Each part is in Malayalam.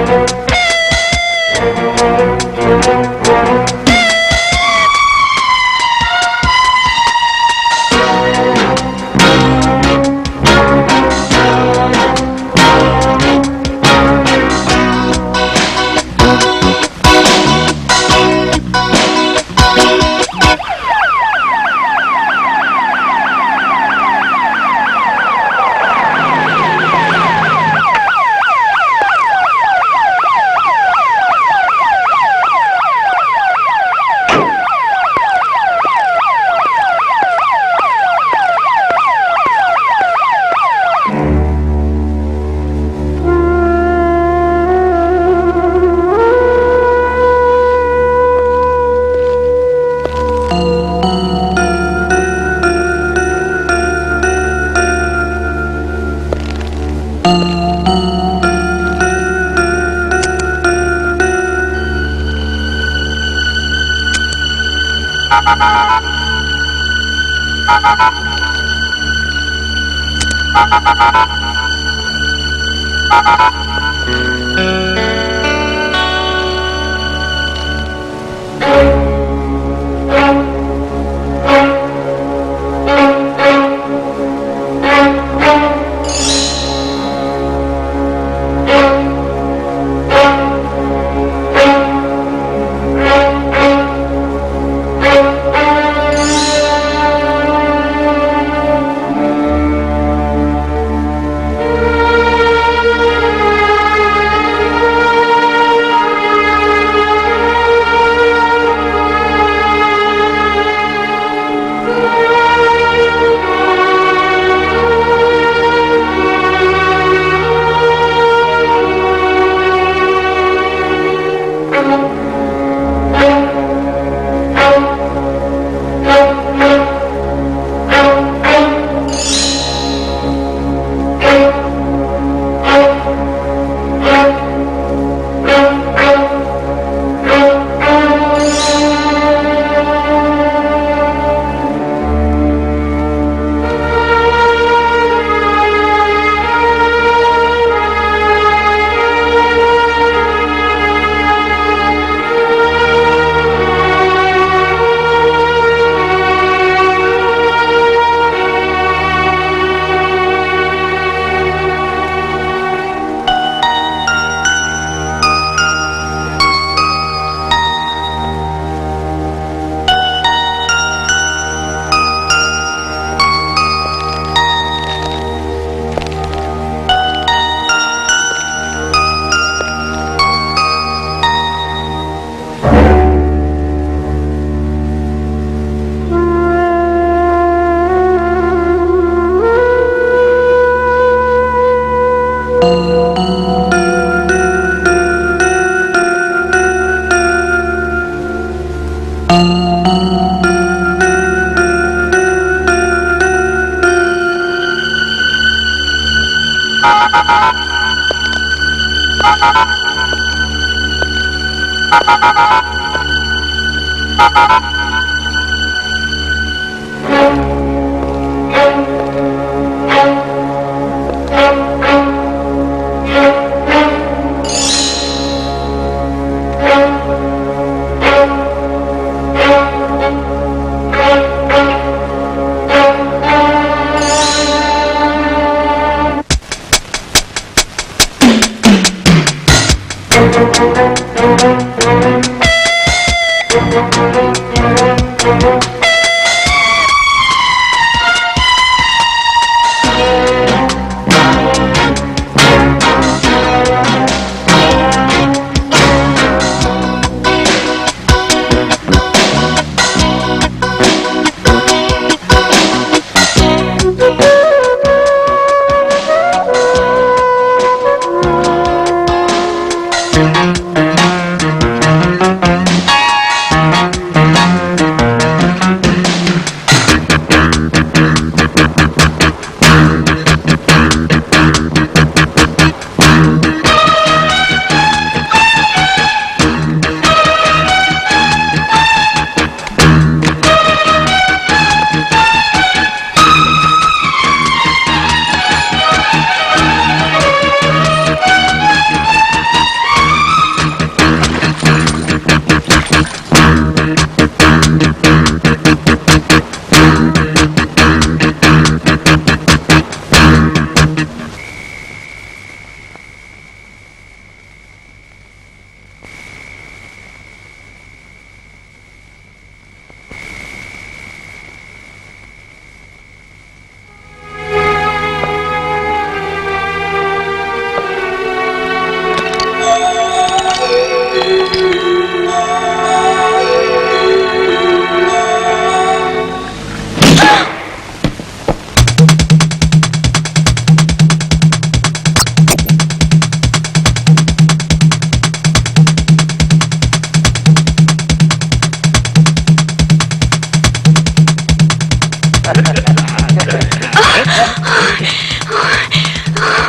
Thank you.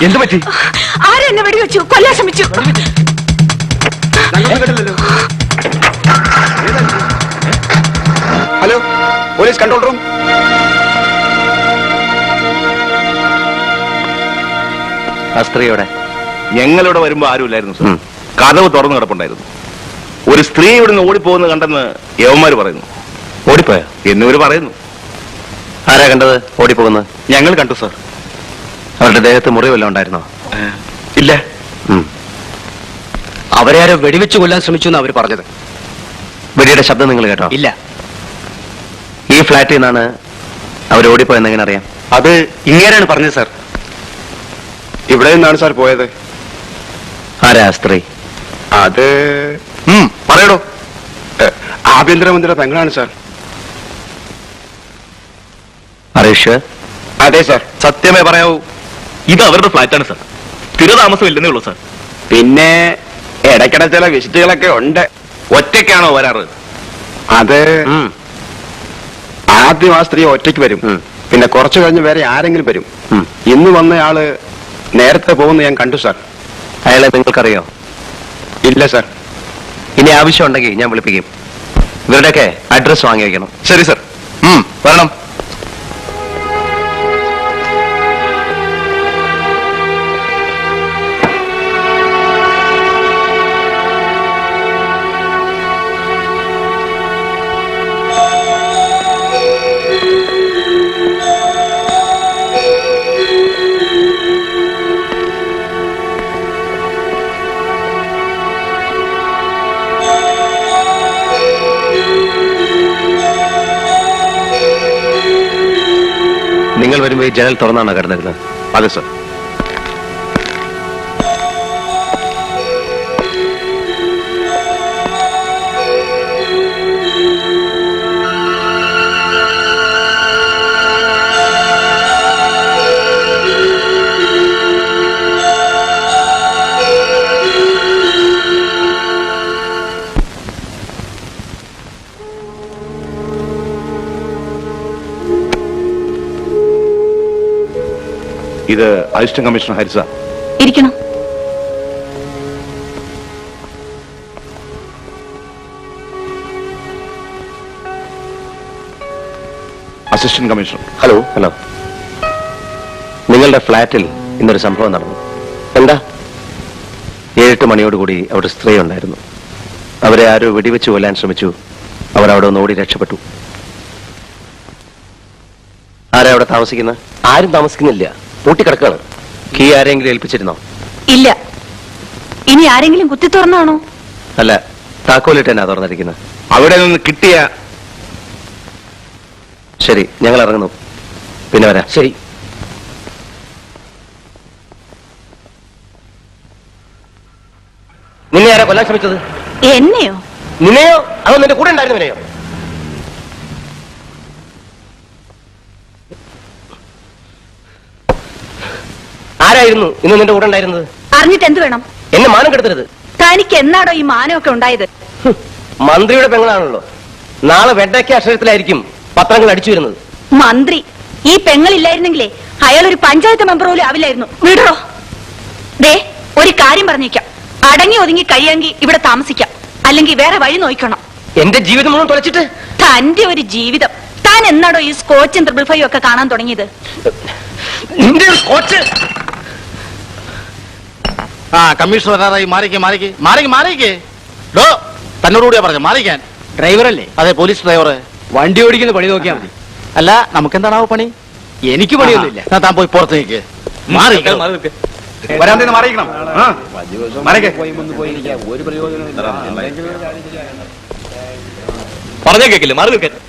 എന്ത് പറ്റി? ആരെന്നെ വെടിവെച്ചു? കൊല്ലാൻ ശ്രമിച്ചു. Hello, police control room. ആ സ്ത്രീയോടെ ഞങ്ങളിവിടെ വരുമ്പോ ആരുമില്ലായിരുന്നു സാർ. കതവ് തുറന്നു കിടപ്പുണ്ടായിരുന്നു. ഒരു സ്ത്രീ ഇവിടുന്ന് ഓടിപ്പോകുന്നത് കണ്ടെന്ന് യവന്മാര് പറയുന്നു. ഓടിപ്പോയോ എന്നിവര് പറയുന്നു. ആരാ കണ്ടത് ഓടിപ്പോകുന്നത്? ഞങ്ങൾ കണ്ടു സാർ. അവരുടെ ദേഹത്ത് മുറിവെല്ലാം ഉണ്ടായിരുന്നോ? ഇല്ല. അവരെ ആരോ വെടിവെച്ച് കൊല്ലാൻ ശ്രമിച്ചു എന്ന് അവർ പറഞ്ഞത്. വെടിയുടെ ശബ്ദം നിങ്ങൾ കേട്ടോ? ഇല്ല. ഈ ഫ്ലാറ്റിൽ നിന്നാണ് അവർ ഓടിപ്പോയെന്ന് എങ്ങനെ അറിയാം? അത് ഇങ്ങനെയാണ് പറഞ്ഞത് സാർ. ഇവിടെ നിന്നാണ് സാർ പോയത്. ആരാ സ്ത്രീ? അത് പറയടോ. ആഭ്യന്തരമന്ത്രിയുടെ പെങ്ങളാണ് സാർ. അറിയിഷ്? അതെ സാർ. സത്യമേ പറയാവൂ. ഇത് അവരുടെ ഫ്ലാറ്റാണ് സാർ. സ്ഥിരതാമസം ഇല്ലെന്നേ ഉള്ളൂ സാർ. പിന്നെ ഇടയ്ക്കിട ചില വിസിറ്റുകളൊക്കെ ഉണ്ട്. ഒറ്റയ്ക്കാണോ വരാറ്? അത് ആദ്യം ആ സ്ത്രീ ഒറ്റയ്ക്ക് വരും. പിന്നെ കുറച്ചു കഴിഞ്ഞ് വേറെ ആരെങ്കിലും വരും. ഇന്ന് വന്നയാള് നേരത്തെ പോകുന്ന ഞാൻ കണ്ടു സാർ. അയാളെ നിങ്ങൾക്കറിയോ? ഇല്ല സാർ. ഇനി ആവശ്യമുണ്ടെങ്കിൽ ഞാൻ വിളിപ്പിക്കും. ഇവരുടെയൊക്കെ അഡ്രസ് വാങ്ങി വയ്ക്കണം. ശരി സാർ. വരണം. നിങ്ങൾ വരുമ്പോൾ ഈ ജനൽ തുറന്നാണോ കിടന്നിരുന്നത്? അതെ സാർ. ഇത് അസിസ്റ്റന്റ് കമ്മീഷണർ ഹരിസ. ഇരിക്കണം. Assistant commissioner. ഹലോ. ഹലോ. നിങ്ങളുടെ ഫ്ലാറ്റിൽ ഇന്നൊരു സംഭവം നടന്നു. എന്താ? 7-8 മണിയോടുകൂടി അവിടെ സ്ത്രീ ഉണ്ടായിരുന്നു. അവരെ ആരോ വെടിവെച്ച് കൊല്ലാൻ ശ്രമിച്ചു. അവർ അവിടെ ഒന്ന് ഓടി രക്ഷപ്പെട്ടു. ആരാ അവിടെ താമസിക്കുന്നത്? ആരും താമസിക്കുന്നില്ല, പൂട്ടിക്കിടക്കാണ്. കീ ആരെങ്കിലും ഏൽപ്പിച്ചിരുന്നോ? ഇല്ല. ഇനി ആരെങ്കിലും കുത്തി തുറന്നാണോ? അല്ല, താക്കോലിട്ട് എന്നാ തുറന്നിരിക്കുന്നത്. അവിടെ നിന്ന് കിട്ടിയ. ശരി, ഞങ്ങൾ ഇറങ്ങുന്നു. പിന്നെ വരാം. ശരി. നിന്നെ ആരാ കൊല്ലാൻ ശ്രമിച്ചത്? എന്നെയോ? നിന്നെയോ അതോ നിന്റെ കൂടെ ഉണ്ടായിരുന്നവനെയോ? ആരായിരുന്നു ഇന്ന് നിന്റെ കൂടെ ഉണ്ടായിരുന്നത്? അറിഞ്ഞിട്ട് എന്ത് വേണം? എന്നെ മാനം കെടുത്തരുത്. തനിക്ക് എന്നാടോ ഈ മാനമൊക്കെ ഉണ്ടായത്? മന്ത്രിയുടെ പെങ്ങളാണല്ലോ. നാളെ വെണ്ടയ്ക്ക അക്ഷരത്തിലായിരിക്കും പത്രങ്ങൾ അടിച്ചു വരുന്നത്. മന്ത്രി ഈ പെങ്ങളില്ലായിരുന്നെങ്കിലേ അയാൾ ഒരു പഞ്ചായത്ത് മെമ്പർ പോലും ആവില്ലായിരുന്നു. വിടറോ. ദേ, ഒരു കാര്യം പറഞ്ഞേക്കാം. അടങ്ങി ഒതുങ്ങി കഴിയാമെങ്കിൽ ഇവിടെ താമസിക്കാം, അല്ലെങ്കിൽ വേറെ വഴി നോക്കണം. എന്റെ ജീവിതം മുഴുവൻ തുളച്ചിട്ട്? തന്റെ ഒരു ജീവിതം. താൻ എന്നാടോ ഈ സ്കോച്ചും 555 ഒക്കെ കാണാൻ തുടങ്ങിയത്? നിന്റെ കോച്ച്. കമ്മീഷണർ വരാറായി. മാറിക്കേ. ഡോ, തന്നോടുകൂടിയാ പറഞ്ഞു മാറിക്കാൻ. ഡ്രൈവറല്ലേ? അതെ, പോലീസ് ഡ്രൈവർ. വണ്ടി ഓടിക്കുന്ന പണി നോക്കിയാൽ മതി. അല്ല, നമുക്കെന്താണാവോ പണി? എനിക്ക് പണിയൊന്നുമില്ല. താൻ പോയി പുറത്ത് നിൽക്ക്. മാറി വരാൻ മാറിക്കണം. പറഞ്ഞ കേക്കില്ല, മാറി നിൽക്കാൻ.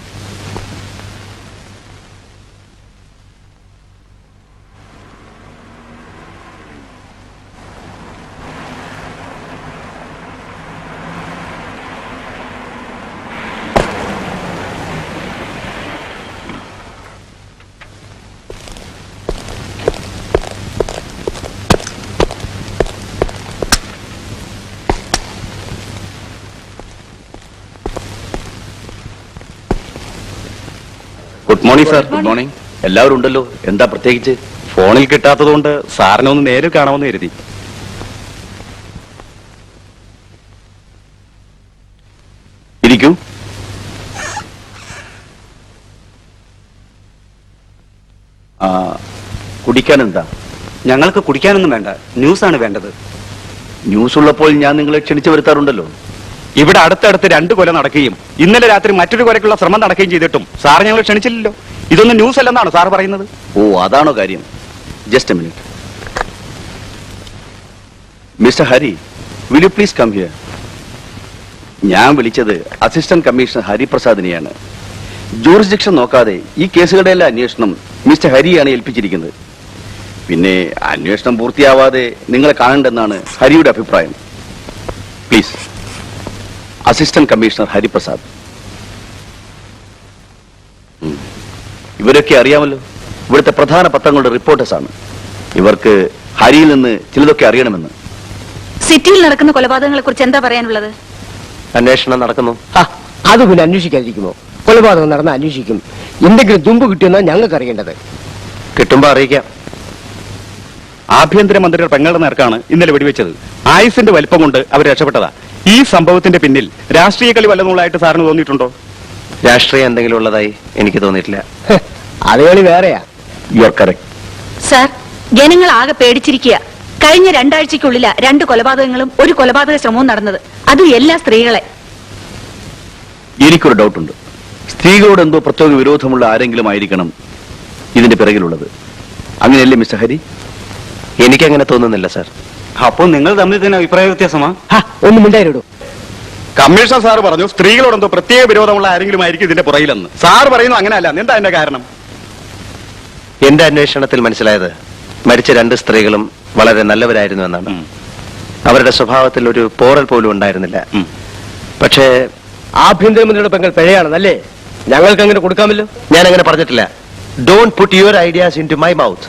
Good morning sir. Good morning. എല്ലാവരും ഉണ്ടല്ലോ. എന്താ പ്രത്യേകിച്ച്? ഫോണിൽ കിട്ടാത്തതുകൊണ്ട് സാറിനെ ഒന്ന് നേരിൽ കാണാമെന്ന് കരുതി. ഇരിക്കൂ. കുടിക്കാൻ എന്താ? ഞങ്ങൾക്ക് കുടിക്കാനൊന്നും വേണ്ട, ന്യൂസാണ് വേണ്ടത്. ന്യൂസ് ഉള്ളപ്പോൾ ഞാൻ നിങ്ങളെ ക്ഷണിച്ചു വരുത്താറുണ്ടല്ലോ. ഇവിടെ അടുത്തടുത്ത് 2 കൊല നടക്കുകയും ഇന്നലെ രാത്രി മറ്റൊരു കൊലയ്ക്കുള്ള ശ്രമം നടക്കുകയും ചെയ്തിട്ടും സാർ ഞങ്ങളെ ക്ഷണിച്ചില്ലല്ലോ. ഇതൊന്നും ന്യൂസ് അല്ലെന്നാണ് സാർ പറയുന്നത്? ഓ, അതാണോ കാര്യം? Just a minute. Mister Hari, will you please come here? ഞാൻ വിളിച്ചത് അസിസ്റ്റന്റ് കമ്മീഷണർ ഹരിപ്രസാദിനെയാണ്. ജൂറിസ്ഡിക്ഷൻ നോക്കാതെ ഈ കേസുകളുടെ എല്ലാ അന്വേഷണം മിസ്റ്റർ ഹരിയാണ് ഏൽപ്പിച്ചിരിക്കുന്നത്. പിന്നെ അന്വേഷണം പൂർത്തിയാവാതെ നിങ്ങളെ കാണണ്ടെന്നാണ് ഹരിയുടെ അഭിപ്രായം. Please, assistant commissioner Hariprasad. ഇവരൊക്കെ അറിയാമല്ലോ, ഇവിടുത്തെ പ്രധാന പത്രങ്ങളുടെ റിപ്പോർട്ടേഴ്സ് ആണ്. ഇവർക്ക് ഹരിയിൽ നിന്ന് ചിലതൊക്കെ അറിയണമെന്ന്. സിറ്റിയിൽ നടക്കുന്ന കൊലപാതകങ്ങളെ കുറിച്ച് എന്താ പറയാനുള്ളത്? അന്വേഷണം നടക്കുന്നു. അത് പിന്നെ അന്വേഷിക്കാതിരിക്കുമോ? കൊലപാതകം നടന്ന അന്വേഷിക്കും. എന്തെങ്കിലും തുമ്പ് കിട്ടിയെന്നാ ഞങ്ങൾക്ക് അറിയേണ്ടത്. കിട്ടുമ്പോ അറിയിക്കാം. ആഭ്യന്തരമന്ത്രിയുടെ പെങ്ങളുടെ നേർക്കാണ് ഇന്നലെ വെടിവെച്ചത്. ആയുസിന്റെ വലിപ്പം കൊണ്ട് അവർ രക്ഷപ്പെട്ടതാ. ഈ സംഭവത്തിന്റെ പിന്നിൽ രാഷ്ട്രീയ കളി വല്ലതുള്ളതായിട്ട് സാറിന് തോന്നിയിട്ടുണ്ടോ? രാഷ്ട്രീയം എന്തെങ്കിലും ഉള്ളതായി എനിക്ക് തോന്നിയിട്ടില്ല. അതുകളി വേറെയാ. You are correct. സാർ, ജനങ്ങൾ ആകെ പേടിച്ചിരിക്കുക. കഴിഞ്ഞ 2 ആഴ്ചയ്ക്കുള്ളിലാ 2 കൊലപാതകങ്ങളും 1 കൊലപാതക ശ്രമവും നടന്നത്. അതും എല്ലാ സ്ത്രീകളെ. എനിക്കൊരു ഡൗട്ടുണ്ട്. സ്ത്രീകളോട് എന്തോ പ്രത്യേക വിരോധമുള്ള ആരെങ്കിലും ആയിരിക്കണം ഇതിന്റെ പിറകിലുള്ളത്. അങ്ങനെയല്ലേ മിസ്റ്റർ ഹരി? എനിക്കങ്ങനെ തോന്നുന്നില്ല സാർ. അപ്പോൾ നിങ്ങൾ തമ്മിൽ തന്നെ അഭിപ്രായ വ്യത്യാസമാ? ഒന്നും മിണ്ടായിരോ. കമ്മീഷണർ സാർ പറഞ്ഞു സ്ത്രീകളോട് എന്തോ പ്രത്യേക വിരോധമുള്ള ആരെങ്കിലും ആയിരിക്കും ഇതിന്റെ പുറകിലെന്ന്. സാർ പറയുന്നു അങ്ങനെയല്ല. എന്താ അതിന്റെ കാരണം? എന്റെ അന്വേഷണത്തിൽ മനസ്സിലായത് മരിച്ച 2 സ്ത്രീകളും വളരെ നല്ലവരായിരുന്നു എന്നാണ്. അവരുടെ സ്വഭാവത്തിൽ ഒരു പോറൽ പോലും ഉണ്ടായിരുന്നില്ല. പക്ഷേ ആഭ്യന്തരമന്ത്രിയുടെ പെങ്ങൾ പിഴയാണെന്നല്ലേ? ഞങ്ങൾക്ക് അങ്ങനെ കൊടുക്കാമല്ലോ. ഞാൻ അങ്ങനെ പറഞ്ഞിട്ടില്ല. Don't put your ideas into my mouth.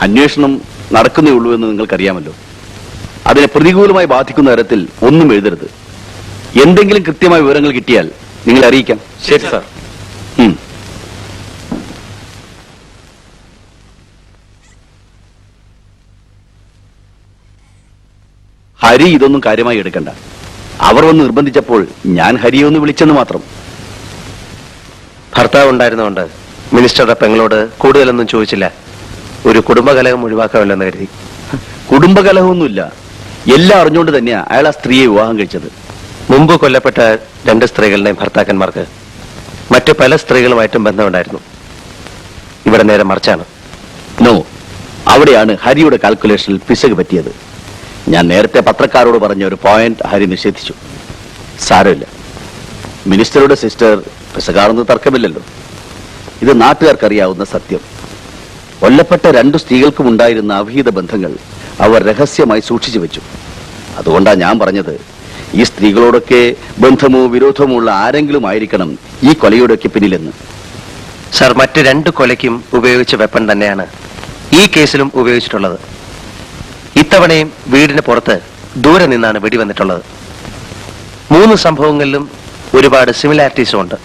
അന്വേഷണം നടക്കുന്നേ ഉള്ളൂ എന്ന് നിങ്ങൾക്കറിയാമല്ലോ. അതിനെ പ്രതികൂലമായി ബാധിക്കുന്ന തരത്തിൽ ഒന്നും എഴുതരുത്. എന്തെങ്കിലും കൃത്യമായ വിവരങ്ങൾ കിട്ടിയാൽ നിങ്ങളെ അറിയിക്കാം. ശരി സാർ. ഹരി ഇതൊന്നും കാര്യമായി എടുക്കണ്ട. അവർ വന്ന് നിർബന്ധിച്ചപ്പോൾ ഞാൻ ഹരിയെ ഒന്ന് വിളിച്ചെന്ന് മാത്രം. ഭർത്താവ് ഉണ്ടായിരുന്നുകൊണ്ട് മിനിസ്റ്ററുടെ പെങ്ങളോട് കൂടുതലൊന്നും ചോദിച്ചില്ല. ഒരു കുടുംബകലഹം ഒഴിവാക്കാമല്ലെന്ന് കരുതി. കുടുംബകലഹമൊന്നുമില്ല. എല്ലാം അറിഞ്ഞുകൊണ്ട് തന്നെയാ അയാൾ ആ സ്ത്രീയെ വിവാഹം കഴിച്ചത്. മുമ്പ് കൊല്ലപ്പെട്ട 2 സ്ത്രീകളുടെയും ഭർത്താക്കന്മാർക്ക് മറ്റു പല സ്ത്രീകളുമായിട്ടും ബന്ധമുണ്ടായിരുന്നു. ഇവിടെ നേരെ മറിച്ചാണ്. നോ, അവിടെയാണ് ഹരിയുടെ കാൽക്കുലേഷനിൽ പിശക് പറ്റിയത്. ഞാൻ നേരത്തെ പത്രക്കാരോട് പറഞ്ഞ ഒരു പോയിന്റ് ഹരി നിഷേധിച്ചു. സാരമില്ല, മിനിസ്റ്ററുടെ സിസ്റ്റർ പിശകാണെന്ന് തർക്കമില്ലല്ലോ. ഇത് നാട്ടുകാർക്കറിയാവുന്ന സത്യം. കൊല്ലപ്പെട്ട 2 സ്ത്രീകൾക്കും ഉണ്ടായിരുന്ന അവിഹിത ബന്ധങ്ങൾ അവർ രഹസ്യമായി സൂക്ഷിച്ചു വെച്ചു. അതുകൊണ്ടാണ് ഞാൻ പറഞ്ഞത് ഈ സ്ത്രീകളോടൊക്കെ ബന്ധമോ വിരോധമോ ഉള്ള ആരെങ്കിലും ആയിരിക്കണം ഈ കൊലയോടൊക്കെ പിന്നിലെന്ന്. സാർ, മറ്റ് 2 കൊലയ്ക്കും ഉപയോഗിച്ച വെപ്പൺ തന്നെയാണ് ഈ കേസിലും ഉപയോഗിച്ചിട്ടുള്ളത്. ഇത്തവണയും വീടിന് പുറത്ത് ദൂരെ നിന്നാണ് വെടിവന്നിട്ടുള്ളത്. 3 സംഭവങ്ങളിലും ഒരുപാട് സിമിലാരിറ്റീസും ഉണ്ട്.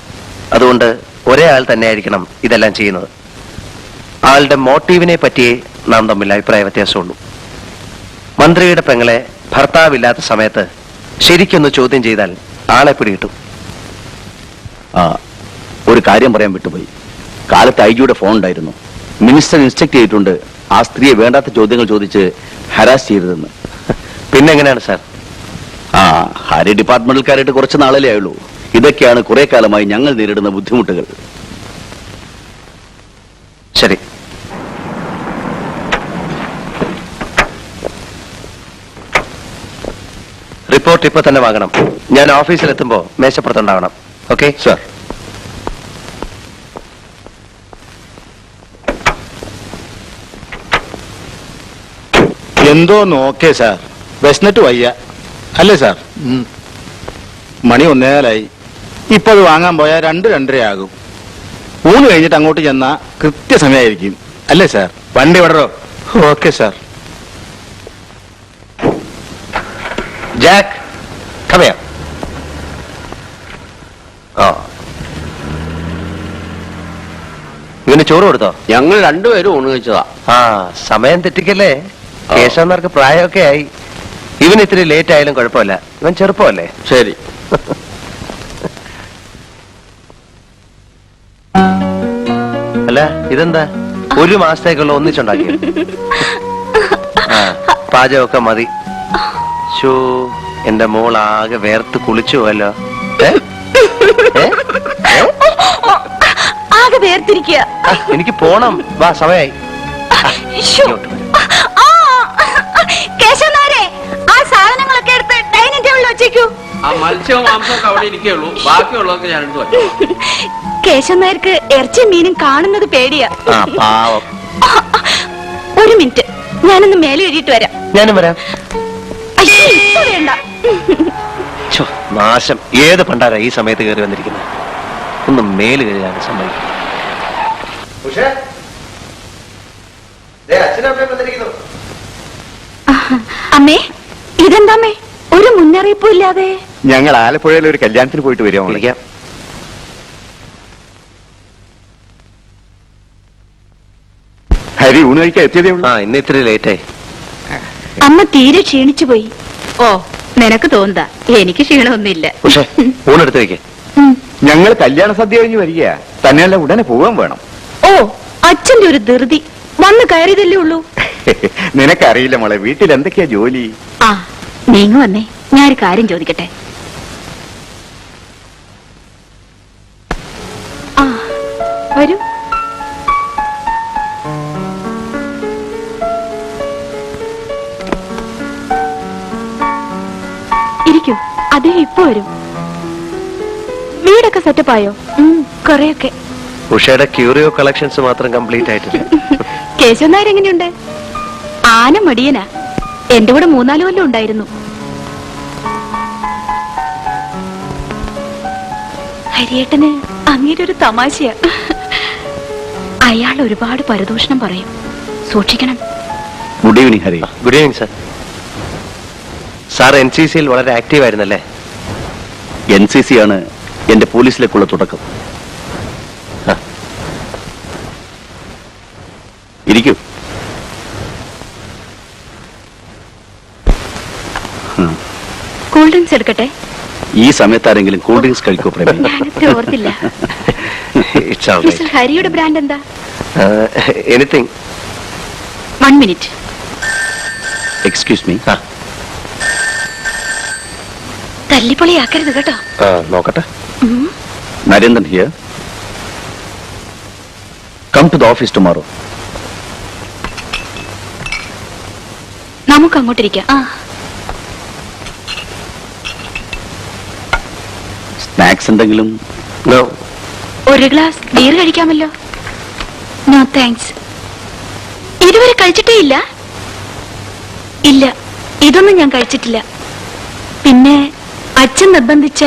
അതുകൊണ്ട് ഒരേ ആൾ തന്നെയായിരിക്കണം ഇതെല്ലാം ചെയ്യുന്നത്. ആളുടെ മോട്ടീവിനെ പറ്റിയേ നാം തമ്മിൽ അഭിപ്രായ വ്യത്യാസമുള്ളൂ. മന്ത്രിയുടെ പെങ്ങളെ ഭർത്താവില്ലാത്ത സമയത്ത് ശരിക്കൊന്ന് ചോദ്യം ചെയ്താൽ ആളെ പിടികിട്ടും. ഒരു കാര്യം പറയാൻ വിട്ടുപോയി. കാലത്ത് ഐജിയുടെ ഫോൺ ഉണ്ടായിരുന്നു. മിനിസ്റ്റർ ഇൻസ്ട്രക്ട് ചെയ്തിട്ടുണ്ട് ആ സ്ത്രീയെ വേണ്ടാത്ത ചോദ്യങ്ങൾ ചോദിച്ച് ഹരാസ് ചെയ്തതെന്ന്. പിന്നെങ്ങനെയാണ് സാർ? ഹരി ഡിപ്പാർട്ട്മെന്റിൽക്കാരായിട്ട് കുറച്ച് നാളല്ലേ ആയുള്ളൂ. ഇതൊക്കെയാണ് കുറെ കാലമായി ഞങ്ങൾ നേരിടുന്ന ബുദ്ധിമുട്ടുകൾ. ശരി. റിപ്പോർട്ട് ഇപ്പൊ തന്നെ വാങ്ങണം. ഞാൻ ഓഫീസിലെത്തുമ്പോ മേശപ്പുറത്തുണ്ടാവണം. Okay sir. എന്തോ നോക്കേ സാർ, വിശന്നിട്ട് വയ്യ അല്ലേ സാർ? മണി 1:15. ഇപ്പൊ അത് വാങ്ങാൻ പോയാൽ 2-2:30 ആകും. ഊണ് കഴിഞ്ഞിട്ട് അങ്ങോട്ട് ചെന്നാ കൃത്യസമയമായിരിക്കും അല്ലേ സാർ? വണ്ടി വിടറോ? Okay sir. Jack, come here. ഇവന് ചോറ് കൊടുത്തോ? ഞങ്ങൾ രണ്ടുപേരും ഊണ് കഴിച്ചതാ. ആ, സമയം തെറ്റിക്കല്ലേ. കേശവന്മാർക്ക് പ്രായമൊക്കെ ആയി. ഇവൻ ഇത്തിരി ലേറ്റ് ആയാലും കുഴപ്പമില്ല, ഇവൻ ചെറുപ്പമല്ലേ. ശരി. അല്ല, ഇതെന്താ 1 മാസത്തേക്കുള്ള ഒന്നിച്ചുണ്ടാക്കി? ആ, പാചകമൊക്കെ മതി. ഷോ, എന്റെ മോൾ ആകെ വേർത്ത് കുളിച്ചു പോയല്ലോ. ഏ? ഏ? ഏ? ആകെ വേർതിരിക്കുക. എനിക്ക് പോണം. വാ, സമയായി. കേശവനാരെ, ആ സാധനങ്ങളൊക്കെ എടുത്ത് ഡൈനിങ് ടേബിളിൽ വെച്ചേക്കൂ. ആ മത്സ്യവും മാംസമൊക്കെ അവിടെ ഇരിക്കുള്ളൂ, ബാക്കിയുള്ളതൊക്കെ ഞാൻ എടുത്തു വെച്ചു. കേശവനായർക്ക് ഇറച്ചിയും മീനും കാണുന്നത് പേടിയാ. ആ, പാവം. 1 മിനിറ്റ്, ഞാനൊന്ന് മേലെ എഴുതിയിട്ട് വരാം. ഞാനും വരാം. അയ്യോ, ഇപ്പൊ വേണ്ട. ഛോ, നാശം. ഏത് പണ്ടാരാ ഈ സമയത്ത് കയറി വന്നിരിക്കുന്നത്? ഒന്ന് മേല് കഴുകാൻ സമ്മതിക്കും. അമ്മേ, ഇതെന്താമ്മേ ഒരു മുന്നറിയിപ്പും ഇല്ലാതെ? ഞങ്ങൾ ആലപ്പുഴയിൽ ഒരു കല്യാണത്തിന് പോയിട്ട് വരാം. വിളിക്കാം. ഹരി ഊണ് കഴിക്കാൻ എത്തിയതേ ഉള്ളൂ. ആ, ഇന്ന് ഇത്തിരി ലേറ്റായി. അമ്മ തീരെ ക്ഷീണിച്ചു പോയി. ഓ, നിനക്ക് തോന്നുക, എനിക്ക് ക്ഷീണമൊന്നുമില്ല. പക്ഷേ ഊണെടുത്ത് വെക്കേ. ഞങ്ങൾ കല്യാണ സദ്യ കഴിഞ്ഞ് വരിക, തന്നെയല്ല ഉടനെ പോകാൻ വേണം. ഓ, അച്ഛന്റെ ഒരു ധൃതി. വന്ന് കയറിയതല്ലേ ഉള്ളൂ. നിനക്കറിയില്ല മോളെ, വീട്ടിൽ എന്തൊക്കെയാ ജോലി. ആ, നീങ്ങു വന്നേ, ഞാനൊരു കാര്യം ചോദിക്കട്ടെ. ആ, വരൂ. ഇരിക്കൂ, അദ്ദേഹം ഇപ്പൊ വരും. വീടൊക്കെ സെറ്റപ്പായോ? കൊറേയൊക്കെ. ഉഷയുടെ ക്യൂറിയോ കളക്ഷൻസ് മാത്രം കംപ്ലീറ്റ് ആയിട്ടില്ല. കേശവൻ നായർ എങ്ങനെയുണ്ട്? ആന മടിയനാ. എന്റെ കൂടെ 3-4 കൊല്ലം ഉണ്ടായിരുന്നു. ഹരിയേട്ടന് അങ്ങേരെ ഒരു തമാശയാ. അയാൾ ഒരുപാട് പരദൂഷണം പറയും, സൂക്ഷിക്കണം. Good evening Hari. Good evening sir. Sir NCCയിൽ വളരെ ആക്റ്റീവ് ആയിരുന്നല്ലേ? NCC ആണ് എന്റെ പോലീസിലേക്കുള്ള തുടക്കം. ഇരിക്കൂ. കൂൾ ഡ്രിങ്ക്സ് എടുക്കട്ടെ? ഈ സമയത്ത് ആരെങ്കിലും കൂൾ ഡ്രിങ്ക്സ് കഴിക്കോ പ്രേമി? ഞാനത്ര ഓർത്തില്ല. ഇറ്റ്സ് ഓൾ മിസ്റ്റർ ഹരിയുടെ ബ്രാൻഡ് എന്താ? എനിത്തിങ്. 1 മിനിറ്റ്. Excuse me. തല്ലിപ്പൊളിയാക്കരുത് കേട്ടോ. നോക്കട്ടെ. Narendran here. Come to the office tomorrow. നമുക്ക് അങ്ങോട്ടിരിക്കാം. സ്നാക്സ് എന്തെങ്കിലും? നോ. ഒരു ഗ്ലാസ് ബീർ കഴിക്കാമല്ലോ? No thanks. ഇതുവരെ കഴിച്ചിട്ടേ ഇല്ല? ഇല്ല, ഇതൊന്നും ഞാൻ കഴിച്ചിട്ടില്ല. പിന്നെ അച്ഛൻ നിർബന്ധിച്ച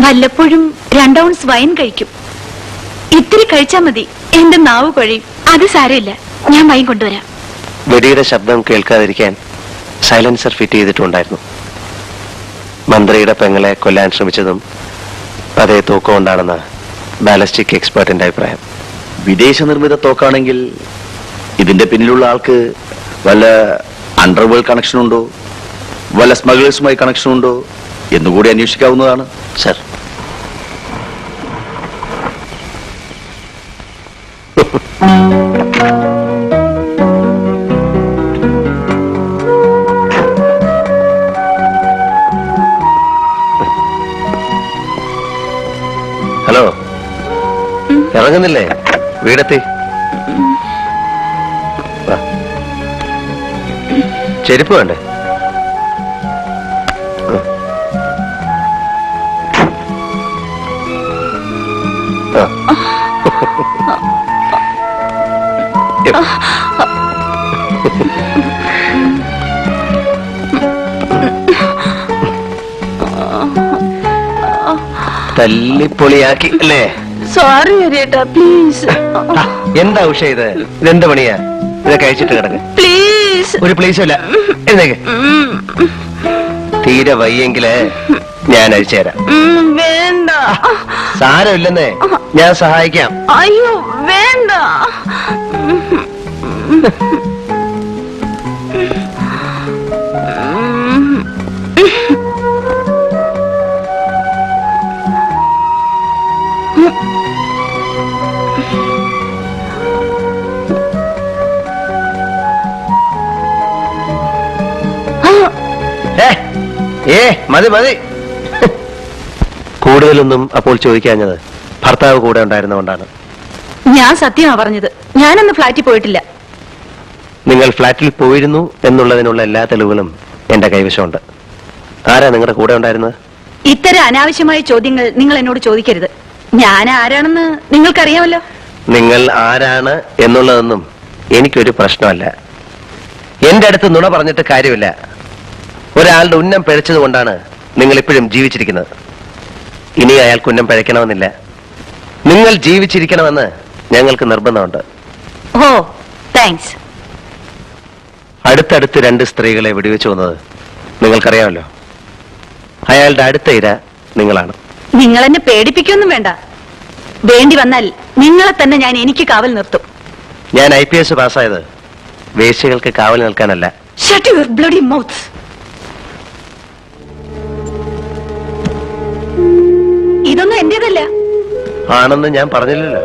വല്ലപ്പോഴും 2 ഔൺസ് വൈൻ കഴിക്കും. ഇത്തിരി കഴിച്ചാ മതി, എന്റെ നാവ് കുഴയും. അത് സാരമില്ല, ഞാൻ വൈൻ കൊണ്ടുവരാം. വെടിയുടെ ശബ്ദം കേൾക്കാതിരിക്കാൻ സൈലൻസർ ഫിറ്റ് ചെയ്തിട്ടുണ്ടായിരുന്നു. മന്ത്രിയുടെ പെങ്ങളെ കൊല്ലാൻ ശ്രമിച്ചതും അതേ തോക്കം കൊണ്ടാണെന്ന് ബാലസ്റ്റിക് എക്സ്പേർട്ടിന്റെ അഭിപ്രായം. വിദേശ നിർമ്മിത തോക്കാണെങ്കിൽ ഇതിന്റെ പിന്നിലുള്ള ആൾക്ക് വല്ല അണ്ടർവേൾഡ് കണക്ഷൻ ഉണ്ടോ, വല്ല സ്മഗ്ലേഴ്സുമായി കണക്ഷൻ ഉണ്ടോ എന്നുകൂടി അന്വേഷിക്കാവുന്നതാണ്. Sir, hello, ഇറങ്ങുന്നില്ലേ? വീടെത്തി. ചെരുപ്പ് വേണ്ടേ? തല്ലിപ്പൊളിയാക്കി അല്ലേ? സോറി ഹരിയേട്ടാ, പ്ലീസ്. എന്താ ഉഷ ഇത്? ഇതെന്ത് പണിയാ? ഇതൊക്കെ കഴിച്ചിട്ട് കിടക്ക്. പ്ലീസ്. ഒരു പ്ലീസും ഇല്ല. എഴുന്നേക്ക്. തീരെ വയ്യെങ്കില് ഞാൻ അയച്ചു തരാം. വേണ്ട. സാരമില്ലെന്നേ, ഞാൻ സഹായിക്കാം. അയ്യോ വേണ്ട. മതി മതി. കൂടുതലൊന്നും അപ്പോൾ ചോദിക്കാഞ്ഞത് ഭർത്താവ് കൂടെ ഉണ്ടായിരുന്നുകൊണ്ടാണ്. ഞാൻ സത്യമാ പറഞ്ഞത്. ഞാനന്ന് ഫ്ലാറ്റിൽ പോയിട്ടില്ല. നിങ്ങൾ ഫ്ലാറ്റിൽ പോയിരുന്നു എന്നുള്ളതിനുള്ള എല്ലാ തെളിവുകളും എന്റെ കൈവശമുണ്ട്. ആരാ നിങ്ങളുടെ കൂടെ ഉണ്ടായിരുന്നത്? ഇത്തരം അനാവശ്യമായ ചോദ്യങ്ങൾ നിങ്ങൾ എന്നോട് ചോദിക്കരുത്. ഞാൻ ആരാണെന്ന് നിങ്ങൾക്കറിയാമല്ലോ. നിങ്ങൾ ആരാണ് എന്നുള്ളതൊന്നും എനിക്കൊരു പ്രശ്നമല്ല. എന്റെ അടുത്ത് നുണ പറഞ്ഞിട്ട് കാര്യമില്ല. ഒരാളുടെ ഉന്നം പിഴച്ചത് കൊണ്ടാണ് നിങ്ങൾ ഇപ്പോഴും ജീവിച്ചിരിക്കുന്നത്. ഇനി അയാൾക്ക് ഉന്നം പിഴയ്ക്കണമെന്നില്ല. നിങ്ങൾ ജീവിച്ചിരിക്കണമെന്ന് ഞങ്ങൾക്ക് നിർബന്ധമുണ്ട്. ഓ താങ്ക്സ്. അടുത്തടുത്ത് 2 സ്ത്രീകളെ വെടിവെച്ചു വന്നത് നിങ്ങൾക്കറിയാമല്ലോ. അയാളുടെ അടുത്ത ഇര നിങ്ങളാണ്. നിങ്ങൾ എന്നെ പേടിപ്പിക്കൊന്നും വേണ്ട. വേണ്ടി വന്നാൽ നിങ്ങളെ തന്നെ ഞാൻ എനിക്ക് കാവൽ നിർത്തും. ഞാൻ IPS പാസ്സായത് വേശ്യകൾക്ക് കാവൽ നിൽക്കാനല്ല. Shut your bloody mouth. ഇതൊന്നും എന്റേതല്ല. ആണെന്ന് ഞാൻ പറഞ്ഞില്ലല്ലോ.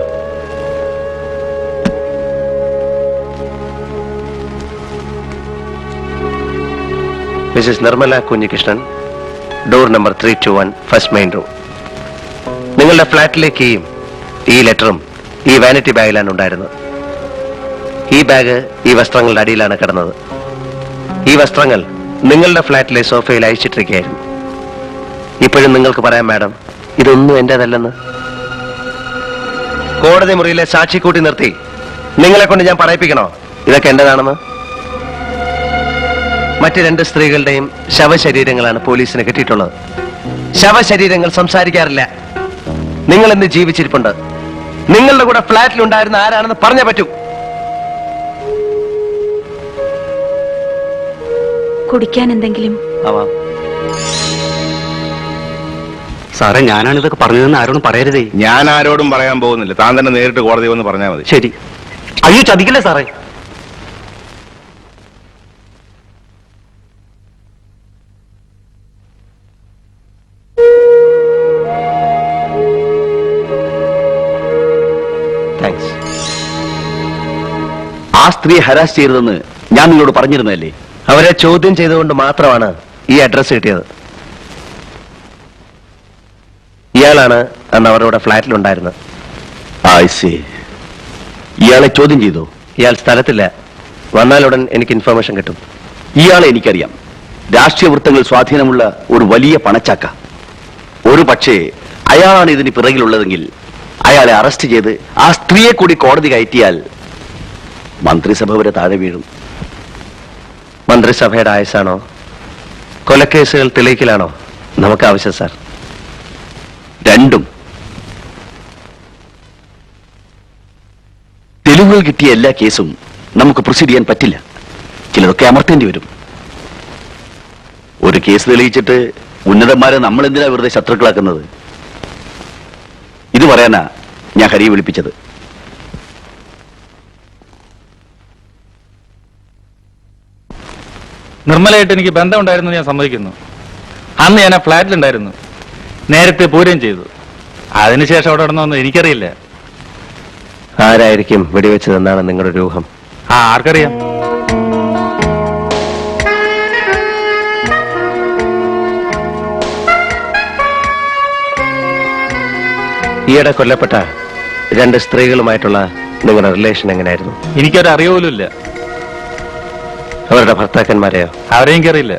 Mrs Nirmala Kunhikrishnan, door number 321, first main room. നിങ്ങളുടെ ഫ്ലാറ്റിലെ കീയും ഈ ലെറ്ററും ഈ വാനിറ്റി ബാഗിലാണ് ഉണ്ടായിരുന്നത്. ഈ ബാഗ് ഈ വസ്ത്രങ്ങളുടെ അടിയിലാണ് കിടന്നത്. ഈ വസ്ത്രങ്ങൾ നിങ്ങളുടെ ഫ്ലാറ്റിലെ സോഫയിൽ അയച്ചിട്ടിരിക്കുകയായിരുന്നു. ഇപ്പോഴും നിങ്ങൾക്ക് പറയാം മാഡം, ഇതൊന്നും എന്റേതല്ലെന്ന്. കോടതി മുറിയിലെ സാക്ഷി കൂട്ടി നിർത്തി നിങ്ങളെ കൊണ്ട് ഞാൻ പറയിപ്പിക്കണോ ഇതൊക്കെ എന്റേതാണെന്ന്? മറ്റ് 2 സ്ത്രീകളുടെയും ശവശരീരങ്ങളാണ് പോലീസിന് കിട്ടിയിട്ടുള്ളത്. ശവശരീരങ്ങൾ സംസാരിക്കാറില്ല. നിങ്ങൾ ഇന്ന് ജീവിച്ചിരിപ്പുണ്ട്. നിങ്ങളുടെ കൂടെ ഫ്ലാറ്റിലുണ്ടായിരുന്ന ആരാണെന്ന് പറഞ്ഞേ പറ്റൂ. കുടിക്കാൻ എന്തെങ്കിലും? ആവാം. സാറേ, ഞാനാണ് ഇതൊക്കെ പറഞ്ഞതെന്ന് ആരോടും പറയരുതേ. ഞാൻ ആരോടും പറയാൻ പോകുന്നില്ല. താൻ തന്നെ നേരിട്ട് കോടതി വന്ന് പറഞ്ഞാൽ മതി. ശരി. അയ്യോ, ചതിക്കല്ലേ സാറേ. താങ്ക്സ്. ആ സ്ത്രീയെ ഹരാസ് ചെയ്തതെന്ന് ഞാൻ നിങ്ങളോട് പറഞ്ഞിരുന്നല്ലേ? അവരെ ചോദ്യം ചെയ്തുകൊണ്ട് മാത്രമാണ് ഈ അഡ്രസ് കിട്ടിയത്. ഇയാളാണ് അന്ന് അവരുടെ ഫ്ലാറ്റിലുണ്ടായിരുന്നത്. ഇയാളെ ചോദ്യം ചെയ്തോ? ഇയാൾ സ്ഥലത്തില്ല. വന്നാലുടൻ എനിക്ക് ഇൻഫർമേഷൻ കിട്ടും. ഇയാളെ എനിക്കറിയാം. രാഷ്ട്രീയ വൃത്തങ്ങളിൽ സ്വാധീനമുള്ള ഒരു വലിയ പണച്ചാക്ക. ഒരു പക്ഷേ അയാളാണ് ഇതിന് പിറകിലുള്ളതെങ്കിൽ അയാളെ അറസ്റ്റ് ചെയ്ത് ആ സ്ത്രീയെ കൂടി കോടതി കയറ്റിയാൽ മന്ത്രിസഭ വരെ താഴെ വീഴും. മന്ത്രിസഭയുടെ ആയുസാണോ കൊലക്കേസുകൾ തെളിയിക്കലാണോ നമുക്ക് ആവശ്യം സാർ? രണ്ടും. തെളിവുകൾ കിട്ടിയ എല്ലാ കേസും നമുക്ക് പ്രൊസീഡ് ചെയ്യാൻ പറ്റില്ല. ചിലതൊക്കെ അമർത്തേണ്ടി വരും. ഒരു കേസ് തെളിയിച്ചിട്ട് ഉന്നതന്മാരെ നമ്മൾ എന്തിനാ വെറുതെ ശത്രുക്കളാക്കുന്നത്? ഇത് പറയാനാ ഞാൻ ഹരിയെ വിളിപ്പിച്ചത്. നിർമ്മലയായിട്ട് എനിക്ക് ബന്ധമുണ്ടായിരുന്നു ഞാൻ സമ്മതിക്കുന്നു. അന്ന് ഞാൻ ആ ഫ്ലാറ്റിലുണ്ടായിരുന്നു. നേരത്തെ പൂരം ചെയ്തു. അതിനുശേഷം അവിടെ നടന്നൊന്നും എനിക്കറിയില്ല. ആരായിരിക്കും വെടിവെച്ചതെന്നാണ് നിങ്ങളുടെ ഒരു ഊഹം? ആർക്കറിയാം? ഈയിടെ കൊല്ലപ്പെട്ട 2 സ്ത്രീകളുമായിട്ടുള്ള നിങ്ങളുടെ റിലേഷൻ എങ്ങനെയായിരുന്നു? എനിക്കൊരു അറിവുമില്ല. അവരുടെ ഭർത്താക്കന്മാരെയോ? അവരെയും എനിക്കറിയില്ല.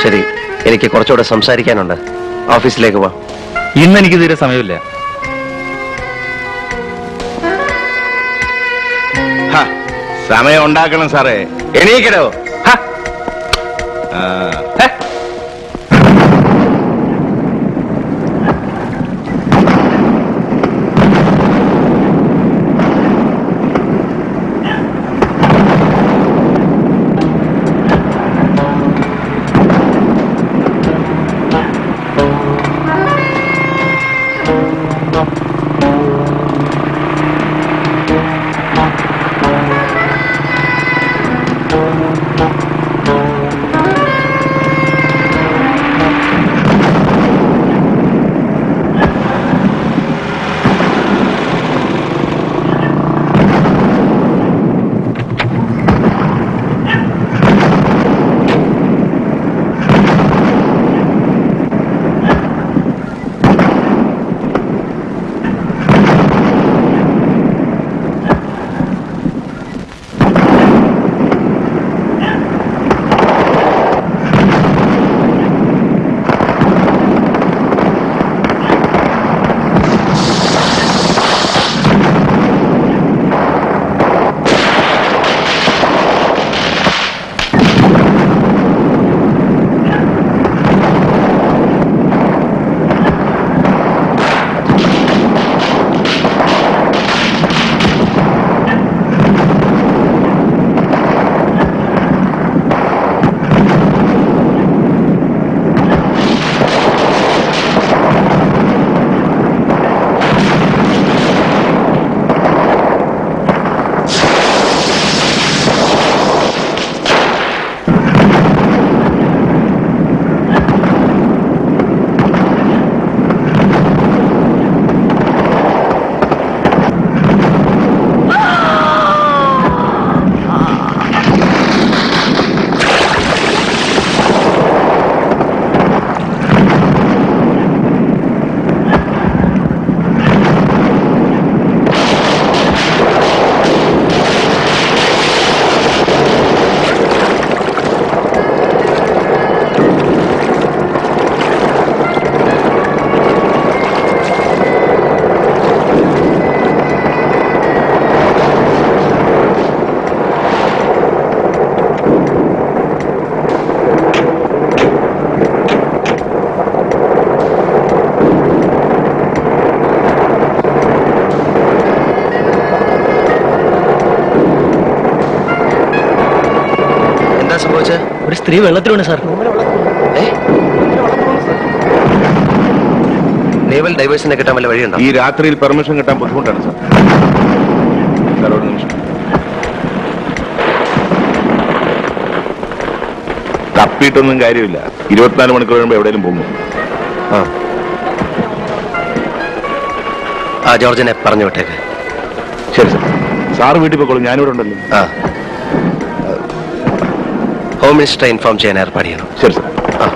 ശരി, എനിക്ക് കുറച്ചുകൂടെ സംസാരിക്കാനുണ്ട്. ഓഫീസിലേക്ക് പോവാം. ഇന്ന് എനിക്ക് തീരെ സമയമില്ല. സമയം ഉണ്ടാക്കണം സാറേ. എണീക്കടോ. ഒരു സ്ത്രീ വെള്ളത്തിലുണ്ട് സാർ. നേവൽ ഡൈവേഴ്സിനെ കിട്ടാൻ വല്ല വഴിയുണ്ടോ? ഈ രാത്രിയിൽ പെർമിഷൻ കിട്ടാൻ ബുദ്ധിമുട്ടാണ് സാർ. സാർ ഒരു നിമിഷം. തപ്പിയിട്ടൊന്നും കാര്യമില്ല. 24 മണിക്കൂർ കഴിയുമ്പോൾ എവിടെയും പോകും. ആ ജോർജിനെ പറഞ്ഞു വിട്ടേക്ക്. ശരി സാർ. സാറ് വീട്ടിൽ പോയിക്കോളൂ, ഞാനിവിടെ ഉണ്ടല്ലോ. ആ ഹോം മിനിസ്റ്ററെ ഇൻഫോം ചെയ്യാൻ ഏർപ്പാട് ചെയ്യണം. ശരി സാർ. ആ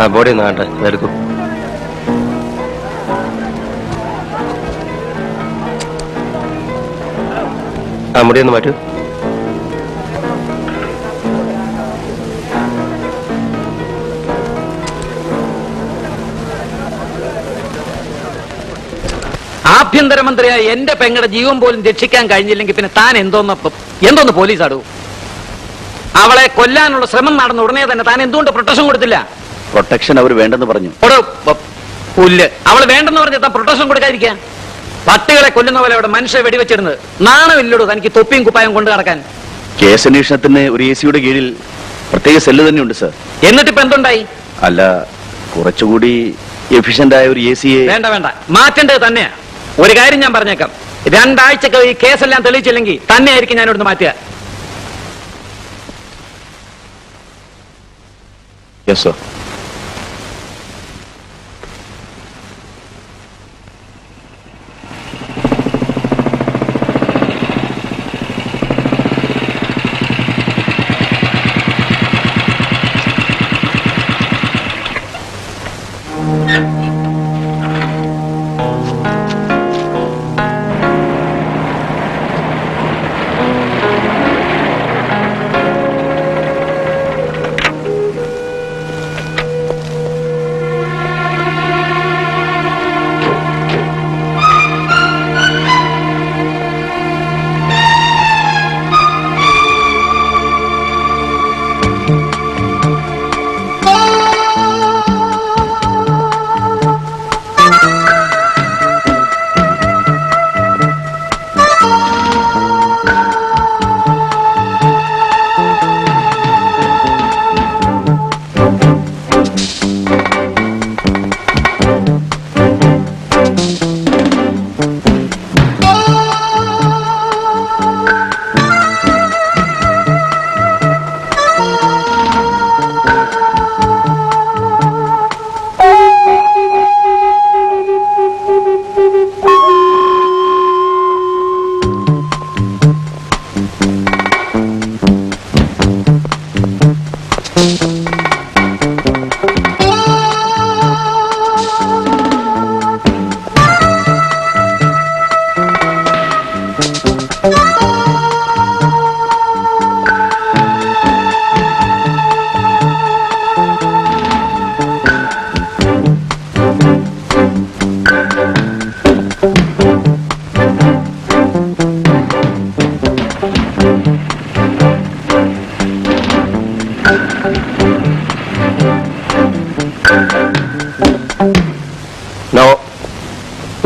ആ ബോഡി ഒന്ന് വേണ്ട, ഇതെടുക്കൂ. ആ മുടി ഒന്ന് മാറ്റൂ. ആഭ്യന്തരമന്ത്രിയായ എന്റെ പെങ്ങളുടെ ജീവൻ പോലും രക്ഷിക്കാൻ കഴിഞ്ഞില്ലെങ്കിൽ പിന്നെ താൻ എന്തോന്ന് പോലീസാടൂ? അവളെ കൊല്ലാനുള്ള ശ്രമം നടന്ന ഉടനെ തന്നെ താൻ എന്തുകൊണ്ട് പ്രൊട്ടക്ഷൻ കൊടുത്തില്ല? പ്രൊട്ടക്ഷൻ അവർ വേണ്ടെന്ന് പറഞ്ഞു. പുല്ല്, അവൾ വേണ്ടെന്ന് പറഞ്ഞാൽ താൻ പ്രൊട്ടക്ഷൻ കൊടുക്കാതിരിക്കാൻ? പട്ടികളെ കൊല്ലുന്ന പോലെ അവിടെ മനുഷ്യരെ വെടിവെച്ചിരുന്നത് നാണമില്ലടൂ തനിക്ക് തൊപ്പിയും കുപ്പായം കൊണ്ടു നടക്കാൻ? കേസ് അന്വേഷണത്തിന് ഒരു AC യുടെ കീഴിൽ പ്രത്യേക സെല്ല് തന്നെയുണ്ട് സർ. എന്നിട്ടിപ്പോ എന്തുണ്ടായി? അല്ല, കുറച്ചുകൂടി എഫിഷ്യന്റ് ആയ ഒരു AC വേണ്ട മാറ്റേണ്ടത് തന്നെയാ. ഒരു കാര്യം ഞാൻ പറഞ്ഞേക്കാം, 2 ആഴ്ചക്ക് ഈ കേസെല്ലാം തെളിയിച്ചില്ലെങ്കിൽ തന്നെയായിരിക്കും ഞാൻ ഇവിടുന്ന് മാറ്റുക. Yes sir.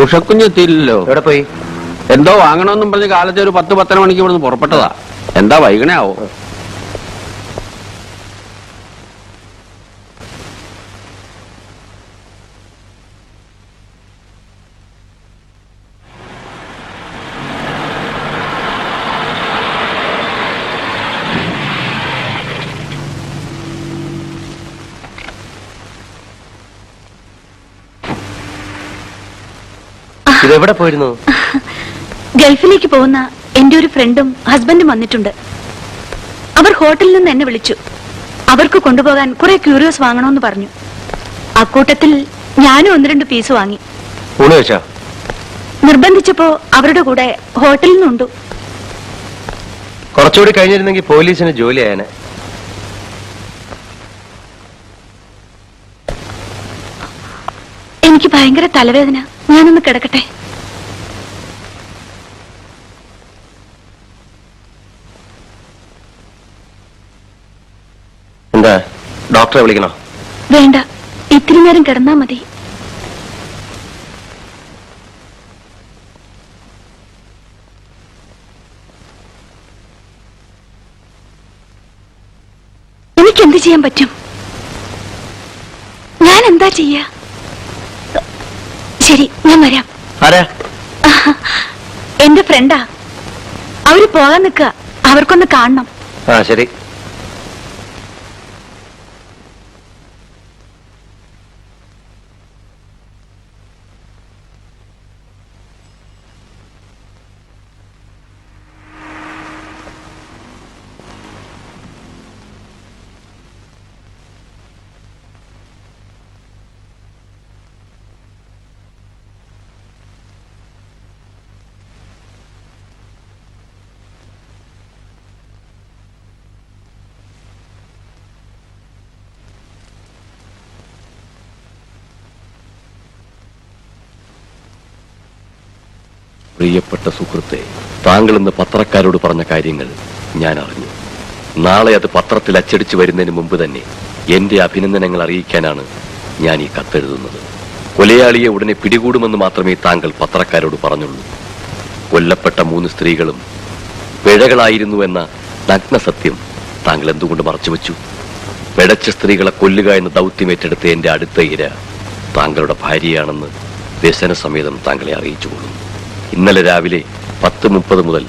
ഉഷക്കുഞ്ഞെത്തിയില്ലല്ലോ. എവിടെ പോയി? എന്തോ വാങ്ങണമെന്നും പറഞ്ഞ് കാലത്തെ ഒരു 10-10:30 മണിക്ക് ഇവിടുന്ന് പുറപ്പെട്ടതാ. എന്താ വൈകണേ ആവോ? ഇതെവിടെ പോയിരുന്നു? ഗൾഫിലേക്ക് പോകുന്ന എന്റെ ഒരു ഫ്രണ്ടും ഹസ്ബൻഡും വന്നിട്ടുണ്ട്. അവർ ഹോട്ടലിൽ നിന്ന് എന്നെ വിളിച്ചു. അവർക്ക് കൊണ്ടുപോകാൻ കുറെ ക്യൂരിയോസ് വാങ്ങണമെന്ന് പറഞ്ഞു. അക്കൂട്ടത്തിൽ ഞാനും 1-2 പീസ് വാങ്ങി. ഊണ് വെച്ചോ? നിർബന്ധിച്ചപ്പോ അവരുടെ കൂടെ ഹോട്ടലിൽ നിന്നുണ്ടു. കുറച്ചുകൂടി കഴിഞ്ഞിരുന്നെങ്കിൽ പോലീസിന് ജോലി ആയനെ. എനിക്ക് ഭയങ്കര തലവേദന. ഞാനൊന്ന് കിടക്കട്ടെ. എന്താ, ഡോക്ടറെ വിളിക്കണോ? വേണ്ട, ഇത്തിരി നേരം കിടന്നാ മതി. എനിക്ക് എന്ത് ചെയ്യാൻ പറ്റും? ഞാൻ എന്താ ചെയ്യാ? ശരി, ഞാൻ വരാം. ആരാ? എന്റെ ഫ്രണ്ടാ. അവര് പോകാൻ നിൽക്കുക. അവർക്കൊന്ന് കാണണം. ആ ശരി. പ്രിയപ്പെട്ട സുഹൃത്തെ, താങ്കൾ ഇന്ന് പത്രക്കാരോട് പറഞ്ഞ കാര്യങ്ങൾ ഞാൻ അറിഞ്ഞു. നാളെ അത് പത്രത്തിൽ അച്ചടിച്ചു വരുന്നതിന് മുമ്പ് തന്നെ എന്റെ അഭിനന്ദനങ്ങൾ അറിയിക്കാനാണ് ഞാൻ ഈ കത്തെഴുതുന്നത്. കൊലയാളിയെ ഉടനെ പിടികൂടുമെന്ന് മാത്രമേ താങ്കൾ പത്രക്കാരോട് പറഞ്ഞുള്ളൂ. കൊല്ലപ്പെട്ട 3 സ്ത്രീകളും പിഴകളായിരുന്നു എന്ന നഗ്ന സത്യം താങ്കൾ എന്തുകൊണ്ട് മറച്ചുവെച്ചു? പിഴച്ച സ്ത്രീകളെ കൊല്ലുക എന്ന ദൗത്യമേറ്റെടുത്ത എന്റെ അടുത്ത ഇര താങ്കളുടെ ഭാര്യയാണെന്ന് വ്യസനസമേതം താങ്കളെ അറിയിച്ചുകൊള്ളുന്നു. ഇന്നലെ രാവിലെ 10:30 മുതൽ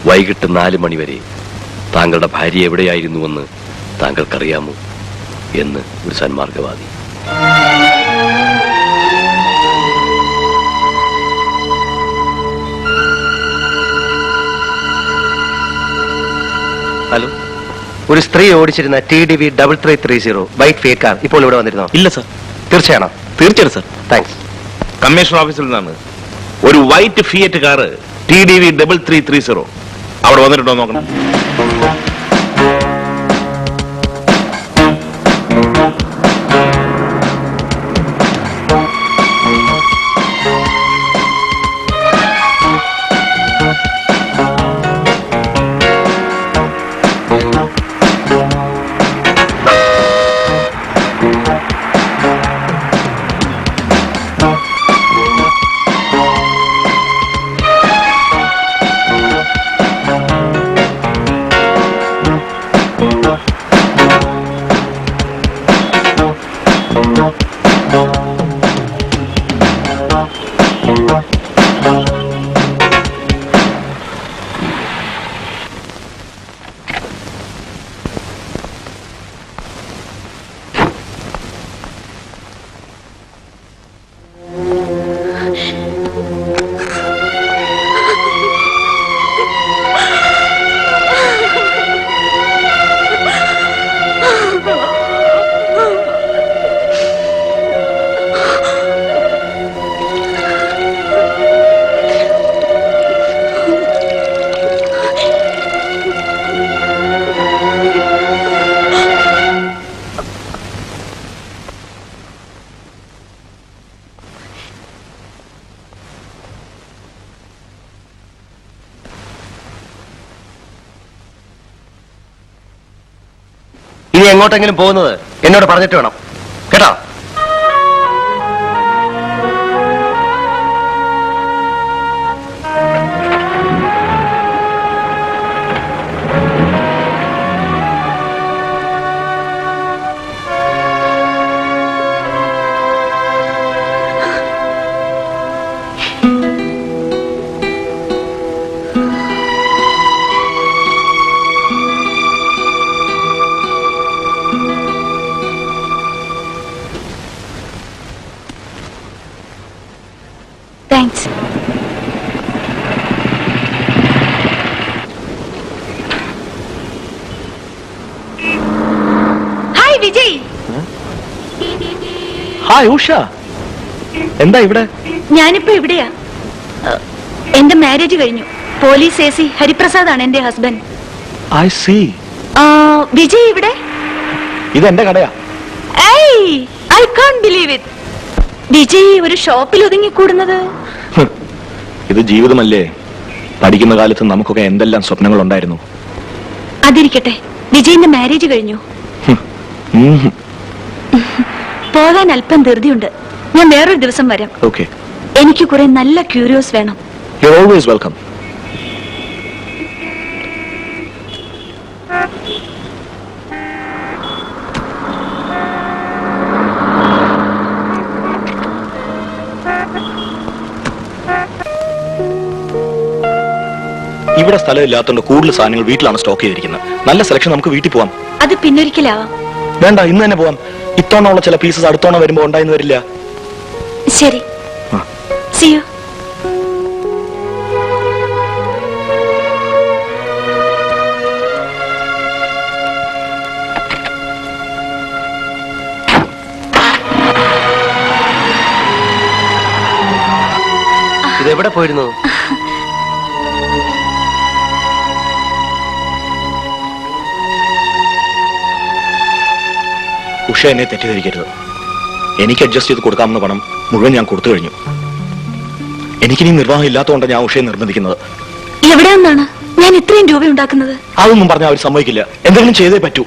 വൈകിട്ട് 4 മണി വരെ താങ്കളുടെ ഭാര്യ എവിടെയായിരുന്നുവെന്ന് താങ്കൾക്കറിയാമോ എന്ന് ഒരു സന്മാർഗവാദി. ഹലോ, ഒരു സ്ത്രീ ഓടിച്ചിരുന്ന TDV 3330 വൈറ്റ് ഫിയറ്റ് കാർ ഇപ്പോൾ ഇവിടെ വന്നിരുന്നോ? ഇല്ല സർ. തീർച്ചയാണോ? തീർച്ചയായിട്ടും സർ. താങ്ക്സ്. കമ്മീഷണർ ഓഫീസിൽ നിന്നാണ് ഒരു വൈറ്റ് ഫിയറ്റ് കാറ് TDV 3330 അവിടെ വന്നിട്ടുണ്ടോ നോക്കണം. ഇനി എങ്ങോട്ടെങ്കിലും പോകുന്നത് എന്നോട് പറഞ്ഞിട്ട് വേണം കേട്ടോ. താങ്ക്സ്. ഹായ് ഉഷ, എന്താ ഇവിടെ? ഞാനിപ്പോ ഇവിടെയാ. എന്റെ മാരേജ് കഴിഞ്ഞു. പോലീസ് AC ഹരിപ്രസാദ് ആണ് എന്റെ ഹസ്ബൻഡ്. I see. വിജയ് ഇവിടെ? ഇതെന്റെ കടയാ. I can't believe it. Vijay ഒരു ഷോപ്പിൽ ഒതുങ്ങിക്കൂടുന്നത്. ഇത് ജീവിതമല്ലേ? പഠിക്കുന്ന കാലത്ത് നമുക്കൊക്കെ എന്തെല്ലാം സ്വപ്നങ്ങൾ ഉണ്ടായിരുന്നു. അതിരിക്കട്ടെ, വിജയിന്റെ മാരേജ് കഴിഞ്ഞു. പോകാൻ അല്പം ധൃതിയുണ്ട്. ഞാൻ വേറൊരു ദിവസം വരാം. ഓക്കെ. എനിക്ക് കുറെ നല്ല ക്യൂരിയോസ് വേണം. You are always welcome. ഇവിടെ സ്ഥലമില്ലാത്തതുകൊണ്ട് കൂടുതൽ സാധനങ്ങൾ വീട്ടിലാണ് സ്റ്റോക്ക് ചെയ്തിരിക്കുന്നത്. നല്ല സെലക്ഷൻ, നമുക്ക് വീട്ടിൽ പോവാം. അത് പിന്നൊരിക്കലാവാം. വേണ്ട, ഇന്ന് തന്നെ പോവാം. ഇത്തവണ ഉള്ള ചില പീസസ് അടുത്തവണ വരുമ്പോ ഉണ്ടായിന്ന് വരില്ല. ശരി, see you. ഇതെവിടെ പോയിരുന്നു? ഉഷ എന്നെ തെറ്റിദ്ധരിക്കരുത്. എനിക്ക് അഡ്ജസ്റ്റ് ചെയ്ത് കൊടുക്കാമെന്ന പണം മുഴുവൻ ഞാൻ കൊടുത്തു കഴിഞ്ഞു. എനിക്കിനി നിർവാഹം ഇല്ലാത്തതുകൊണ്ട് ഞാൻ ഉഷയെ നിർബന്ധിക്കുന്നത്. എവിടെ നിന്നാണ് ഞാൻ ഇത്രയും രൂപ ഉണ്ടാക്കുന്നത്? അതൊന്നും പറഞ്ഞാൽ അവർ സമ്മതിക്കില്ല. എന്തെങ്കിലും ചെയ്തേ പറ്റൂ.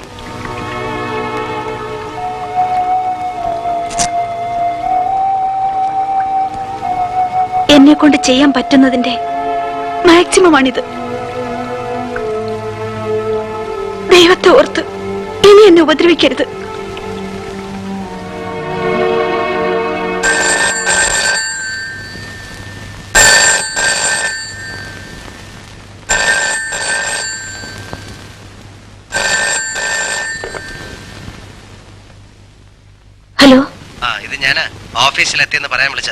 എന്നെ കൊണ്ട് ചെയ്യാൻ പറ്റുന്നതിന്റെ മാക്സിമം ആണിത്. ദൈവത്തെ ഓർത്ത് ഇനി എന്നെ ഉപദ്രവിക്കരുത്. ഹലോ, ഇത് ഞാനാ. ഓഫീസിലെത്തിയെന്ന് പറയാൻ വിളിച്ച.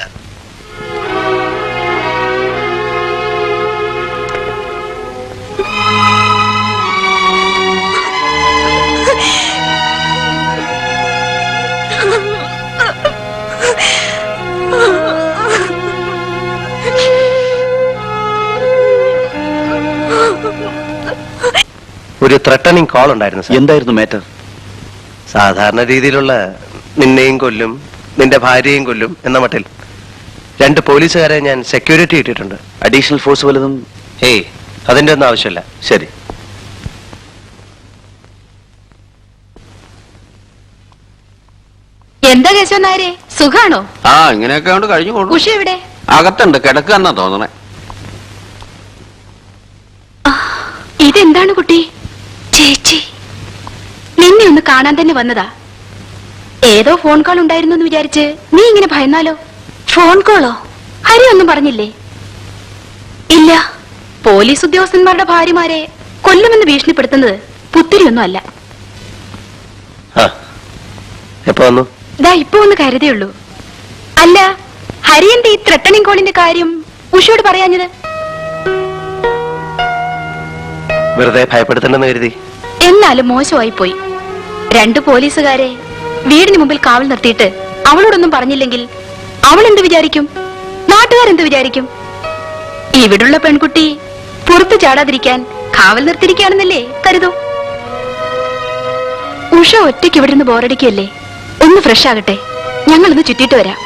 ഒരു ത്രട്ടണിങ് കോൾ ഉണ്ടായിരുന്നു സർ. എന്തായിരുന്നു മാറ്റർ? സാധാരണ രീതിയിലുള്ള നിന്നെയും കൊല്ലും നിന്റെ ഭാര്യയെയും കൊല്ലും എന്ന മട്ടിൽ 2 പോലീസുകാരെ ഞാൻ സെക്യൂരിറ്റി ഇട്ടിട്ടുണ്ട്. അഡീഷണൽ ഫോഴ്സ് വല്ലതും? ഏയ്, അതിന്റെ ഒന്നും ആവശ്യമില്ല. ശരി. എന്താ കേശവൻ നായരെ, സുഖാണോ? ആ, ഇങ്ങനെയൊക്കെ കൊണ്ട് കഴിഞ്ഞു കൊടുക്കും. ഉഷ എവിടെ? അകത്തുണ്ട്, കിടക്കാന്നാ തോന്നണേ. ഇതെന്താണ് കുട്ടി? ചേച്ചി, നിന്നെ ഒന്ന് കാണാൻ തന്നെ വന്നതാ. ഏതോ ഫോൺ കോൾ ഉണ്ടായിരുന്നു എന്ന് വിചാരിച്ച് നീ ഇങ്ങനെ ഭയന്നാലോ? ഫോൺ കോളോ? ഹരി ഒന്നും പറഞ്ഞില്ലേ? ഇല്ല. പോലീസ് ഉദ്യോഗസ്ഥന്മാരുടെ ഭാര്യമാരെ കൊല്ലുമെന്ന് ഭീഷണിപ്പെടുത്തുന്നത് പുത്തിരിയൊന്നും അല്ല. എപ്പോ വന്നു? ദാ ഇപ്പൊ ഒന്ന് കരുതേ ഉള്ളൂ. അല്ല, ഹരിയന്റെ ഈ ത്രട്ടണിങ് കോളിന്റെ കാര്യം ഉഷയോട് പറയാഞ്ഞത്? വെറുതെ ഭയപ്പെടുത്തണ്ടെന്ന് കരുതി. എന്നാലും മോശമായി പോയി. 2 പോലീസുകാരെ വീടിന് മുമ്പിൽ കാവൽ നിർത്തിയിട്ട് അവളോടൊന്നും പറഞ്ഞില്ലെങ്കിൽ അവൾ എന്ത് വിചാരിക്കും? നാട്ടുകാരെന്ത് വിചാരിക്കും? ഇവിടുള്ള പെൺകുട്ടി പുറത്തു ചാടാതിരിക്കാൻ കാവൽ നിർത്തിയിരിക്കുകയാണെന്നല്ലേ കരുതൂ. ഉഷ ഒറ്റയ്ക്ക് ഇവിടെ നിന്ന് ബോറടിക്കല്ലേ? ഒന്ന് ഫ്രഷ് ആകട്ടെ, ഞങ്ങളൊന്ന് ചുറ്റിയിട്ട് വരാം.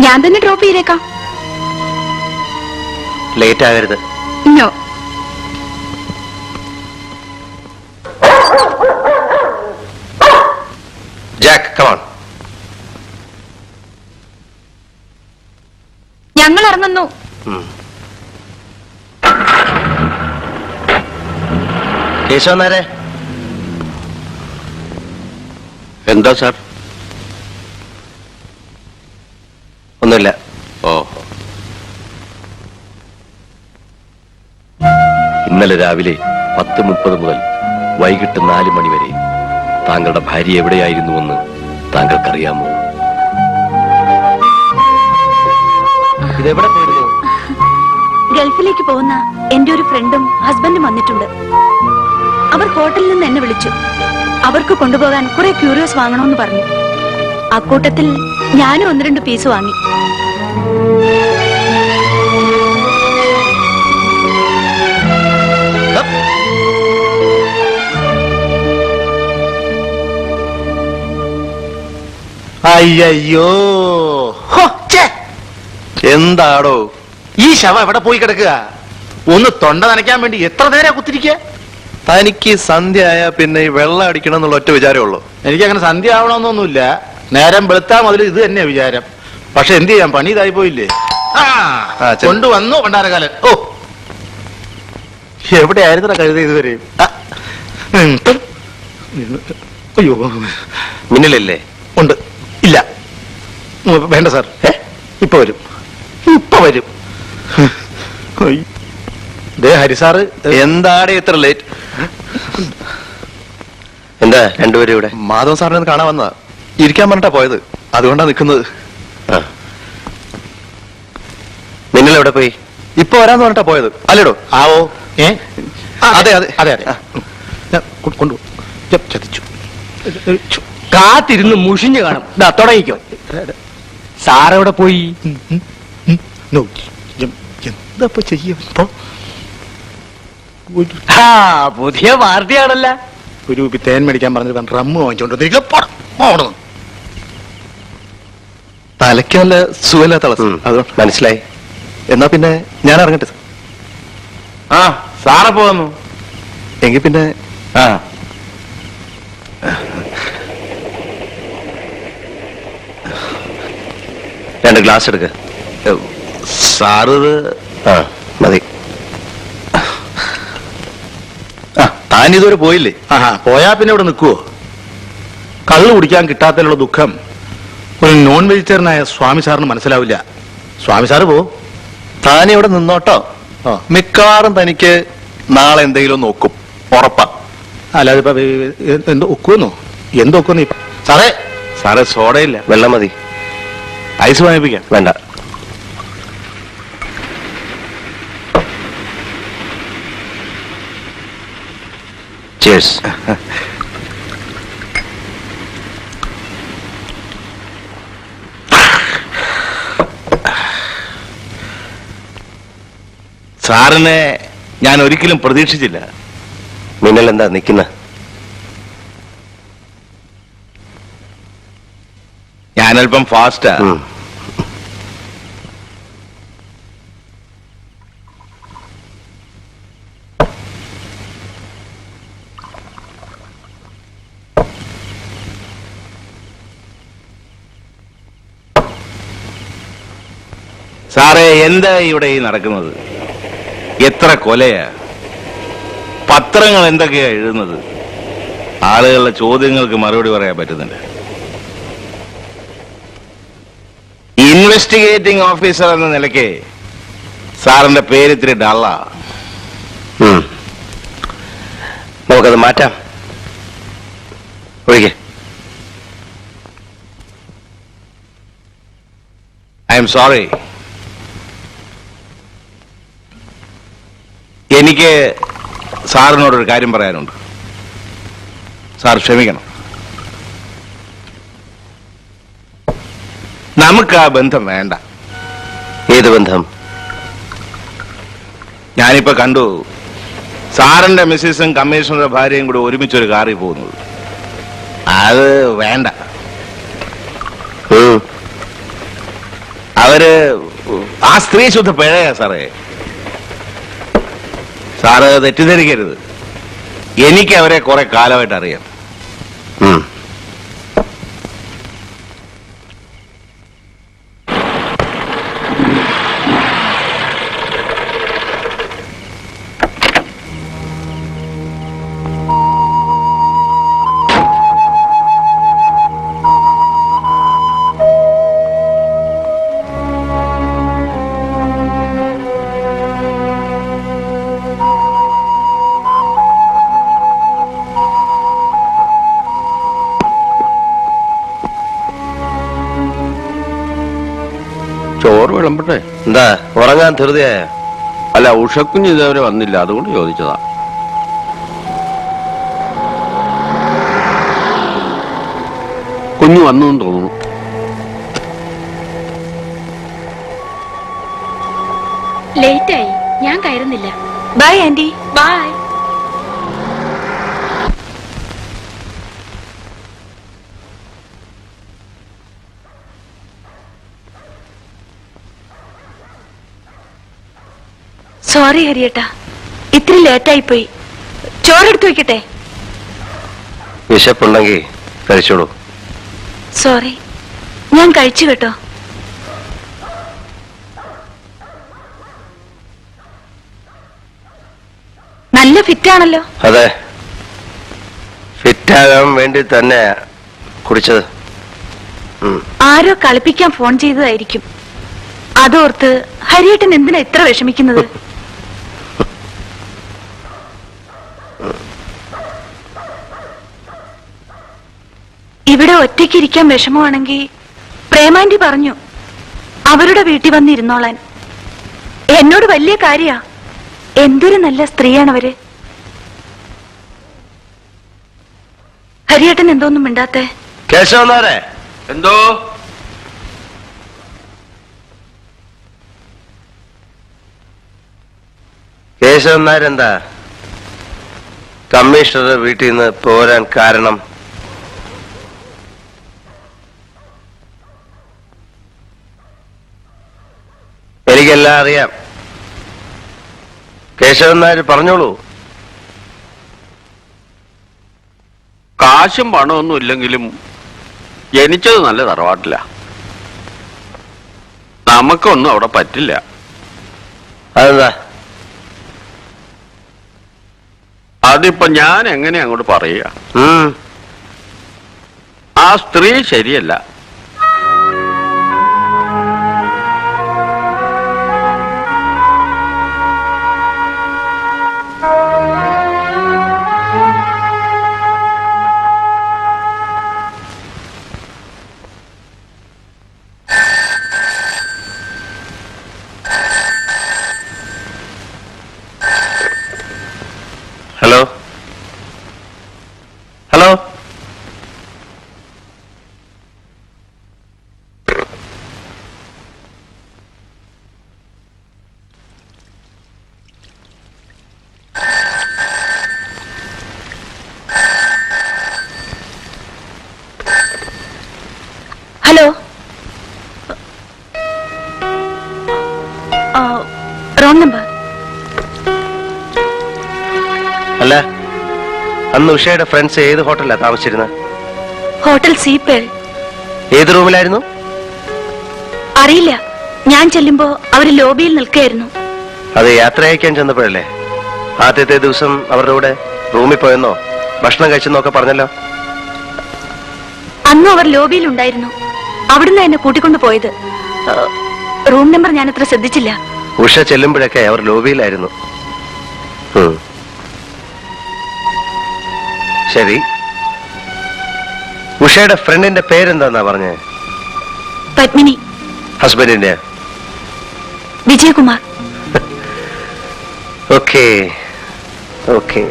ഞാൻ തന്നെ ഡ്രോപ്പ് ചെയ്തേക്കാം. ലേറ്റ് ആകരുത്. നോ. Jack, come on. ഞങ്ങൾ ഇറങ്ങുന്നു. കേശവൻ നേരെ. എന്താ സാർ? ഒന്നുമില്ല. ഓ, ഇന്നലെ രാവിലെ 10:30 മുതൽ വൈകിട്ട് 4 മണി വരെ താങ്കളുടെ ഭാര്യ എവിടെയായിരുന്നുവെന്ന് താങ്കൾക്കറിയാമോ? ഇതെവിടെ പോയിരുന്നു? ഗൾഫിലേക്ക് പോകുന്ന എന്റെ ഒരു ഫ്രണ്ടും ഹസ്ബൻഡും വന്നിട്ടുണ്ട്. അവർ ഹോട്ടലിൽ നിന്ന് എന്നെ വിളിച്ചു. അവർക്ക് കൊണ്ടുപോകാൻ കുറെ ക്യൂരിയോസ് വാങ്ങണമെന്ന് പറഞ്ഞു. അക്കൂട്ടത്തിൽ ഞാനും 1-2 പീസ് വാങ്ങി. അയ്യോ എന്താടോ ഈ ശവം എവിടെ പോയി കിടക്കുക? ഒന്ന് തൊണ്ട നനയ്ക്കാൻ വേണ്ടി എത്ര നേരം കുത്തിരിക്കുക? തനിക്ക് സന്ധ്യ ആയാ പിന്നെ ഈ വെള്ളം അടിക്കണം എന്നുള്ള ഒറ്റ വിചാരമേ ഉള്ളൂ. എനിക്കങ്ങനെ സന്ധ്യ ആവണമെന്നൊന്നുമില്ല. നേരം വെളുത്താ മുതൽ ഇത് തന്നെയാ വിചാരം. പക്ഷെ എന്ത് ചെയ്യാം, പണി ഇതായി പോയില്ലേ. കൊണ്ടുവന്നു പണ്ടാരകാലൻ. ഓ, എവിടെയായിരുന്നു കഴുത ഇതുവരെ? അയ്യോ, മിന്നലല്ലേ? ഉണ്ട്. ഇല്ല, വേണ്ട സാർ. ഇപ്പൊ വരും, ഇപ്പൊ വരും. ഹരിസാറ് എന്താണ് ഇത്ര ലേറ്റ്? എന്താ രണ്ടുപേരും ഇവിടെ? മാധവൻ സാറിനെ കാണാൻ വന്നതാ. ഇരിക്കാൻ പറഞ്ഞിട്ടാ പോയത്, അതുകൊണ്ടാ നിൽക്കുന്നത്. മിന്നൽ എവിടെ പോയി? ഇപ്പൊ വരാന്ന് പറഞ്ഞിട്ടാ പോയത് അല്ലേടോ? ആവോ. അതെ അതെ അതെ അതെ, കൊണ്ടു ചതിച്ചു. കാത്തിരുന്ന് മുഷിഞ്ഞു കാണും. തുടങ്ങിക്കോ. സാറെവിടെ പോയി? എന്താ ചെയ്യപ്പോ? പുതിയ പാർട്ടിയാണല്ല. ഒരു തേൻ മേടിക്കാൻ പറഞ്ഞിട്ട് റമ്മ് വാങ്ങിച്ചോണ്ട് തലയ്ക്ക് നല്ല സുഖമില്ലാത്ത അത് മനസ്സിലായി. എന്നാ പിന്നെ ഞാൻ ഇറങ്ങട്ടെ. ആ സാറെ പോന്നു എങ്കിൽ പിന്നെ ആ രണ്ട് ഗ്ലാസ് എടുക്ക. സാറ് ആ മതി. താൻ ഇതുവരെ പോയില്ലേ? പോയാ പിന്നെ ഇവിടെ നിൽക്കുവോ? കള്ളു കുടിക്കാൻ കിട്ടാത്തതിലുള്ള ദുഃഖം ഒരു നോൺ വെജിറ്റേറിയനായ സ്വാമി സാറിന് മനസ്സിലാവില്ല. സ്വാമി സാറ് പോ. താൻ ഇവിടെ നിന്നോട്ടോ. മിക്കവാറും തനിക്ക് നാളെ എന്തെങ്കിലും നോക്കും, ഉറപ്പാ. അല്ലാതെ ഇപ്പൊ എന്തോ ഒക്കുവെന്നോ? എന്തൊക്കുന്നു സാറേ? സാറേ സോഡയില്ല, വെള്ളം മതി. ഐസ് വാങ്ങിപ്പിക്കാം. വേണ്ട. Cheers. സാറിനെ ഞാൻ ഒരിക്കലും പ്രതീക്ഷിച്ചില്ല. മിന്നൽ എന്താ നിൽക്കുന്ന? ഞാനല്പം ഫാസ്റ്റാ. സാറേ, എന്താ ഇവിടെ ഈ നടക്കുന്നത്? എത്ര കൊലയാ, പത്രങ്ങൾ എന്തൊക്കെയാ എഴുതുന്നത്? ആളുകളുടെ ചോദ്യങ്ങൾക്ക് മറുപടി പറയാൻ പറ്റുന്നുണ്ട്. ഇൻവെസ്റ്റിഗേറ്റിംഗ് ഓഫീസർ എന്ന നിലയ്ക്ക് സാറിന്റെ പേര് ഇത്തിരി ഡള്ളാ. നമുക്കത് മാറ്റാം. ഒഴികെ ഐ എം സോറി. എനിക്ക് സാറിനോടൊരു കാര്യം പറയാനുണ്ട്. സാർ ക്ഷമിക്കണം. നമുക്ക് ആ ബന്ധം വേണ്ട. ഏത് ബന്ധം? ഞാനിപ്പോ കണ്ടു സാറിന്റെ മിസ്സിസും കമ്മീഷണറുടെ ഭാര്യയും കൂടി ഒരുമിച്ചൊരു കാറിൽ പോകുന്നത്. അത് വേണ്ട. അവര് ആ സ്ത്രീ ശുദ്ധ പിഴയാ സാറേ. സാറ് തെറ്റിദ്ധരിക്കരുത്. എനിക്ക് അവരെ കുറെ കാലമായിട്ട് അറിയാം. ചോറ് വിളമ്പട്ടെ? എന്താ ഉറങ്ങാൻ ധൃതിയായ? അല്ല, ഉഷക്കുഞ്ഞ് ഇതേവരെ വന്നില്ല, അതുകൊണ്ട് ചോദിച്ചതാ. കുഞ്ഞു വന്നു തോന്നുന്നു. ലേറ്റായി, ഞാൻ കയറുന്നില്ല. By anti. ബൈ. സോറി ഹരിയേട്ടാ, ഇത്തിരി ലേറ്റായി പോയി. ചോറെടുത്ത് വെക്കട്ടെ? വിശപ്പുണ്ടെങ്കിൽ കഴിച്ചോളൂ. സോറി, ഞാൻ കഴിച്ചു കേട്ടോ. നല്ല ഫിറ്റാണല്ലോ. അതെ, ഫിറ്റാകാൻ വേണ്ടി തന്നെ കുടിച്ചത്. ആരോ കളിപ്പിക്കാൻ ഫോൺ ചെയ്തതായിരിക്കും. അതോർത്ത് ഹരിയേട്ടൻ എന്തിനാ ഇത്ര വിഷമിക്കുന്നത്? ഇവിടെ ഒറ്റയ്ക്കിരിക്കാൻ വിഷമമാണെങ്കിൽ പ്രേമാന്റി പറഞ്ഞു അവരുടെ വീട്ടിൽ വന്നിരുന്നോളാൻ. എന്നോട് വലിയ കാര്യാ. എന്തൊരു നല്ല സ്ത്രീയാണവര്. ഹരിയേട്ടൻ എന്തോന്നും മിണ്ടാത്തെ? കേശവനാരെ എന്തോ കേശവനാരെന്താ കമ്മീഷണറുടെ വീട്ടിൽ നിന്ന് പോരാൻ കാരണം? എനിക്കെല്ലാം അറിയാം. കേശവനാര് പറഞ്ഞോളൂ. കാശും പണമൊന്നും ഇല്ലെങ്കിലും ജനിച്ചത് നല്ല തറവാട്ടില്ല. നമുക്കൊന്നും അവിടെ പറ്റില്ല. അതെന്താ? അതിപ്പോ ഞാൻ എങ്ങനെ അങ്ങോട്ട് പറയുക? ആ സ്ത്രീ ശരിയല്ല. Hello hello, hello. Wrong number. അല്ല, അന്ന് ഉഷയുടെ ഫ്രണ്ട്സ് ഏത് ഹോട്ടലിലാ താമസിച്ചിരുന്നത്? ഹോട്ടൽ സീപ്പേൾ. ഏത് റൂമിലായിരുന്നു? അറിയില്ല, ഞാൻ ചെല്ലുമ്പോ അവര് ലോബിയിൽ നിൽക്കുകയായിരുന്നു. അത് യാത്ര അയക്കാൻ ചെന്നപ്പോഴല്ലേ? ആദ്യത്തെ ദിവസം അവരുടെ കൂടെ റൂമിൽ പോയെന്നോ ഭക്ഷണം കഴിച്ചെന്നോ ഒക്കെ പറഞ്ഞല്ലോ. അന്നും അവർ ലോബിയിൽ ഉണ്ടായിരുന്നു. അവിടുന്ന് എന്നെ കൂട്ടിക്കൊണ്ടു പോയത്. റൂം നമ്പർ ഞാൻ അത്ര ശ്രദ്ധിച്ചില്ല. ഉഷ ചെല്ലുമ്പോഴൊക്കെ അവർ ലോബിയിലായിരുന്നു. ശരി, ഉഷയുടെ ഫ്രണ്ടിന്റെ പേരെന്താന്നാ പറഞ്ഞേ? പത്മിനി. ഹസ്ബൻഡിന്റെ? Vijayakumar. Okay okay.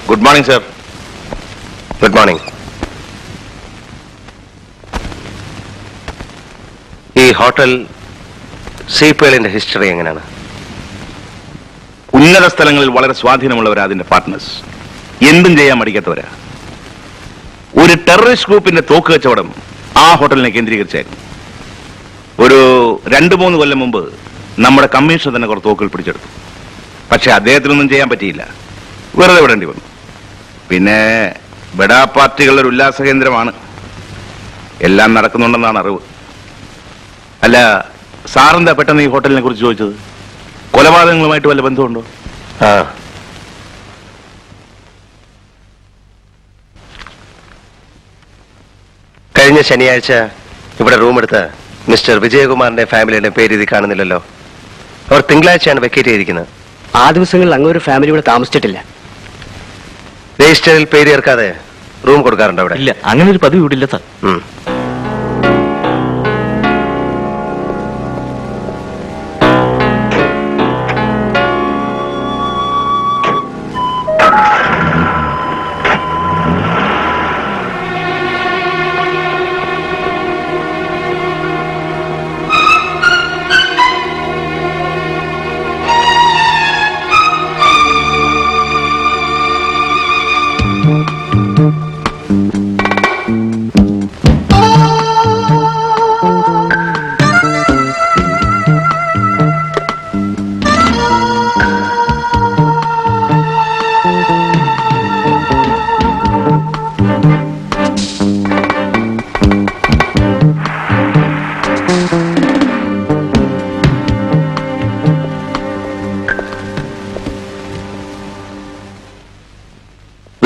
Good morning sir. Good morning. ഈ ഹോട്ടൽ സീപ്പേളിന്റെ ഹിസ്റ്ററി എങ്ങനെയാണ്? ഉന്നത സ്ഥലങ്ങളിൽ വളരെ സ്വാധീനമുള്ളവരാ അതിന്റെ പാർട്ട്നേഴ്സ്. എന്തും ചെയ്യാൻ മടിക്കാത്തവരാ. ഒരു ടെററിസ്റ്റ് ഗ്രൂപ്പിന്റെ തോക്ക് കച്ചവടം ആ ഹോട്ടലിനെ കേന്ദ്രീകരിച്ചായിരുന്നു. ഒരു 2-3 കൊല്ലം മുമ്പ് നമ്മുടെ കമ്മീഷണർ തന്നെ കുറച്ച് തോക്കുകൾ പിടിച്ചെടുത്തു. പക്ഷെ അദ്ദേഹത്തിനൊന്നും ചെയ്യാൻ പറ്റിയില്ല. വെറുതെ വിടേണ്ടി വന്നു. പിന്നെ ബഡാ പാർട്ടികളുടെ ഒരു ഉല്ലാസ കേന്ദ്രമാണ്. എല്ലാം നടക്കുന്നുണ്ടെന്നാണ് അറിവ്. അല്ല, സാറെന്താ പെട്ടെന്ന് ഈ ഹോട്ടലിനെ കുറിച്ച് ചോദിച്ചത്? കൊലപാതകങ്ങളുമായിട്ട് വല്ല ബന്ധമുണ്ടോ? ആ, കഴിഞ്ഞ ശനിയാഴ്ച ഇവിടെ റൂം എടുത്ത മിസ്റ്റർ വിജയകുമാറിന്റെ ഫാമിലിയുടെ പേര് ഇതിൽ കാണുന്നില്ലല്ലോ. അവർ തിങ്കളാഴ്ചയാണ് വെക്കേറ്റ് ചെയ്തിരിക്കുന്നത്. ആ ദിവസങ്ങളിൽ അങ്ങൊരു ഫാമിലി ഇവിടെ താമസിച്ചിട്ടില്ല. രജിസ്റ്ററിൽ പേര് ചേർക്കാതെ റൂം കൊടുക്കാറുണ്ട് അവിടെ? ഇല്ല, അങ്ങനെ ഒരു പതിവ് ഇവിടെ ഇല്ല സാർ.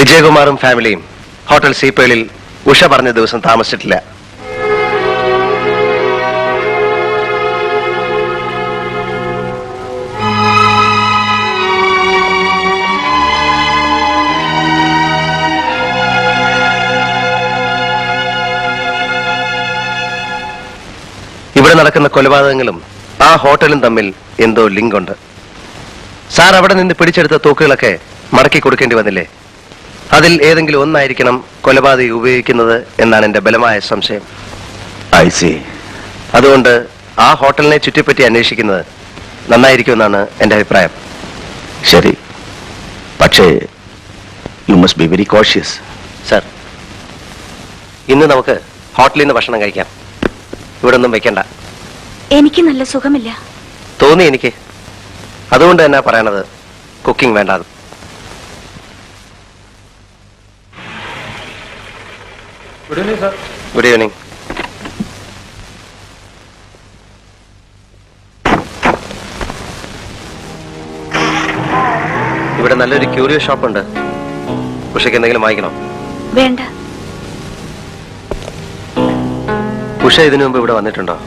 വിജയകുമാറും ഫാമിലിയും ഹോട്ടൽ സീപ്പേളിൽ ഉഷ പറഞ്ഞ ദിവസം താമസിച്ചിട്ടില്ല. ഇവിടെ നടക്കുന്ന കൊലപാതകങ്ങളും ആ ഹോട്ടലും തമ്മിൽ എന്തോ ലിങ്ക് ഉണ്ട്. സാർ അവിടെ നിന്ന് പിടിച്ചെടുത്ത തോക്കുകളൊക്കെ മടക്കി കൊടുക്കേണ്ടി വന്നില്ലേ? അതിൽ ഏതെങ്കിലും ഒന്നായിരിക്കണം കൊലപാതകി ഉപയോഗിക്കുന്നത് എന്നാണ് എന്റെ ബലമായ സംശയം. I C. അതുകൊണ്ട് ആ ഹോട്ടലിനെ ചുറ്റിപ്പറ്റി അന്വേഷിക്കുന്നത് നന്നായിരിക്കുമെന്നാണ് എന്റെ അഭിപ്രായം. ശരി, പക്ഷേ you must be very cautious. Sir, ഇന്ന് നമുക്ക് ഹോട്ടലിൽ നിന്ന് ഭക്ഷണം കഴിക്കാം. ഇവിടെ ഒന്നും വെക്കണ്ട. എനിക്ക് നല്ല സുഖമില്ല. തോന്നി എനിക്ക്. അതുകൊണ്ട് തന്നെ പറയണത് കുക്കിംഗ് വേണ്ടാതെ. Good evening. ഇവിടെ നല്ലൊരു ക്യൂരിയോ ഷോപ്പ് ഉണ്ട്. ഉഷയ്ക്ക് എന്തെങ്കിലും വാങ്ങിക്കണോ? വേണ്ട. ഉഷ ഇതിനു മുമ്പ് ഇവിടെ വന്നിട്ടുണ്ടോ?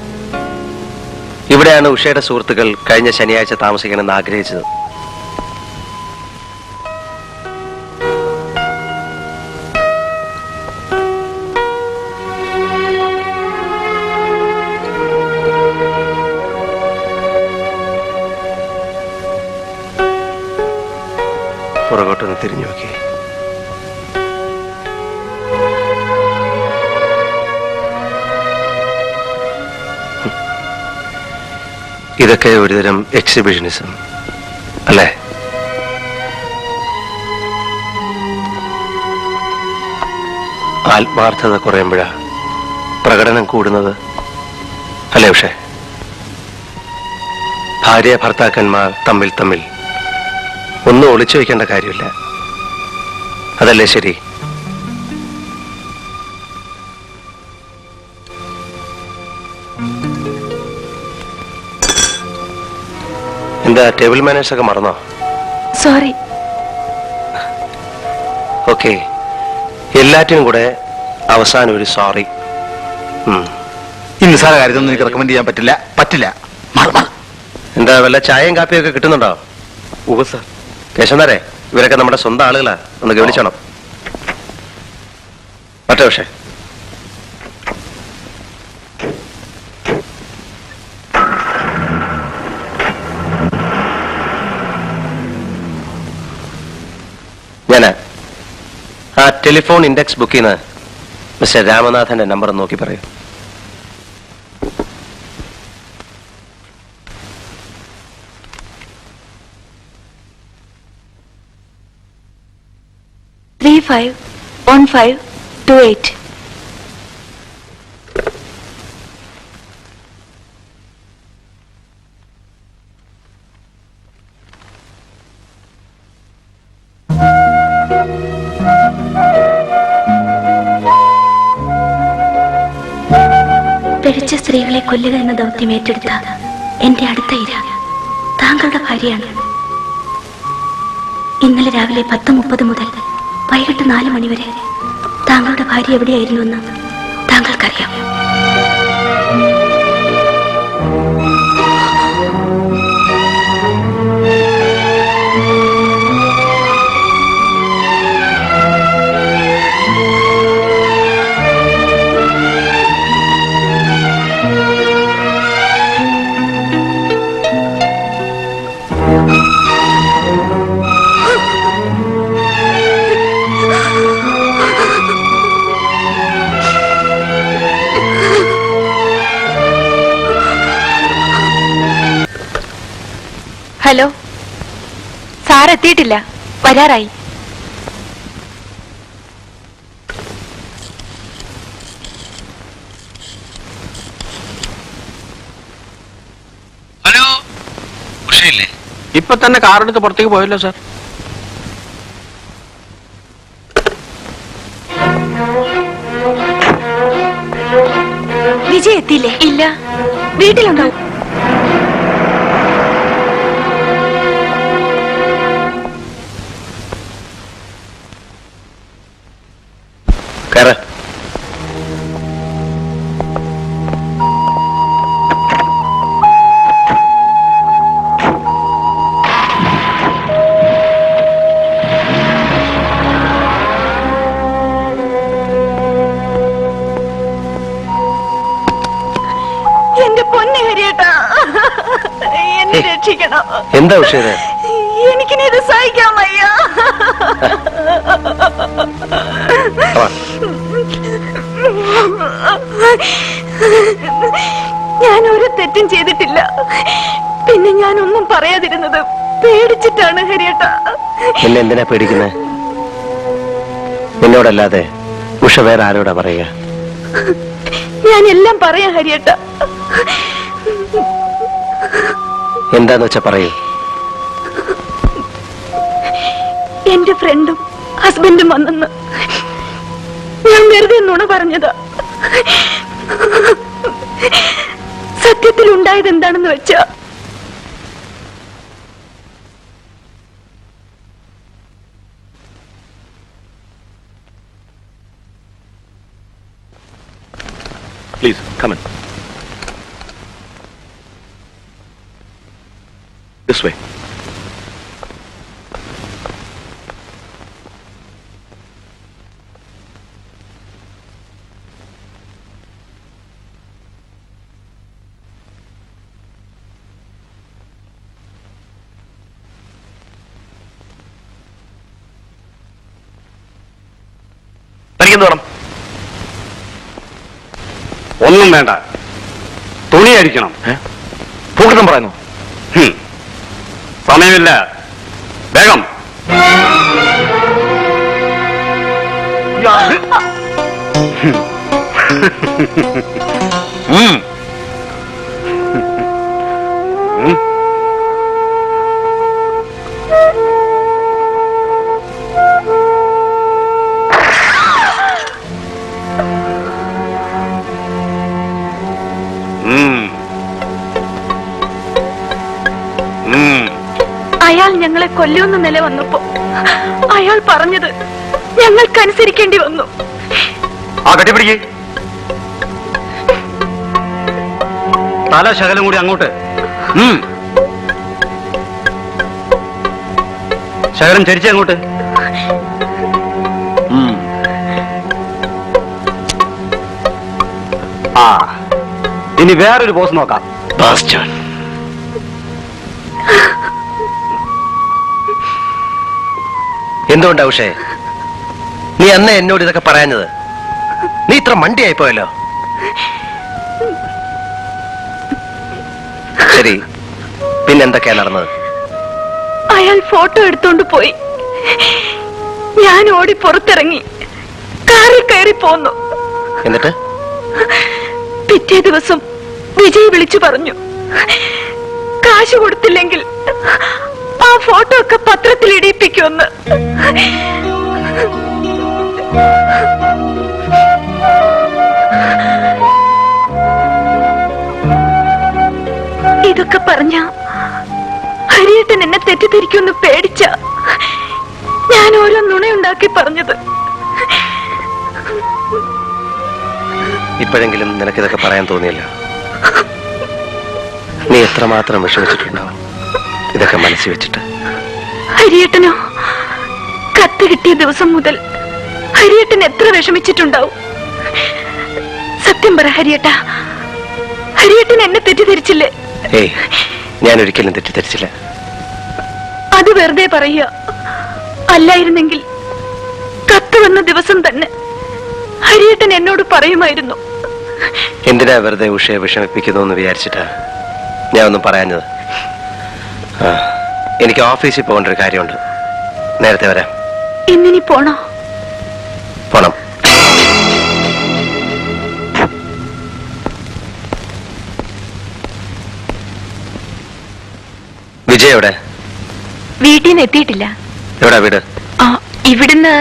ഇവിടെയാണ് ഉഷയുടെ സുഹൃത്തുക്കൾ കഴിഞ്ഞ ശനിയാഴ്ച താമസിക്കണമെന്ന് ആഗ്രഹിച്ചത്. പുറകോട്ടൊന്ന് തിരിഞ്ഞു നോക്കി. ഇതൊക്കെ ഒരുതരം എക്സിബിഷനിസം അല്ലേ? ആത്മാർത്ഥത കുറയുമ്പോഴാ പ്രകടനം കൂടുന്നത് അല്ലേ ഉഷേ? ഭാര്യ ഭർത്താക്കന്മാർ തമ്മിൽ ഒന്നും ഒളിച്ചു വയ്ക്കേണ്ട കാര്യമില്ല. അതല്ലേ ശരി? എന്താ ടേബിൾ മാനേഴ്സ് ഒക്കെ മറന്നോ? സോറി. ഓക്കെ, എല്ലാറ്റിനും കൂടെ അവസാനം ഒരു സോറി. ഈ നിസ്സാര കാര്യത്തൊന്നും എനിക്ക് റെക്കമെൻഡ് ചെയ്യാൻ പറ്റില്ല. എന്താ വല്ല ചായയും കാപ്പിയും ഒക്കെ കിട്ടുന്നുണ്ടോ? സാർ. കേശവനാരെ, ഇവരൊക്കെ നമ്മുടെ സ്വന്തം ആളുകളാ, ഒന്ന് ഗവനിച്ചോണം. പറ്റേ പക്ഷേ ഞാന് ആ ടെലിഫോൺ ഇൻഡെക്സ് ബുക്കിൽ നിന്ന് മിസ്റ്റർ രാമനാഥന്റെ നമ്പർ നോക്കി പറയൂ. $35 1528. പിഴച്ച സ്ത്രീകളെ കൊല്ലുക എന്ന ദൗത്യം ഏറ്റെടുത്ത എന്റെ അടുത്ത ഇര താങ്കളുടെ ഭാര്യയാണ്. ഇന്നലെ രാവിലെ 10:30 മുതൽ വൈകിട്ട് 4 മണി വരെ താങ്കളുടെ ഭാര്യ എവിടെയായിരുന്നുവെന്ന് താങ്കൾക്കറിയാം. ഹലോ, സാർ എത്തിയിട്ടില്ല, വരാറായി. ഹലോ, ഉഷയില്ലേ? ഇപ്പൊ തന്നെ കാറെടുത്ത് പുറത്തേക്ക് പോയല്ലോ സാർ. വിജയ് എത്തിയില്ലേ? ഇല്ല, വീട്ടിലുണ്ടാവും. എന്താ ഉഷേ ഇത്? എനിക്കിനി ഇത് സഹിക്കാൻ വയ്യ. ഞാൻ ഒരു തെറ്റും ചെയ്തിട്ടില്ല. പിന്നെ ഞാൻ ഒന്നും പറയാതിരുന്നത് പേടിച്ചിട്ടാണ് ഹരിയേട്ട. എന്നെ എന്തിനാ പേടിക്കുന്നത്? നിന്നോടല്ലാതെ ഉഷ വേറെ ആരോടാ പറയുക? ഞാൻ എല്ലാം പറയാം ഹരിയേട്ട. എന്താന്ന് വെച്ചാ പറയൂ. എന്റെ ഫ്രണ്ടും ഹസ്ബൻഡും വന്നെന്ന് ഞാൻ വെറുതെ നുണ പറഞ്ഞതാ. സത്യത്തിൽ ഉണ്ടായത് എന്താണെന്ന് വെച്ചാ please come in. This way. തനിക്കെന്ത് വേണം? ഒന്നും വേണ്ട, തുണി അടിക്കണം. പൂക്കട്ടം പറയുന്നു. സമയമില്ല, വേഗം. അയാൾ ഞങ്ങളെ കൊല്ലുമെന്ന നില വന്നപ്പോ അയാൾ പറഞ്ഞത് ഞങ്ങൾക്കനുസരിക്കേണ്ടി വന്നു. ആ കെട്ടിപ്പിടിക്ക്. തല ശകലം കൂടി അങ്ങോട്ട്. ശകലം ചരിച്ച് അങ്ങോട്ട്. ആ, ഇനി വേറൊരു പോസ് നോക്കാം. എന്തുകൊണ്ടാ ഉഷേ നീ അന്ന് എന്നോട് ഇതൊക്കെ പറയാഞ്ഞത്? നീ ഇത്ര മണ്ടിയായി പോയല്ലോ. ശരി, പിന്നെന്തൊക്കെയാ നടന്നത്? അയാൾ ഫോട്ടോ എടുത്തോണ്ട് പോയി. ഞാൻ ഓടി പുറത്തിറങ്ങി കാറിൽ കയറി പോന്നു. എന്നിട്ട് പിറ്റേ ദിവസം വിജയ് വിളിച്ചു പറഞ്ഞു, കാശ് കൊടുത്തില്ലെങ്കിൽ ആ ഫോട്ടോ ഒക്കെ പത്രത്തിൽ ഇടിയിപ്പിക്കുമെന്ന്. ഇതൊക്കെ പറഞ്ഞ ഹരിയേട്ടൻ എന്നെ തെറ്റിദ്ധരിക്കുമെന്ന് പേടിച്ച ഞാൻ ഓരോ നുണയുണ്ടാക്കി പറഞ്ഞത്. ഇപ്പോഴെങ്കിലും നിനക്കിതൊക്കെ പറയാൻ തോന്നിയല്ലോ. നീ എത്രമാത്രം വിഷമിച്ചിട്ടുണ്ടാവും ഇതൊക്കെ മനസ്സിൽ വെച്ചിട്ട്. ഹരിയേട്ടനോ, കത്ത് കിട്ടിയ ദിവസം മുതൽ ഹരിയേട്ടൻ എത്ര വിഷമിച്ചിട്ടുണ്ടാവും. സത്യം പറ ഹരിയേട്ട, ഹരിയേട്ടൻ എന്നെ തെറ്റിദ്ധരിച്ചില്ലേ? ഏയ്, ഞാൻ ഒരിക്കലും തെറ്റിദ്ധരിച്ചില്ല. അത് വെറുതെ പറയുക. അല്ലായിരുന്നെങ്കിൽ കത്ത് വന്ന ദിവസം തന്നെ ഹരിയേട്ടൻ എന്നോട് പറയുമായിരുന്നു. എന്തിനാ വെറുതെ ഉഷയെ വിഷമിപ്പിക്കുന്നു എന്ന് വിചാരിച്ചിട്ടാ ഞാൻ ഒന്നും പറയാഞ്ഞത്. എനിക്ക് ഓഫീസിൽ പോകേണ്ട ഒരു കാര്യമുണ്ട്. നേരത്തെ വരാം. ഇന്നിനി പോണോ? പോണം. വിജയ് എവിടെ? വീട്ടിൽ നിന്ന് എത്തിയിട്ടില്ല. എവിടാ വീട്? ഇവിടുന്ന്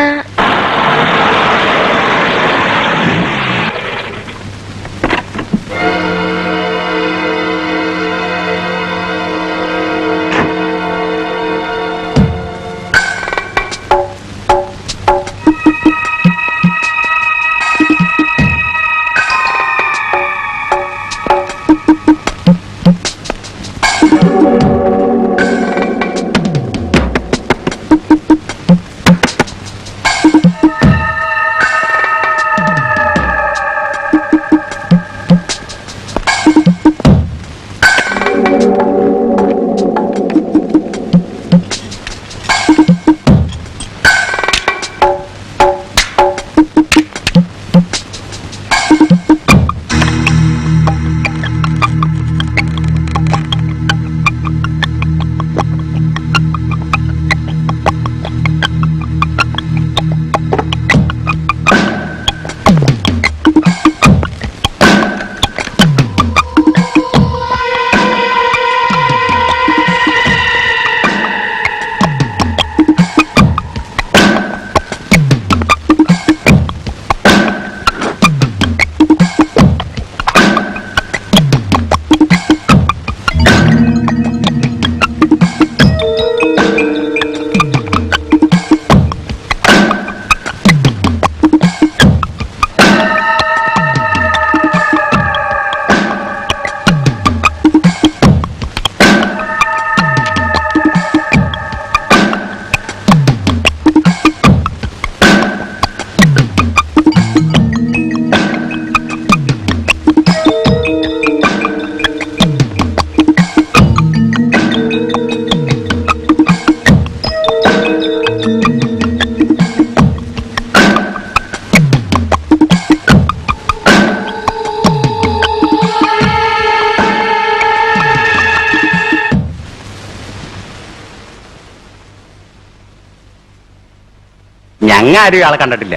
ഞങ്ങ ആരും ആളെ കണ്ടിട്ടില്ല.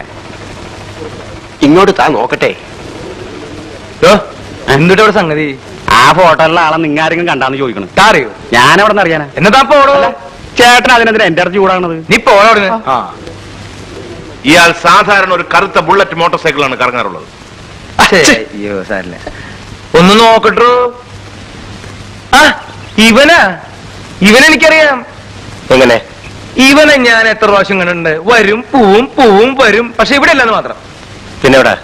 ഇങ്ങോട്ട് താ നോക്കട്ടെ. എന്നിട്ട് അവിടെ സംഗതി ആ ഫോട്ടോയിലുള്ള ആളെ നിങ്ങ ആരെങ്കിലും കണ്ടാന്ന് ചോദിക്കണം. അറിയോ? ഞാനവിടെ നിന്ന് അറിയാനാ. എന്നാ പോടോ. ചേട്ടൻ അതിനെതിരെ എന്റെ അടുത്ത് ചൂടാണത്. നീ പോടോ. ഇയാൾ സാധാരണ ഒരു കറുത്ത ബുള്ളറ്റ് മോട്ടോർ സൈക്കിളാണ് കറങ്ങാറുള്ളത്. അയ്യോ സാറില്ല. ഒന്ന് നോക്കട്ടോ. ഇവനെനിക്കറിയാം. എങ്ങനെ? ഇവനെ ഞാൻ എത്ര പ്രാവശ്യം കണ്ടിട്ടുണ്ട്. വരും പൂവും വരും. പക്ഷെ ഇവിടെ അല്ലെന്ന് മാത്രം. പിന്നെ എവിടെ?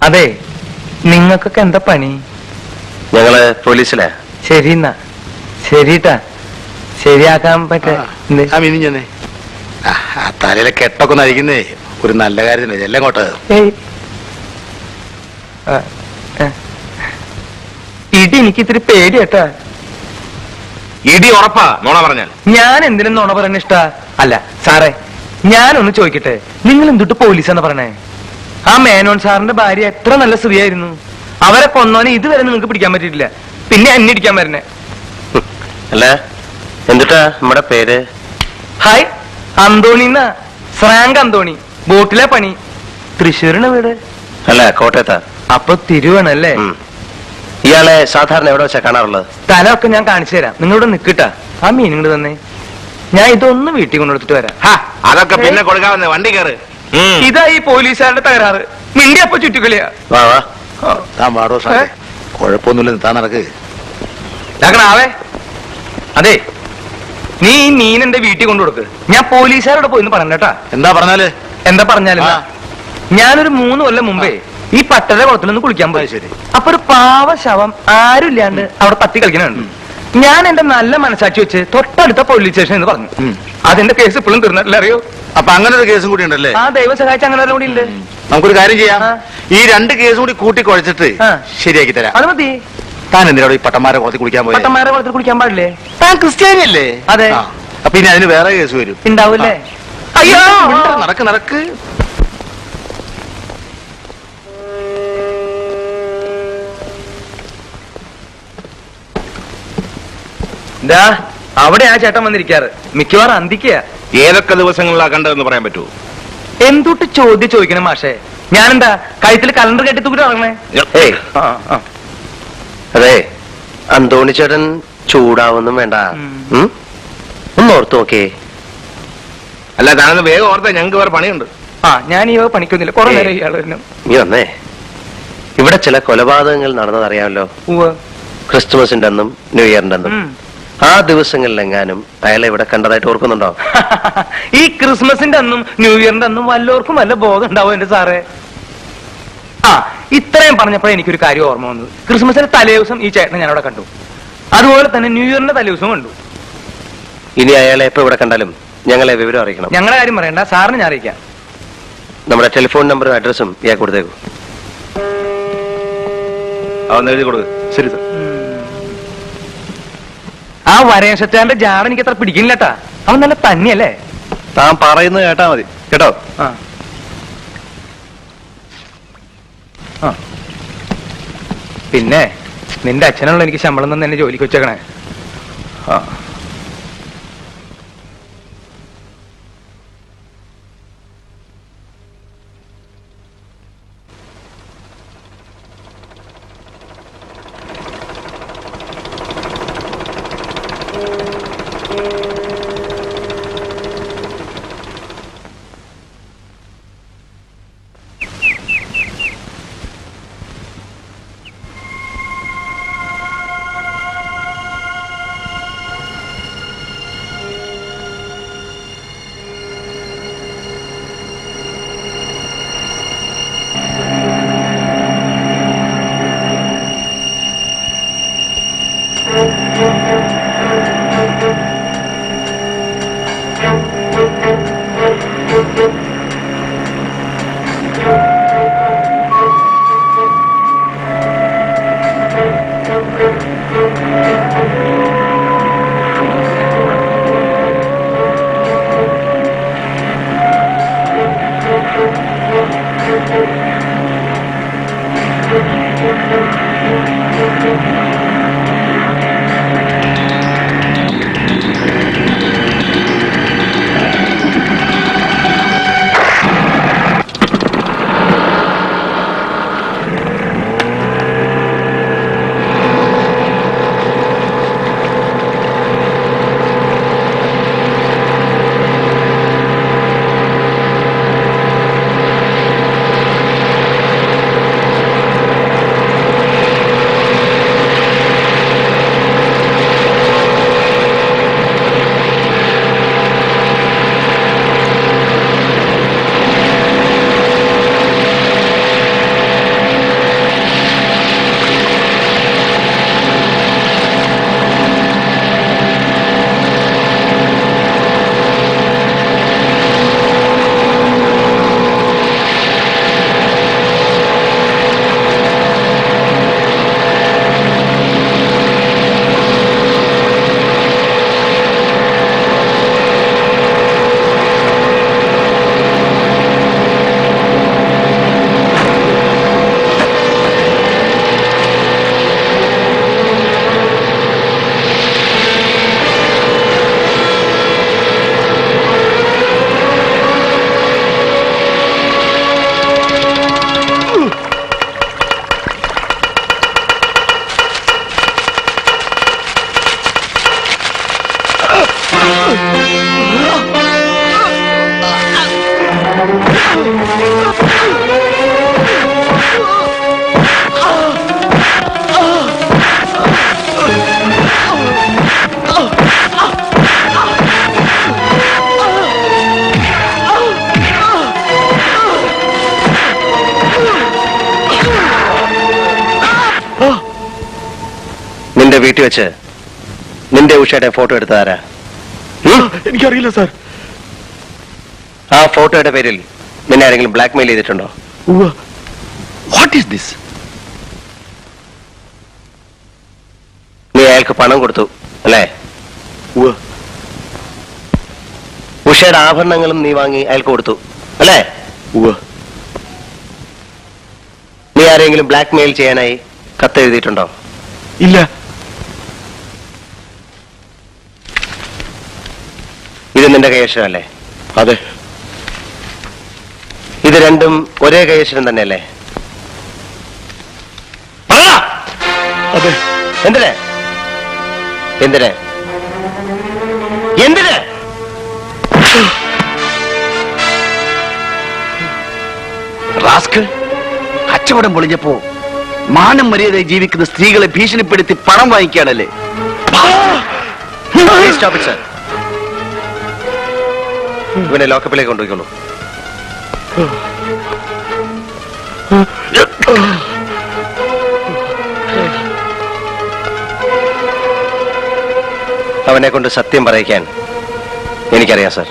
അതെ, നിങ്ങൾക്കൊക്കെ എന്താ പണി? ഞങ്ങള് പോലീസിലാ. ശരി എന്നാ ശരിട്ടാ. ശരിയാക്കാൻ പറ്റേ. തലയിലെ കെട്ടൊക്കെ നരിക്കുന്നേ ഒരു നല്ല കാര്യത്തിന് എല്ലാം കോട്ട്. ഇടി എനിക്ക് ഇത്തിരി പേടിയട്ടാ. ഇടി ഉറപ്പാ നോണ പറഞ്ഞാൽ. ഞാൻ എന്തിനും നോണ പറയുന്ന ഇഷ്ടാ. അല്ല സാറേ, ഞാനൊന്ന് ചോദിക്കട്ടെ, നിങ്ങൾ എന്തിട്ട് പോലീസാന്ന് പറയണേ? ആ മേനോൻ സാറിന്റെ ഭാര്യ എത്ര നല്ല സ്ത്രീയായിരുന്നു. അവരെ കൊന്നോനെ ഇതുവരെ നിങ്ങൾക്ക് പിടിക്കാൻ പറ്റിയിട്ടില്ല. പിന്നെ അന്വേഷിക്കാൻ വരണേ. അല്ല, എന്തിട്ടാ നമ്മുടെ പേര്? ഹായ്, അന്തോണിന്നാ. ഫ്രാങ്ക് അന്തോണി. ബോട്ടിലെ പണി. തൃശ്ശൂരിന് വീട്. അല്ല, കോട്ടയത്താ. അപ്പൊ തിരുവണല്ലേ? ഇയാളെ സാധാരണ എവിടെ വെച്ചാ കാണാറുള്ളത്? സ്ഥലമൊക്കെ ഞാൻ കാണിച്ചു തരാം. നിങ്ങളിവിടെ നിൽക്കിട്ടാ. ആ മീൻ ഇങ്ങോട്ട് തന്നെ. ഞാൻ ഇതൊന്ന് വീട്ടിൽ കൊണ്ടെടുത്തിട്ട് വരാം. അതൊക്കെ പിന്നെ കൊടുക്കാവുന്ന വണ്ടി കയറ്. ഇതാ ഈ പോലീസുകാരുടെ തകരാറ്. മിണ്ടി അപ്പൊ ചുറ്റിക്കളിയാ. വാ വാ. താൻ പാടോ സാറേ. കുഴപ്പമൊന്നുമില്ല, താൻ നടക്ക്. ആവേ. അതെ, നീ ഈ മീൻ എന്റെ വീട്ടിൽ കൊണ്ടു കൊടുക്ക്. ഞാൻ പോലീസുകാരോട് പോയിന്ന് പറഞ്ഞേട്ടാ. എന്താ പറഞ്ഞാല്? എന്താ പറഞ്ഞാലും ഞാനൊരു 3 കൊല്ലം മുമ്പേ ഈ പട്ടര കുളത്തിലൊന്ന് കുളിക്കാൻ പോയി. ശരി. അപ്പൊ ഒരു പാവ ശവം ആരും ഇല്ലാണ്ട് അവിടെ തത്തി കളിക്കണുണ്ട്. ഞാൻ എന്റെ നല്ല മനസാക്ഷി വെച്ച് തൊട്ടടുത്ത പോലീസ് സ്റ്റേഷൻ എന്ന് പറഞ്ഞു. അതിന്റെ കേസ് ഇപ്പോഴും തീർന്നിട്ടില്ല, അറിയോ? അപ്പൊ അങ്ങനെ ഒരു കേസും കൂടി ഉണ്ടല്ലേ? ആ, ദൈവം സഹായിച്ച അങ്ങനെ കൂടി ഉണ്ട്. നമുക്കൊരു കാര്യം ചെയ്യാം. ഈ 2 കേസും കൂടി കൂട്ടി കുഴച്ചിട്ട് ശരിയാക്കി തരാം. അത് മതി. താൻ എന്തിനാണ് ഈ പട്ടന്മാരെ കുളത്തിൽ കുളിക്കാൻ പോയി? പട്ടന്മാരെ കുളത്തിൽ കുളിക്കാൻ പാടില്ലേ? താൻ ക്രിസ്ത്യാനിയല്ലേ? അതെ. അപ്പൊ ഇനി അതിന് വേറെ കേസ് വരും. ഉണ്ടാവൂല്ലേ? അയ്യോ, നടക്ക് നടക്ക്. എന്താ അവിടെ ആ ചേട്ടൻ വന്നിരിക്കാറ്. മിക്കവാറും അന്തിക്കുക. ഏതൊക്കെ ദിവസങ്ങളിലാ കണ്ടതെന്ന് പറയാൻ പറ്റുമോ? എന്തൊട്ട് ചോദിക്കണം മാഷേ. ഞാനെന്താ കഴുത്തിൽ കലണ്ടർ കെട്ടി തൂക്കി ഇറങ്ങണേ? അതെ, അന്തോണി ചേട്ടൻ ചൂടാവൊന്നും വേണ്ട. ഒന്ന് ഓർത്തു നോക്കേ. അല്ല, താനൊന്ന് വേഗം ഓർത്താ ഞങ്ങൾക്ക് വേറെ പണിയുണ്ട്. ഞാൻ ഈ പണിക്കൊന്നുമില്ല. കുറെ നേരം ഇയാൾ വരുന്നു. നീ വന്നേ. ഇവിടെ ചില കൊലപാതകങ്ങൾ നടന്നതറിയാമല്ലോ. ക്രിസ്തുമസിന്റെ അന്നും ന്യൂ ഇയറിന്റെ അന്നും. ആ ദിവസങ്ങളിലെങ്ങാനും അയാളെ ഇവിടെ കണ്ടതായിട്ട് ഓർക്കുന്നുണ്ടോ? ഈ ക്രിസ്മസിന്റെ അന്നും ന്യൂ ഇയറിന്റെ അന്നും വല്ലവർക്കും വല്ല ബോധം ഉണ്ടാവും എന്റെ സാറേ. ഇത്രയും പറഞ്ഞപ്പോഴേ എനിക്കൊരു കാര്യം ഓർമ്മ വന്നത്. ക്രിസ്മസിന്റെ തലേദിവസം ഈ ചേട്ടനെ ഞാൻ അവിടെ കണ്ടു. അതുപോലെ തന്നെ ന്യൂ ഇയറിന്റെ തലേദിവസം കണ്ടു. ഇനി അയാളെ എപ്പോ ഇവിടെ കണ്ടാലും ഞങ്ങളെ വിവരം അറിയിക്കണം. ഞങ്ങളുടെ കാര്യം പറയണ്ട, സാറിന് ഞാൻ അറിയിക്കാം. നമ്മുടെ ടെലിഫോൺ നമ്പറും അഡ്രസ്സും ഇയാൾ കൊടുത്തേക്കും. അതൊന്ന് എഴുതി കൊടുക്ക്. ശരി സാർ. ആ വരേഷറ്റാന്റെ ജാട എനിക്ക് അത്ര പിടിക്കുന്നില്ലട്ടാ. അവൻ നല്ല തന്നെയല്ലേ? താൻ പറയുന്നത് കേട്ടാ മതി കേട്ടോ. പിന്നെ നിന്റെ അച്ഛനുള്ള എനിക്ക് ശമ്പളം തന്നെ എന്നെ ജോലിക്ക് വെച്ചേക്കണേ. നിന്റെ വീട്ടിൽ വെച്ച് നിന്റെ ഉഷയുടെ ഫോട്ടോ എടുത്തതാരാ? എനിക്കറിയില്ല സാർ. ആ ഫോട്ടോയുടെ പേരിൽ നിന്നെ ആരെങ്കിലും ബ്ലാക്ക് മെയിൽ ചെയ്തിട്ടുണ്ടോ? What is this? നീ അയാൾക്ക് പണം കൊടുത്തു അല്ലേ? ഉഷയുടെ ആഭരണങ്ങളും നീ വാങ്ങി അയാൾക്ക് കൊടുത്തു അല്ലേ? നീ ആരെങ്കിലും ബ്ലാക്ക് മെയിൽ ചെയ്യാനായി കത്ത് എഴുതിയിട്ടുണ്ടോ? ഇല്ല. ഇത് നിന്റെ കൈവശമല്ലേ? അതെ. ഇത് രണ്ടും ഒരേ കൈവശം തന്നെയല്ലേ? അതെ. എന്തിന് എന്തിന് എന്തിന്? റാസ്കൽ, കച്ചവടം പൊളിഞ്ഞപ്പോ മാനം മര്യാദയായി ജീവിക്കുന്ന സ്ത്രീകളെ ഭീഷണിപ്പെടുത്തി പണം വാങ്ങിക്കുകയാണല്ലേ? Stop it, sir. ഇവനെ ലോക്കപ്പിലേക്ക് കൊണ്ടുപോയിക്കോളൂ. അവനെ കൊണ്ട് സത്യം പറയിക്കാൻ എനിക്കറിയാം സർ.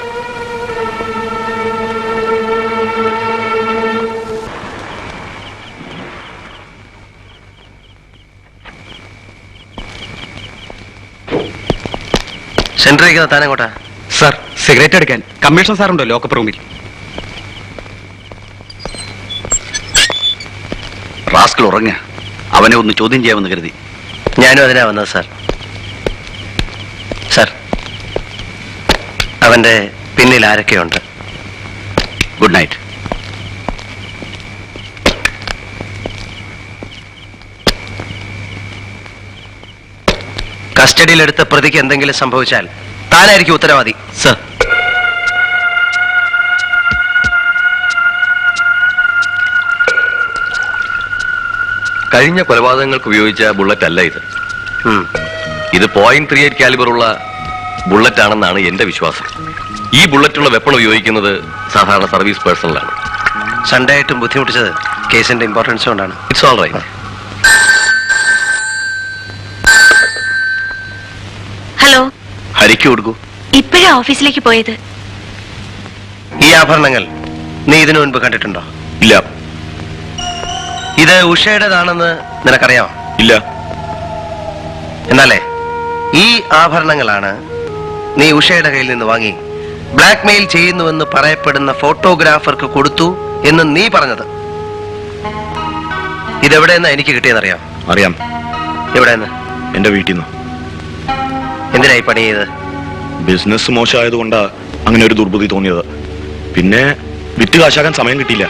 സെന്ററിലേക്ക് താനെങ്ങോട്ടാ? സാർ, സിഗരറ്റ് എടുക്കാൻ കമ്മീഷൻ സാറുണ്ടോ ലോക്കപ്പ് റൂമിൽ? റാസ്കൽ ഉറങ്ങ. അവനെ ഒന്ന് ചോദ്യം ചെയ്യാമെന്ന് കരുതി. ഞാനും അതിനാ വന്നത് സാർ. സാർ, അവന്റെ പിന്നിൽ ആരൊക്കെയുണ്ട്? Good night. കസ്റ്റഡിയിലെടുത്ത പ്രതിക്ക് എന്തെങ്കിലും സംഭവിച്ചാൽ താനായിരിക്കും ഉത്തരവാദി. സർ. കഴിഞ്ഞ കൊലപാതകങ്ങൾക്ക് ഉപയോഗിച്ച ബുള്ളറ്റ് അല്ല ഇത്. ഇത് .38 കാലിബറുള്ള ബുള്ളറ്റ് ആണെന്നാണ് എന്റെ വിശ്വാസം. ഈ ബുള്ളറ്റുള്ള വെപ്പൺ ഉപയോഗിക്കുന്നത് സാധാരണ സർവീസ് പേഴ്സണലാണ്. സൺഡേ ആയിട്ടും ബുദ്ധിമുട്ടിച്ചത് കേസിന്റെ ഇമ്പോർട്ടൻസ് കൊണ്ടാണ്. It's all right. ഹലോ, ഹരിക്ക് കൊടുക്കൂ. ഇപ്പോഴാ ഓഫീസിലേക്ക് പോയത്. ഈ ആഭരണങ്ങൾ നീ ഇതിനു മുൻപ് കണ്ടിട്ടുണ്ടോ? ഇല്ല. ഇത് ഉഷയുടേതാണെന്ന് നിനക്കറിയാമോ? ഇല്ല. എന്നാലേ ഈ ആഭരണങ്ങളാണ് നീ ഉഷയുടെ കയ്യിൽ നിന്ന് വാങ്ങി ബ്ലാക്ക് മെയിൽ ചെയ്യുന്നുവെന്ന് പറയപ്പെടുന്ന ഫോട്ടോഗ്രാഫർക്ക് കൊടുത്തു എന്ന് നീ പറഞ്ഞത്. ഇതെവിടെയെന്നാ എനിക്ക് കിട്ടിയെന്നറിയാം? അറിയാം. എവിടെയെന്ന്? എന്റെ വീട്ടിൽ നിന്ന്. എന്തിനായി പണി ചെയ്ത്? ബിസിനസ് മോശമായതുകൊണ്ടാ അങ്ങനെ ഒരു ദുർബുദ്ധി തോന്നിയത്. പിന്നെ വിറ്റ് കാശാക്കാൻ സമയം കിട്ടിയില്ല.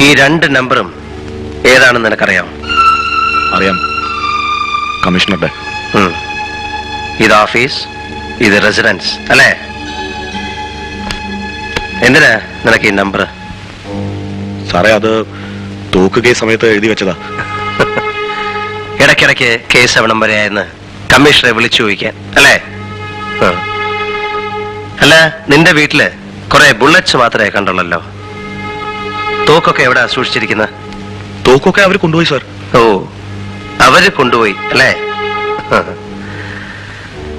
ഈ രണ്ട് നമ്പറും ഏതാണെന്ന് നിനക്കറിയാം? അറിയാം. കമ്മീഷണറുടെ. ഇത് ഓഫീസ്, ഇത് റെസിഡൻസ് അല്ലേ? എന്തിനാ നിനക്ക് ഈ നമ്പർ? സാറേ, അത് തോക്ക് കേസ് സമയത്ത് എഴുതി വെച്ചതാ. ഇടയ്ക്കിടയ്ക്ക് കേസ് എവിടം വരെയായെന്ന് കമ്മീഷണറെ വിളിച്ചു ചോദിക്കാൻ അല്ലേ? അല്ല, നിന്റെ വീട്ടില് കുറെ ബുള്ളറ്റ്സ് മാത്രമേ കണ്ടുള്ളല്ലോ. തോക്കൊക്കെ എവിടാ സൂക്ഷിച്ചിരിക്കുന്നത്? തോക്കൊക്കെ അവർ കൊണ്ടുപോയി സാർ. ഓ, അവര് കൊണ്ടുപോയി അല്ലേ?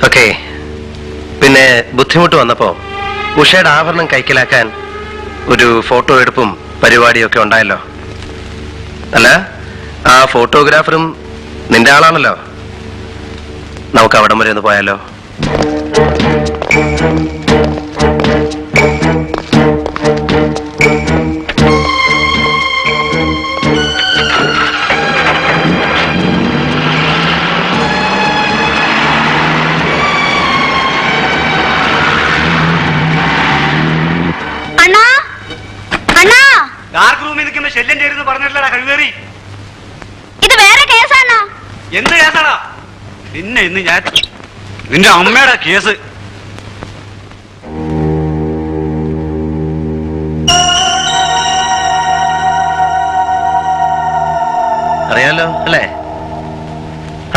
ഓക്കെ. പിന്നെ ബുദ്ധിമുട്ട് വന്നപ്പോ ഉഷയുടെ ആഭരണം കൈക്കലാക്കാൻ ഒരു ഫോട്ടോ എടുപ്പും പരിപാടിയൊക്കെ ഉണ്ടായല്ലോ. അല്ല, ആ ഫോട്ടോഗ്രാഫറും നിന്റെ ആളാണല്ലോ. നമുക്ക് അവിടം വരെ ഒന്ന് പോയാലോ? ഡാർക്ക് റൂമിൽ നിൽക്കുന്ന ശല്യം ചേരുന്നു പറഞ്ഞിട്ടില്ലടാ കഴിവേറി. ഇത് വേറെ കേസാണോ? എന്ത് കേസാടാ? പിന്നെ ഇന്ന് ഞാൻ നിന്റെ അമ്മയുടെ കേസ്. അറിയാലോ അല്ലേ?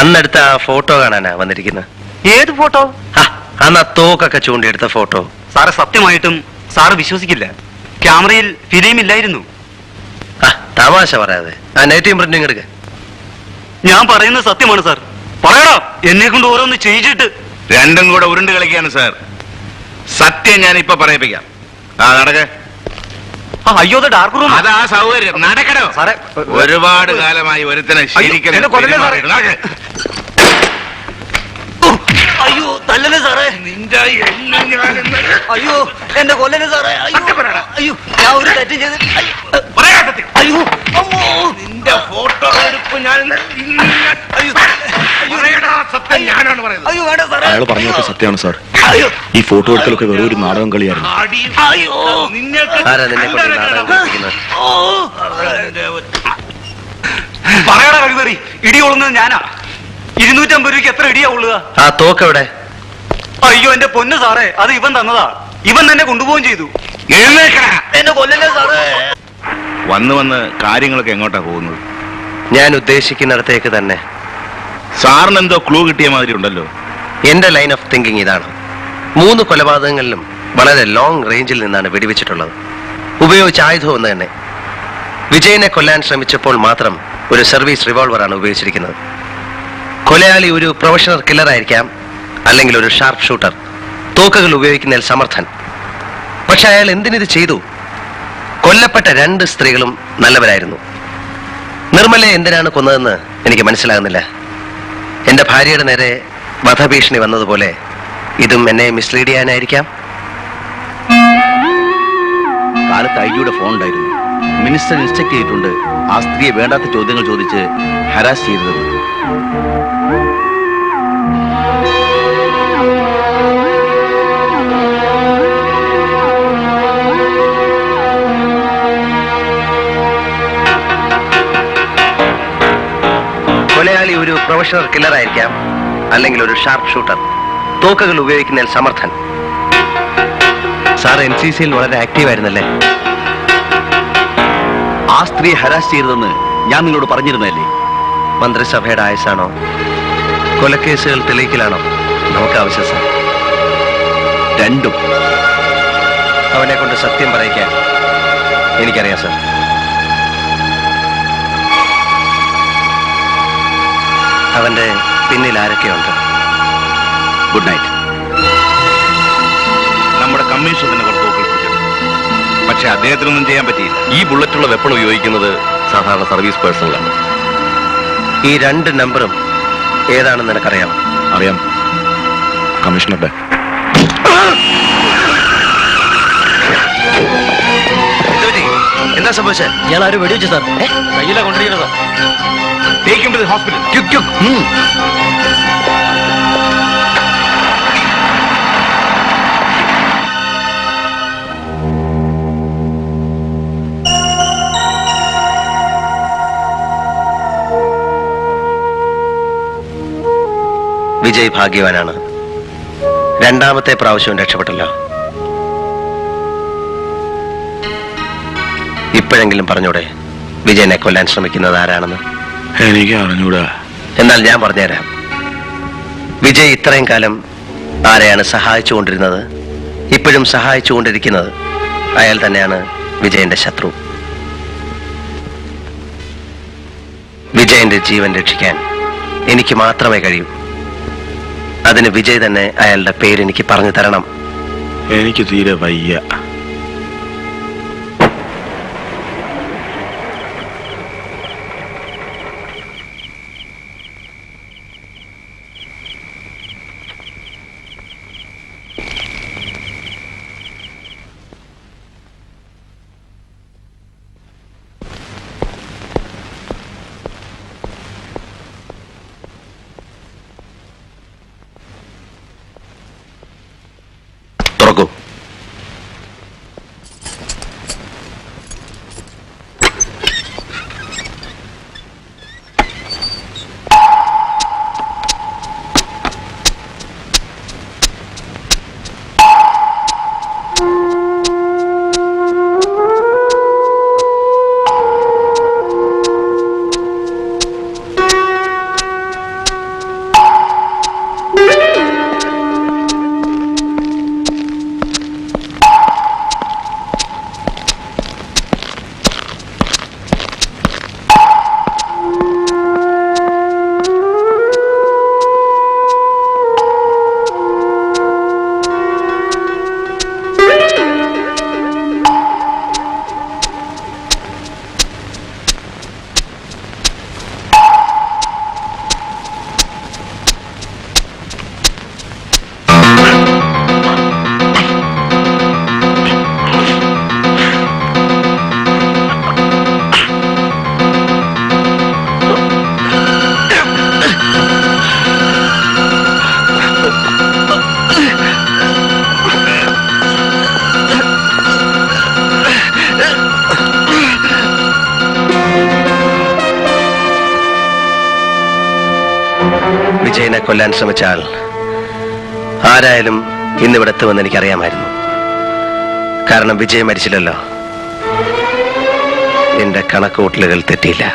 അന്നെടുത്ത ആ ഫോട്ടോ കാണാനാ വന്നിരിക്കുന്നത്. ഏത് ഫോട്ടോ? അന്ന് ആ തോക്കൊക്കെ ചൂണ്ടിയെടുത്ത ഫോട്ടോ. സാറ് സത്യമായിട്ടും സാറ് വിശ്വസിക്കില്ല, ക്യാമറയിൽ ഫിലിം ഇല്ലായിരുന്നു. തമാശ പറയാതെ ആ നെഗറ്റീവ് പ്രിന്റിങ് എടുക്ക. ഞാൻ പറയുന്നത് സത്യമാണ് സാർ. പറയടാ, എന്നെ കൊണ്ട് ഓരോന്ന് ചെയ്യിച്ചിട്ട്. രണ്ടും കൂടെ ഉരുണ്ട് കളിക്കാണ് സാർ. സത്യം ഞാൻ ഇപ്പൊ പറയിപ്പിക്കാം. നടക്ക. അയ്യോ, ഡാർക്ക് റൂം. അതാ സൗകര്യം. നടക്കണോ സാറേ? ഒരുപാട് കാലമായി ഒരുത്തനെ ശരിക്കും അയ്യോ, തല്ലല്ലേ സാറേ. നിന്റെ എല്ലാം ഞാനെന്ന് അയ്യോ, എന്നെ കൊല്ലല്ലേ സാറേ. അയ്യോ, ഞാൻ ഒരു തെറ്റ് ചെയ്ത്. അയ്യോ, അമ്മോ, നിന്റെ ഫോട്ടോ എടുപ്പ് ഞാൻ സത്യം ഞാനാണ് പറയുന്നത്. അയ്യോ വേണ്ട സാറേ. അയാൾ പറഞ്ഞതൊക്കെ സത്യമാണ് സാർ. അയ്യോ, ഈ ഫോട്ടോ എടുക്കലൊക്കെ വെറും ഒരു നാടകം കളിയായിരുന്നു. അയ്യോ, ആരാ നിന്നെ കൊണ്ട് നാടകം കളിപ്പിക്കുന്നത്? പറയടാ കഴിവേറി. ഇടി കൊള്ളുന്നത് ഞാനാ. 250 രൂപയ്ക്ക് എത്ര ഇടിയാ കൊള്ളുക? ആ തോക്കെവിടെ? അയ്യോ എന്റെ പൊന്ന് സാറേ, അത് ഇവൻ തന്നതാ. ഇവൻ തന്നെ കൊണ്ടുപോവുകയും ചെയ്തു. എന്നെ കൊല്ലല്ലേ സാറേ. വന്ന് വന്ന് കാര്യങ്ങളൊക്കെ എങ്ങോട്ടാ പോകുന്നത്? ഞാൻ ഉദ്ദേശിക്കുന്നിടത്തേക്ക് തന്നെ. സാറിന് എന്തോ ക്ലൂ കിട്ടിയ മാതിരി ഉണ്ടല്ലോ. എന്റെ ലൈൻ ഓഫ് തിങ്കിങ് ഇതാണ്. 3 കൊലപാതകങ്ങളിലും വളരെ ലോങ് റേഞ്ചിൽ നിന്നാണ് വെടിവെച്ചിട്ടുള്ളത്. ഉപയോഗിച്ച ആയുധം ഒന്ന് തന്നെ. വിജയനെ കൊല്ലാൻ ശ്രമിച്ചപ്പോൾ മാത്രം ഒരു സർവീസ് റിവോൾവറാണ് ഉപയോഗിച്ചിരിക്കുന്നത്. കൊലയാളി ഒരു പ്രൊഫഷണൽ കില്ലർ ആയിരിക്കാം, അല്ലെങ്കിൽ ഒരു ഷാർപ്പ് ഷൂട്ടർ, തോക്കുകൾ ഉപയോഗിക്കുന്നതിൽ സമർത്ഥൻ. പക്ഷെ അയാൾ എന്തിനിത് ചെയ്തു? കൊല്ലപ്പെട്ട 2 സ്ത്രീകളും നല്ലവരായിരുന്നു. നിർമ്മലയെ എന്തിനാണ് കൊന്നതെന്ന് എനിക്ക് മനസ്സിലാകുന്നില്ല. എന്റെ ഭാര്യയുടെ നേരെ വധഭീഷണി വന്നതുപോലെ ഇതും എന്നെ മിസ്ലീഡ് ചെയ്യാനായിരിക്കാം. കാലത്ത് ഐജിയുടെ ഫോൺ ഉണ്ടായിരുന്നു. മിനിസ്റ്റർ ഇൻസ്ട്രക്ട് ചെയ്തിട്ടുണ്ട് ആ സ്ത്രീയെ വേണ്ടാത്ത ചോദ്യങ്ങൾ ചോദിച്ച് ഹരാസ് ചെയ്തത്. കൊലയാളി ഒരു പ്രൊഫഷണൽ കില്ലർ ആയിരിക്കാം, അല്ലെങ്കിൽ ഒരു ഷാർപ്പ് ഷൂട്ടർ, തോക്കുകൾ ഉപയോഗിക്കുന്നതിൽ സമർത്ഥൻ. സാർ NCCയിൽ വളരെ ആക്റ്റീവ് ആയിരുന്നല്ലേ? ആ സ്ത്രീയെ ഹരാസ് ചെയ്തതെന്ന് ഞാൻ നിങ്ങളോട് പറഞ്ഞിരുന്നല്ലേ? മന്ത്രിസഭയുടെ ആയുസാണോ കൊലക്കേസുകൾ തെളിയിക്കലാണോ നമുക്ക് ആവശ്യം സാർ? രണ്ടും. അവനെ കൊണ്ട് സത്യം പറയിക്കാൻ എനിക്കറിയാം സാർ. അവന്റെ പിന്നിൽ ആരൊക്കെയുണ്ട്? Good night. നമ്മുടെ കമ്മീഷൻ തന്നെ കുറച്ച് തോക്കുകൾ പിടിച്ചെടുത്തു. പക്ഷെ അദ്ദേഹത്തിനൊന്നും ചെയ്യാൻ പറ്റിയില്ല. ഈ ബുള്ളറ്റുള്ള വെപ്പൺ ഉപയോഗിക്കുന്നത് സാധാരണ സർവീസ് പേഴ്സണലാണ്. ഈ 2 നമ്പറും ഏതാണെന്ന് നിനക്കറിയാം? അറിയാം, കമ്മീഷണറുടെ. എന്താ സംഭവിച്ചത്? ഇയാൾ ആരും വെടിവെച്ചു സാർ. കയ്യിലാ കൊണ്ടിരിക്കുന്നത്. Take him to the hospital. Vijay ഭാഗ്യവാനാണ്. 2ാമത്തെ പ്രാവശ്യവും രക്ഷപ്പെട്ടല്ലോ. ഇപ്പോഴെങ്കിലും പറഞ്ഞൂടെ വിജയനെ കൊല്ലാൻ ശ്രമിക്കുന്നത് ആരാണെന്ന്? എനിക്ക് അറിഞ്ഞൂടാ. എന്നാൽ ഞാൻ പറഞ്ഞുതരാം. വിജയ് ഇത്രയും കാലം ആരെയാണ് സഹായിച്ചുകൊണ്ടിരുന്നത്, ഇപ്പോഴും സഹായിച്ചുകൊണ്ടിരിക്കുന്നത് അയാൾ തന്നെയാണ് വിജയന്റെ ശത്രു. വിജയന്റെ ജീവൻ രക്ഷിക്കാൻ എനിക്ക് മാത്രമേ കഴിയൂ. അതിന് വിജയ് തന്നെ അയാളുടെ പേരെനിക്ക് പറഞ്ഞു തരണം. എനിക്ക് തീരെ വയ്യ. കൊല്ലാൻ ശ്രമിച്ച ആൾ ആരായാലും ഇന്നിവിടെ എത്തുമെന്ന് എനിക്കറിയാമായിരുന്നു. കാരണം വിജയ് മരിച്ചില്ലല്ലോ. എന്റെ കണക്കുകൂട്ടലുകൾ തെറ്റിയില്ല.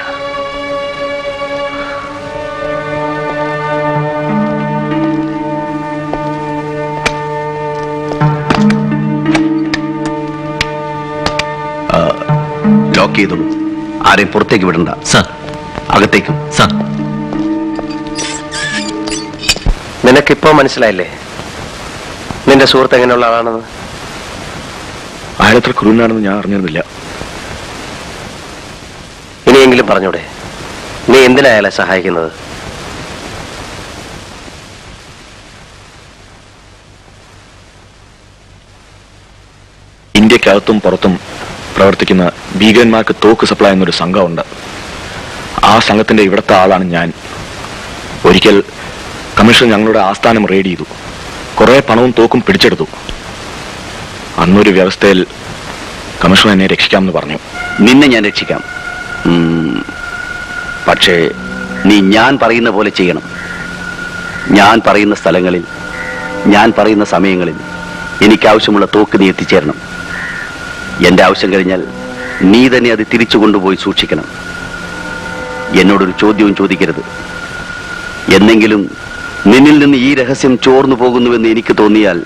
ലോക്ക് ചെയ്തോളൂ. ആരെയും പുറത്തേക്ക് വിടണ്ട. സർ. അകത്തേക്കും. സർ. നിനക്കിപ്പോ മനസ്സിലായില്ലേ നിന്റെ സുഹൃത്ത് എങ്ങനെയുള്ള ആളാണെന്ന്? അയാളത്ര ക്രൂരനാണെന്ന് ഞാൻ അറിഞ്ഞിരുന്നില്ല. ഇനിയെങ്കിലും പറഞ്ഞൂടെ, നീ എന്തിനാ അയാളെ സഹായിക്കുന്നത്? ഇന്ത്യക്കകത്തും പുറത്തും പ്രവർത്തിക്കുന്ന ഭീകരന്മാർക്ക് തോക്ക് സപ്ലൈ എന്നൊരു സംഘമുണ്ട്. ആ സംഘത്തിന്റെ ഇവിടുത്തെ ആളാണ് ഞാൻ. ഒരിക്കൽ കമ്മീഷൻ ഞങ്ങളുടെ ആസ്ഥാനം റെയ്ഡ് ചെയ്തു. കുറെ പണവും തോക്കും പിടിച്ചെടുത്തു. അന്നൊരു വ്യവസ്ഥയിൽ കമ്മീഷൻ എന്നെ രക്ഷിക്കാമെന്ന് പറഞ്ഞു. നിന്നെ ഞാൻ രക്ഷിക്കാം. പക്ഷേ നീ ഞാൻ പറയുന്ന പോലെ ചെയ്യണം. ഞാൻ പറയുന്ന സ്ഥലങ്ങളിൽ, ഞാൻ പറയുന്ന സമയങ്ങളിൽ എനിക്കാവശ്യമുള്ള തോക്ക് നീ എത്തിച്ചേരണം. എന്റെ ആവശ്യം കഴിഞ്ഞാൽ നീ തന്നെ അത് തിരിച്ചു കൊണ്ടുപോയി സൂക്ഷിക്കണം. എന്നോടൊരു ചോദ്യവും ചോദിക്കരുത്. എന്നെങ്കിലും നിന്നിൽ നിന്ന് ഈ രഹസ്യം ചോർന്നു പോകുന്നുവെന്ന് എനിക്ക് തോന്നിയാൽ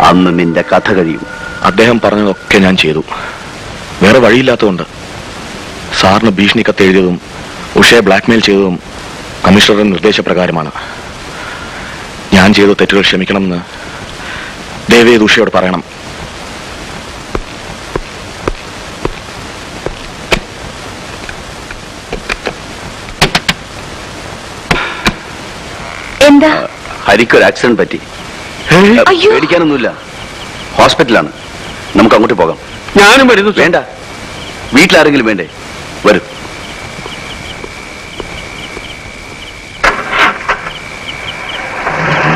അന്ന് നിന്റെ കഥ കഴിയും. അദ്ദേഹം പറഞ്ഞതൊക്കെ ഞാൻ ചെയ്തു. വേറെ വഴിയില്ലാത്തതുകൊണ്ട്. സാറിന് ഭീഷണി കത്തെഴുതിയതും ഉഷയെ ബ്ലാക്ക്മെയിൽ ചെയ്തതും കമ്മീഷണറുടെ നിർദ്ദേശപ്രകാരമാണ്. ഞാൻ ചെയ്ത തെറ്റുകൾ ക്ഷമിക്കണമെന്ന് ദയവേത് ഉഷയോട് പറയണം. എന്താ? ഹരിക്കൊരു ആക്സിഡന്റ് പറ്റി. അയ്യോ. പേടിക്കാനൊന്നുമില്ല. ഹോസ്പിറ്റലാണ്. നമുക്ക് അങ്ങോട്ട് പോകാം. ഞാനും വരുന്നു. വേണ്ട, വീട്ടിലാരെങ്കിലും വേണ്ടേ? വരും.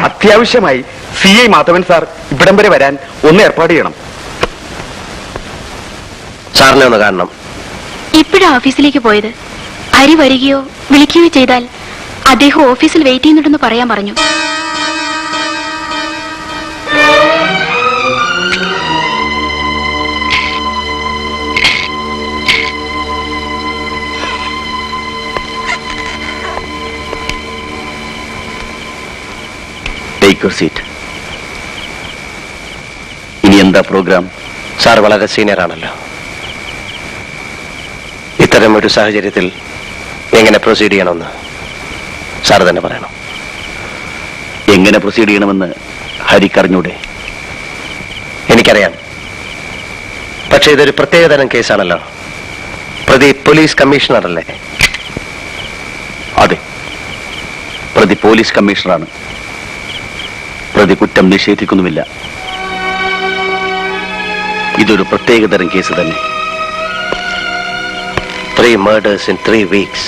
അത്യാവശ്യമായി CI മാധവൻ സാർ ഇവിടം വരെ വരാൻ ഒന്ന് ഏർപ്പാട് ചെയ്യണം. സാറിനെ ഒന്ന് കാണണം. ഇപ്പോഴാ ഓഫീസിലേക്ക് പോയത്. ഹരി വരികയോ വിളിക്കുകയോ ചെയ്താൽ അദ്ദേഹം ഓഫീസിൽ വെയിറ്റ് ചെയ്യുന്നുണ്ടെന്ന് പറയാൻ പറഞ്ഞു. Take your seat. ഇനി എന്താ പ്രോഗ്രാം? സാർ വളരെ സീനിയർ ആണല്ലോ. ഇത്തരം ഒരു സാഹചര്യത്തിൽ എങ്ങനെ പ്രൊസീഡ് ചെയ്യണമെന്ന് സാർ തന്നെ പറയണം. എങ്ങനെ പ്രൊസീഡ് ചെയ്യണമെന്ന് ഹരിക്കറിഞ്ഞൂടെ? എനിക്കറിയാം. പക്ഷേ ഇതൊരു പ്രത്യേകതരം കേസാണല്ലോ. പ്രതി പോലീസ് കമ്മീഷണർ അല്ലേ? അതെ, പ്രതി പോലീസ് കമ്മീഷണറാണ്. പ്രതി കുറ്റം നിഷേധിക്കുന്നുമില്ല. ഇതൊരു പ്രത്യേകതരം കേസ് തന്നെ. 3 murders in 3 weeks.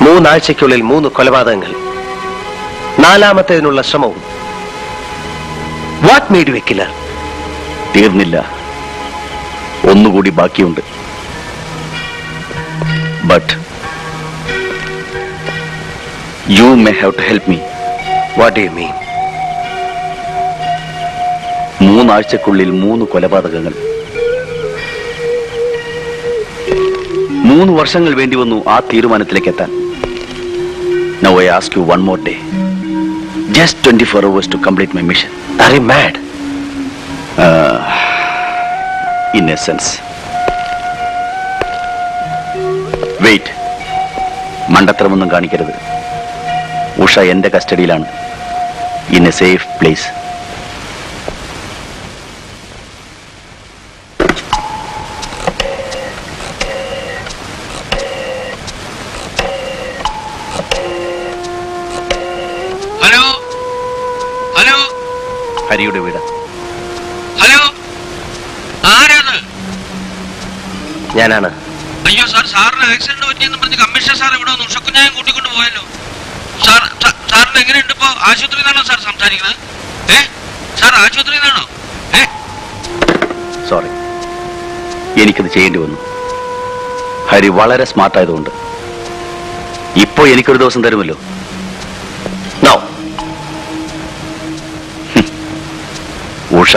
3 ആഴ്ചയ്ക്കുള്ളിൽ 3 കൊലപാതകങ്ങൾ. 4ാമത്തേതിനുള്ള ശ്രമവും. What made you a killer? തീർന്നില്ല, ഒന്നുകൂടി ബാക്കിയുണ്ട്. But you may have to help me. What do you mean? 3 ആഴ്ചക്കുള്ളിൽ 3 കൊലപാതകങ്ങൾ. 3 വർഷങ്ങൾ വേണ്ടി വന്നു ആ തീരുമാനത്തിലേക്ക് എത്താൻ. Now I ask you one more day. Just 24 hours to complete my mission. Are you mad? In a sense. Wait. മണ്ടത്തരമൊന്നും കാണിക്കരുത്. ഉഷ എന്റെ കസ്റ്റഡിയിലാണ്. In a safe place. ഹരിയുടെ വീട്. ഹലോ, ആരാണ്? ഞാനാണ്. അയ്യോ സാർ, സാറിന് ആക്സിഡന്റ് പറ്റിയെന്ന് പറഞ്ഞ് കമ്മീഷണർ സാർ ഇവിടെ വന്നു ഉഷക്കുഞ്ഞായം കൂട്ടിക്കൊണ്ട് പോയല്ലോ. സാറിന് എങ്ങനെയുണ്ട് ഇപ്പോ? ആശുപത്രിയിൽ നിന്നാണോ സാർ സംസാരിക്കുന്നത്? സാർ ആശുപത്രിയിൽ നിന്നാണോ? സോറി, എനിക്കത് ചെയ്യേണ്ടി വന്നു. ഹരി വളരെ സ്മാർട്ടായതുകൊണ്ട്. ഇപ്പോ എനിക്കൊരു ദിവസം തരുമല്ലോ. ഉഷ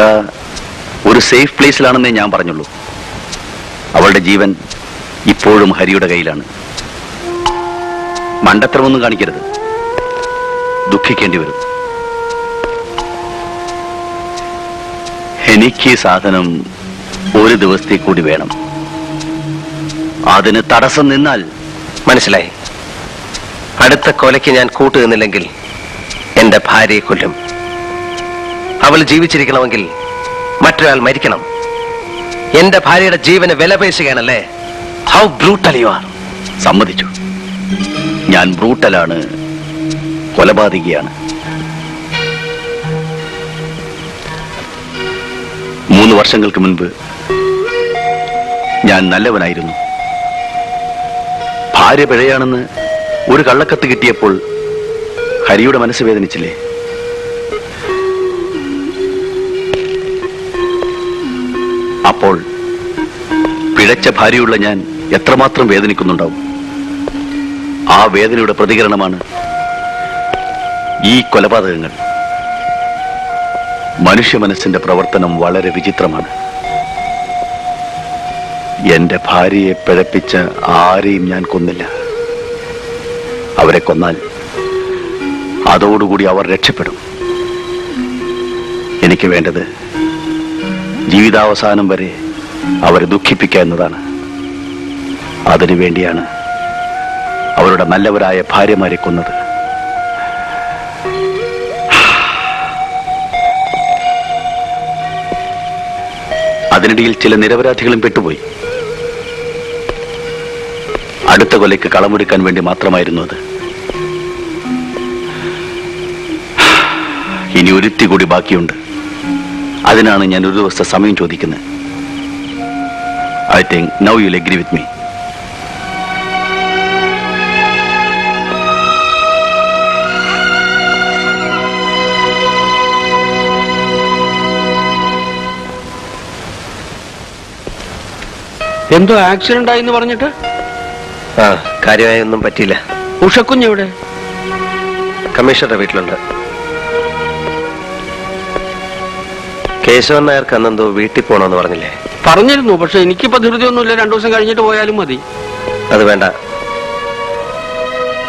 ഒരു സേഫ് പ്ലേസിലാണെന്നേ ഞാൻ പറഞ്ഞുള്ളൂ. അവളുടെ ജീവൻ ഇപ്പോഴും ഹരിയുടെ കയ്യിലാണ്. മണ്ടത്തരമൊന്നും കാണിക്കരുത്, ദുഃഖിക്കേണ്ടി വരും. എനിക്ക് ഈ സാധനം ഒരു ദിവസത്തേക്ക് കൂടി വേണം. അതിന് തടസ്സം നിന്നാൽ മനസ്സിലായി. അടുത്ത കൊലയ്ക്ക് ഞാൻ കൂട്ടുനിന്നില്ലെങ്കിൽ എന്റെ ഭാര്യയെ കൊല്ലും. അവൾ ജീവിച്ചിരിക്കണമെങ്കിൽ മറ്റൊരാൾ മരിക്കണം. എന്റെ ഭാര്യയുടെ ജീവന് വില പേശുകയാണല്ലേ? How brutal you are. സമ്മതിച്ചു, ഞാൻ ബ്രൂട്ടലാണ്, കൊലപാതകിയാണ്. 3 വർഷങ്ങൾക്ക് മുൻപ് ഞാൻ നല്ലവനായിരുന്നു. ഭാര്യ പിഴയാണെന്ന് ഒരു കള്ളക്കത്ത് കിട്ടിയപ്പോൾ ഹരിയുടെ മനസ്സ് വേദനിച്ചില്ലേ? അപ്പോൾ പിഴച്ച ഭാര്യയുള്ള ഞാൻ എത്രമാത്രം വേദനിക്കുന്നുണ്ടാവും. ആ വേദനയുടെ പ്രതികരണമാണ് ഈ കൊലപാതകങ്ങൾ. മനുഷ്യ മനസ്സിന്റെ പ്രവർത്തനം വളരെ വിചിത്രമാണ്. എന്റെ ഭാര്യയെ പിഴപ്പിച്ച ആരെയും ഞാൻ കൊന്നില്ല. അവരെ കൊന്നാൽ അതോടുകൂടി അവർ രക്ഷപ്പെടും. എനിക്ക് വേണ്ടത് ജീവിതാവസാനം വരെ അവരെ ദുഃഖിപ്പിക്കുക എന്നതാണ്. അതിനുവേണ്ടിയാണ് അവരുടെ നല്ലവരായ ഭാര്യമാരെ കൊന്നത്. അതിനിടയിൽ ചില നിരപരാധികളും പെട്ടുപോയി. അടുത്ത കൊലയ്ക്ക് കളമൊരുക്കാൻ വേണ്ടി മാത്രമായിരുന്നു അത്. ഇനി ഒരുത്തി കൂടി ബാക്കിയുണ്ട്. അതിനാണ് ഞാൻ ഒരു ദിവസത്തെ സമയം ചോദിക്കുന്നത്. I think now you will agree with me. എന്തോ ആക്സിഡന്റ് ആയി എന്ന് പറഞ്ഞിട്ട്? കാര്യമായി ഒന്നും പറ്റിയില്ല. ഉഷക്കുഞ്ഞെവിടെ? കമ്മീഷണറുടെ വീട്ടിലുണ്ട്. കേശവൻ നായർക്ക് അന്നെന്തോ വീട്ടിൽ പോകണമെന്ന് പറഞ്ഞില്ലേ? പറഞ്ഞിരുന്നു, പക്ഷെ എനിക്കിപ്പോ ധൃതിയൊന്നുമില്ല. 2 ദിവസം കഴിഞ്ഞിട്ട് പോയാലും മതി. അത് വേണ്ട,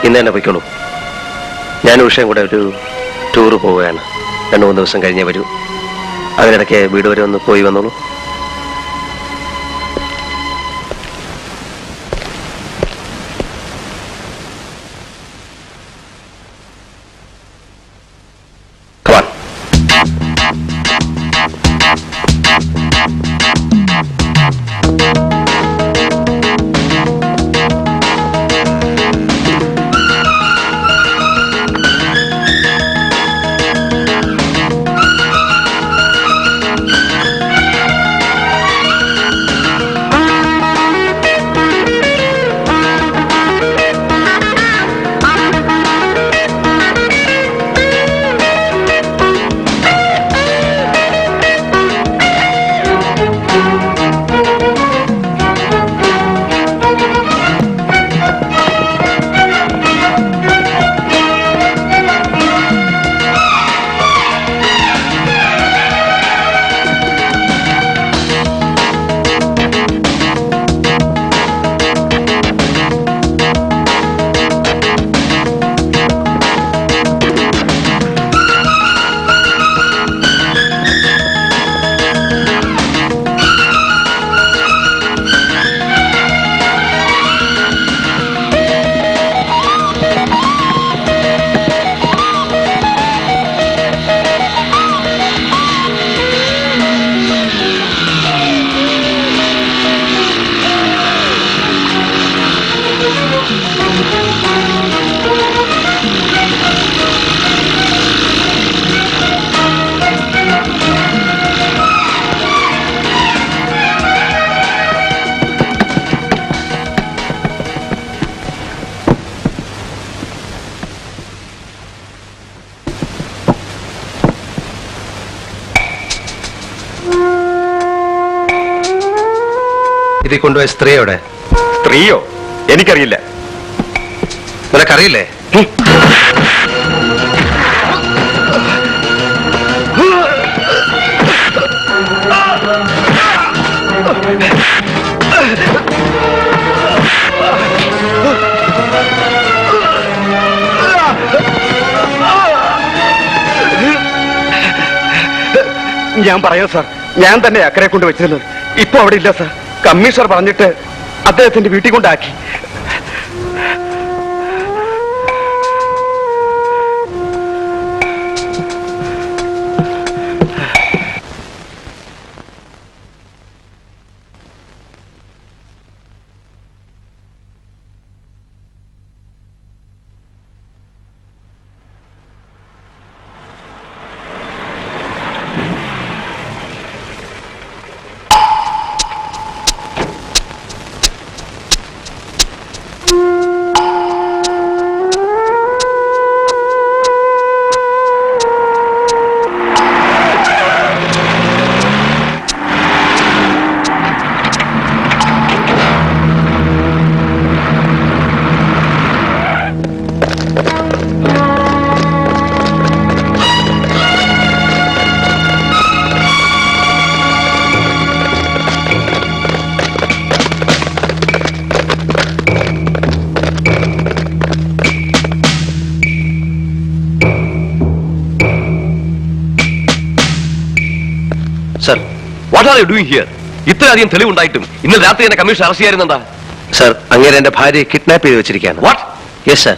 ഇന്ന് തന്നെ പൊയ്ക്കോളൂ. ഞാൻ ഉഷയും കൂടെ ഒരു ടൂറ് പോവുകയാണ്. 2-3 ദിവസം കഴിഞ്ഞേ വരൂ. അതിനിടയ്ക്ക് വീട് വരെ ഒന്ന് പോയി വന്നോളൂ. ഇതിൽ കൊണ്ടുപോയ സ്ത്രീ എവിടെ? സ്ത്രീയോ? എനിക്കറിയില്ല. നിനക്കറിയില്ലേ? ഞാൻ പറയാം സാർ, ഞാൻ തന്നെ അക്കരെ കൊണ്ട് വെച്ചിരുന്നത്. ഇപ്പൊ അവിടെ ഇല്ല സാർ. കമ്മീഷണർ പറഞ്ഞിട്ട് അദ്ദേഹത്തിന്റെ വീട്ടിൽ കൊണ്ടാക്കി. Sir, what are you doing here? ഇത്രയധികം തെളിവുണ്ടായിട്ടും ഇന്നലെ രാത്രി എന്നെ കമ്മീഷൻ അറസ്റ്റ് ചെയ്യാനെന്താ? സർ, അങ്ങേരെ എന്റെ ഭാര്യയെ കിഡ്നാപ്പ് ചെയ്ത് വെച്ചിരിക്കുകയാണ്. വാട്ട്? യെസ് സർ,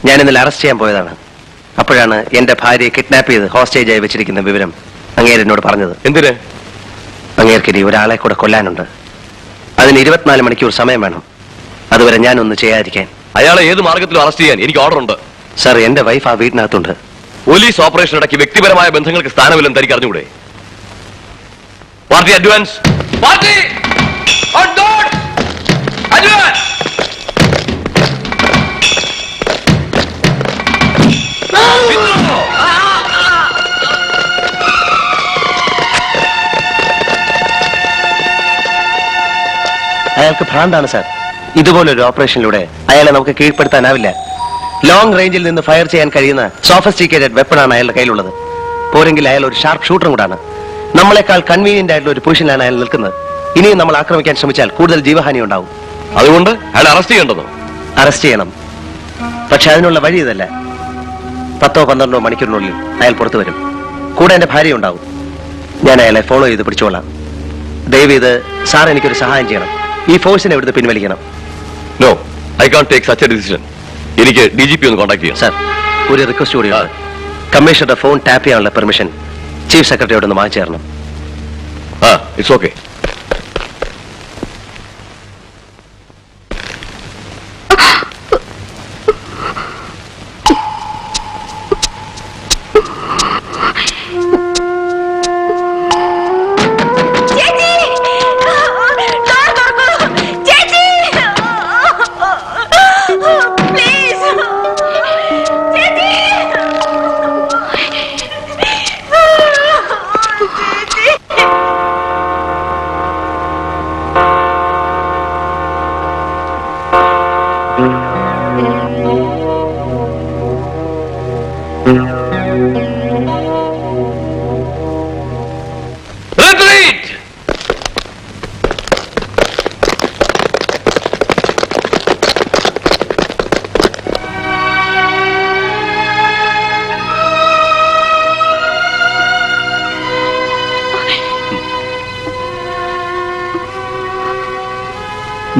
ഞാൻ ഇന്നലെ അറസ്റ്റ് ചെയ്യാൻ പോയതാണ്. അപ്പോഴാണ് എന്റെ ഭാര്യയെ കിഡ്നാപ്പ് ചെയ്ത് ഹോസ്റ്റേജ് ആയി വെച്ചിരിക്കുന്ന വിവരം അങ്ങേര് എന്നോട് പറഞ്ഞത്. എന്തിന്? അങ്ങേർക്കിനി ഒരാളെ കൂടെ കൊല്ലാനുണ്ട്. അതിന് 24 മണിക്കൂർ സമയം വേണം. അതുവരെ ഞാനൊന്ന് ചെയ്യാതിരിക്കാൻ. അയാളെ ഏത് മാർഗത്തിലും അറസ്റ്റ് ചെയ്യാൻ എനിക്ക് ഓർഡർ ഉണ്ട്. സർ, എന്റെ വൈഫ് ആ വീടിനകത്തുണ്ട്. പോലീസ് ഓപ്പറേഷൻ ഇടയ്ക്ക് വ്യക്തിപരമായ ബന്ധങ്ങൾക്ക് സ്ഥാനമില്ലെന്ന് തനിക്ക് അറിഞ്ഞുകൂടെ? Party advance, party advance. അയാൾക്ക് ഭ്രാന്താണ് സാർ. ഇതുപോലൊരു ഓപ്പറേഷനിലൂടെ അയാളെ നമുക്ക് കീഴ്പ്പെടുത്താനാവില്ല. ലോങ് റേഞ്ചിൽ നിന്ന് ഫയർ ചെയ്യാൻ കഴിയുന്ന സോഫിസ്റ്റിക്കേറ്റഡ് വെപ്പണാണ് അയാളുടെ കയ്യിലുള്ളത്. പോരെങ്കിൽ അയാൾ ഒരു ഷാർപ്പ് ഷൂട്ടറും കൂടാണ്. നമ്മളെക്കാൾ കൺവീനിയന്റ് ആയിട്ടുള്ള ഒരു പൊസിഷനിലാണ് അയാൾ നിൽക്കുന്നത്. ഇനിയും നമ്മൾ ആക്രമിക്കാൻ ശ്രമിച്ചാൽ കൂടുതൽ ജീവഹാനി ഉണ്ടാവും. അതുകൊണ്ട് അയാൾ അറസ്റ്റ് ചെയ്യേണ്ടതോ? അറസ്റ്റ് ചെയ്യണം. പക്ഷെ അതിനുള്ള വഴി ഇതല്ല. 10-12 മണിക്കൂറിനുള്ളിൽ അയാൾ പുറത്തു വരും. കൂടെ എന്റെ ഭാര്യ ഉണ്ടാവും. ഞാൻ അയാളെ ഫോളോ ചെയ്ത് പിടിച്ചോളാം. ദയവ് സാർ എനിക്കൊരു സഹായം ചെയ്യണം. ഈ ഫോഴ്സിനെ ഇവിടുന്ന് പിൻവലിക്കണം. No, I can't take such a decision. എനിക്ക് DGP ഒന്ന് കോൺടാക്ട് ചെയ്യാം. സാർ, ഒരു റിക്വസ്റ്റ് കൂടിയാണ്. കമ്മീഷണറുടെ ഫോൺ ടാപ്പ് ചെയ്യാനുള്ള പെർമിഷൻ ചീഫ് സെക്രട്ടറിയോട് ഒന്ന് വാങ്ങിച്ചു തരണം. ഇറ്റ്സ് ഓക്കെ.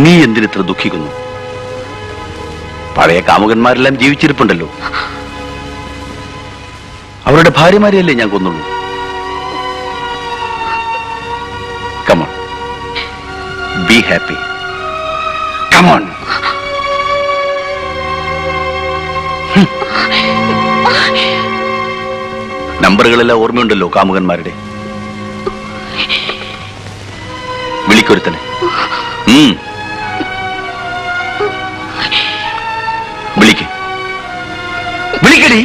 നീ എന്തിനിത്ര ദുഃഖിക്കുന്നു? പഴയ കാമുകന്മാരെല്ലാം ജീവിച്ചിരിപ്പുണ്ടല്ലോ. അവരുടെ ഭാര്യമാരെയല്ലേ ഞാൻ കൊന്നുള്ളൂ. Come on, be happy. കമോൺ. നമ്പറുകളെല്ലാം ഓർമ്മയുണ്ടല്ലോ കാമുകന്മാരുടെ. വിളിക്കൊരുത്തനെ. വിളിക്ക്, വിളിക്കടി.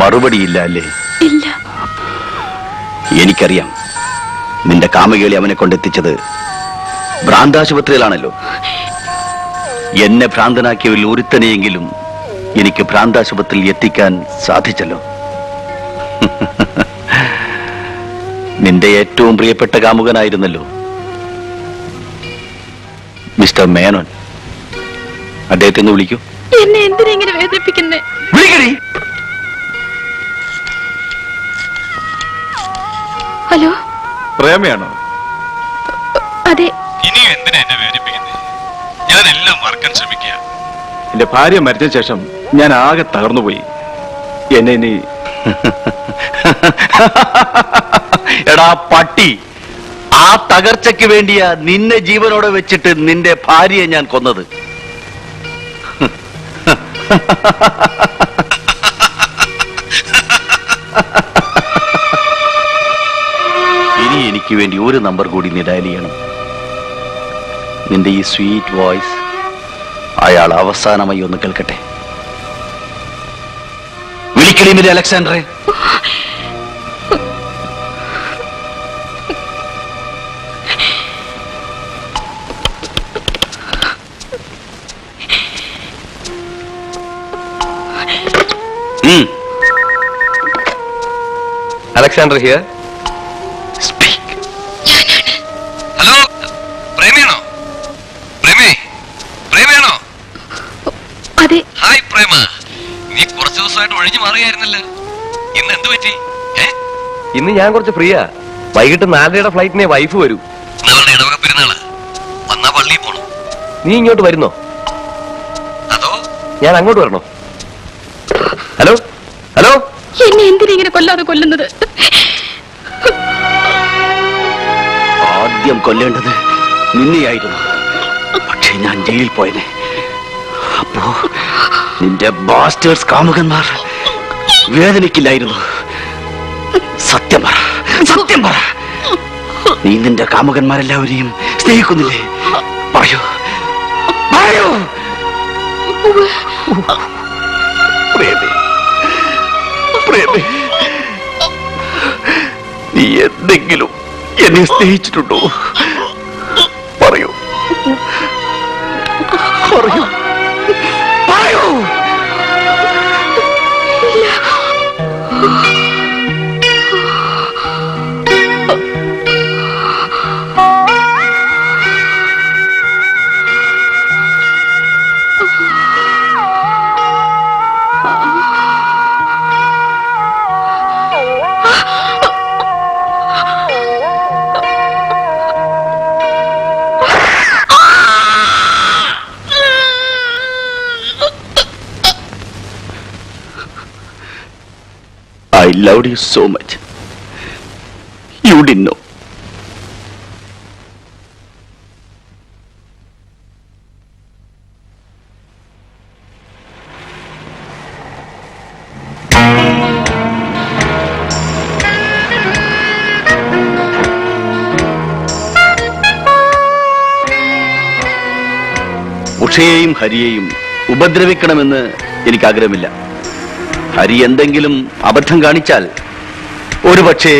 മറുപടിയില്ല അല്ലേ? ഇല്ല. എനിക്കറിയാം, നിന്റെ കാമകേളി അവനെ കൊണ്ടെത്തിച്ചത് ഭ്രാന്താശുപത്രിയിലാണല്ലോ. എന്നെ ഭ്രാന്തനാക്കിയവരിൽ ഒരുത്തനെയെങ്കിലും എനിക്ക് ഭ്രാന്താശുപത്രിയിൽ എത്തിക്കാൻ സാധിച്ചല്ലോ. നിന്റെ ഏറ്റവും പ്രിയപ്പെട്ട കാമുകനായിരുന്നല്ലോ മിസ്റ്റർ മേനോൻ. അദ്ദേഹത്തെ ഒന്ന് വിളിക്കൂ. എന്നെ എന്തിനാ ഇങ്ങനെ വേദനിപ്പിക്കുന്നേ? വിളിക്കടി. ഹലോ, പ്രേമയാണോ? അതെ. ഇനിയും എന്തിനാ എന്നെ വേദനിപ്പിക്കുന്നത്? ഞാൻ എല്ലാം മറക്കാൻ ശ്രമിക്കുക. എന്റെ ഭാര്യ മരിച്ച ശേഷം ഞാൻ ആകെ തകർന്നുപോയി. എന്നെ ഇനി എടാ പട്ടി, ആ തകർച്ചയ്ക്ക് വേണ്ടിയാ നിന്നെ ജീവനോടെ വെച്ചിട്ട് നിന്റെ ഭാര്യയെ ഞാൻ കൊന്നത്. ഇനി എനിക്ക് വേണ്ടി ഒരു നമ്പർ കൂടി നീ ഡയൽ ചെയ്യണം. നിന്റെ ഈ സ്വീറ്റ് വോയിസ് അയാൾ അവസാനമായി ഒന്ന് കേൾക്കട്ടെ. വിളിക്കണി മിലെ അലക്സാണ്ടറെ. Alexander here. സ്പീക്ക്. ഹലോ, പ്രേമയാണോ? പ്രേമയാണോ? അതെ. ഹായ് പ്രേമ, നീ കുറച്ച് ദിവസമായിട്ട് ഒഴിഞ്ഞു മാറിയായിരുന്നല്ലോ. ഇന്ന് എന്ത് പറ്റി? ഇന്ന് ഞാൻ കുറച്ച് ഫ്രീയാ. വൈകിട്ട് 4:30 ഫ്ലൈറ്റിനെ വൈഫ് വരൂ. നാളെ ഇടവക പെരുന്നാള്. വന്നാ പള്ളിയിൽ പോണം. നീ ഇങ്ങോട്ട് വരുന്നോ അതോ ഞാൻ അങ്ങോട്ട് വരണോ? ഹലോ ഹലോ, എന്നെ എന്തിനാ ഇങ്ങനെ കൊല്ലാതെ കൊല്ലുന്നത്? ആദ്യം കൊല്ലേണ്ടത് നിന്നെയായിരുന്നു. പക്ഷെ ഞാൻ ജയിലിൽ പോയനെ. അപ്പോ നിന്റെ ബാസ്റ്റേഴ്സ് കാമുകന്മാർ വേദനിക്കില്ലായിരുന്നു. സത്യം പറ, സത്യം പറ. നീ നിന്റെ കാമുകന്മാരെല്ലാവരെയും സ്നേഹിക്കുന്നില്ലേ? പറയൂ, പറയൂ. പ്രേമി, പ്രേമി, നീ എന്തെങ്കിലും എന്നെ സ്നേഹിച്ചിട്ടുണ്ടോ? പറയൂ, പറയൂ, പറയൂ. I loved you so much. You didn't know. ഉഷയെയും ഹരിയെയും ഉപദ്രവിക്കണമെന്ന് എനിക്ക് ആഗ്രഹമില്ല. ഹരി എന്തെങ്കിലും അബദ്ധം കാണിച്ചാൽ ഒരുപക്ഷേ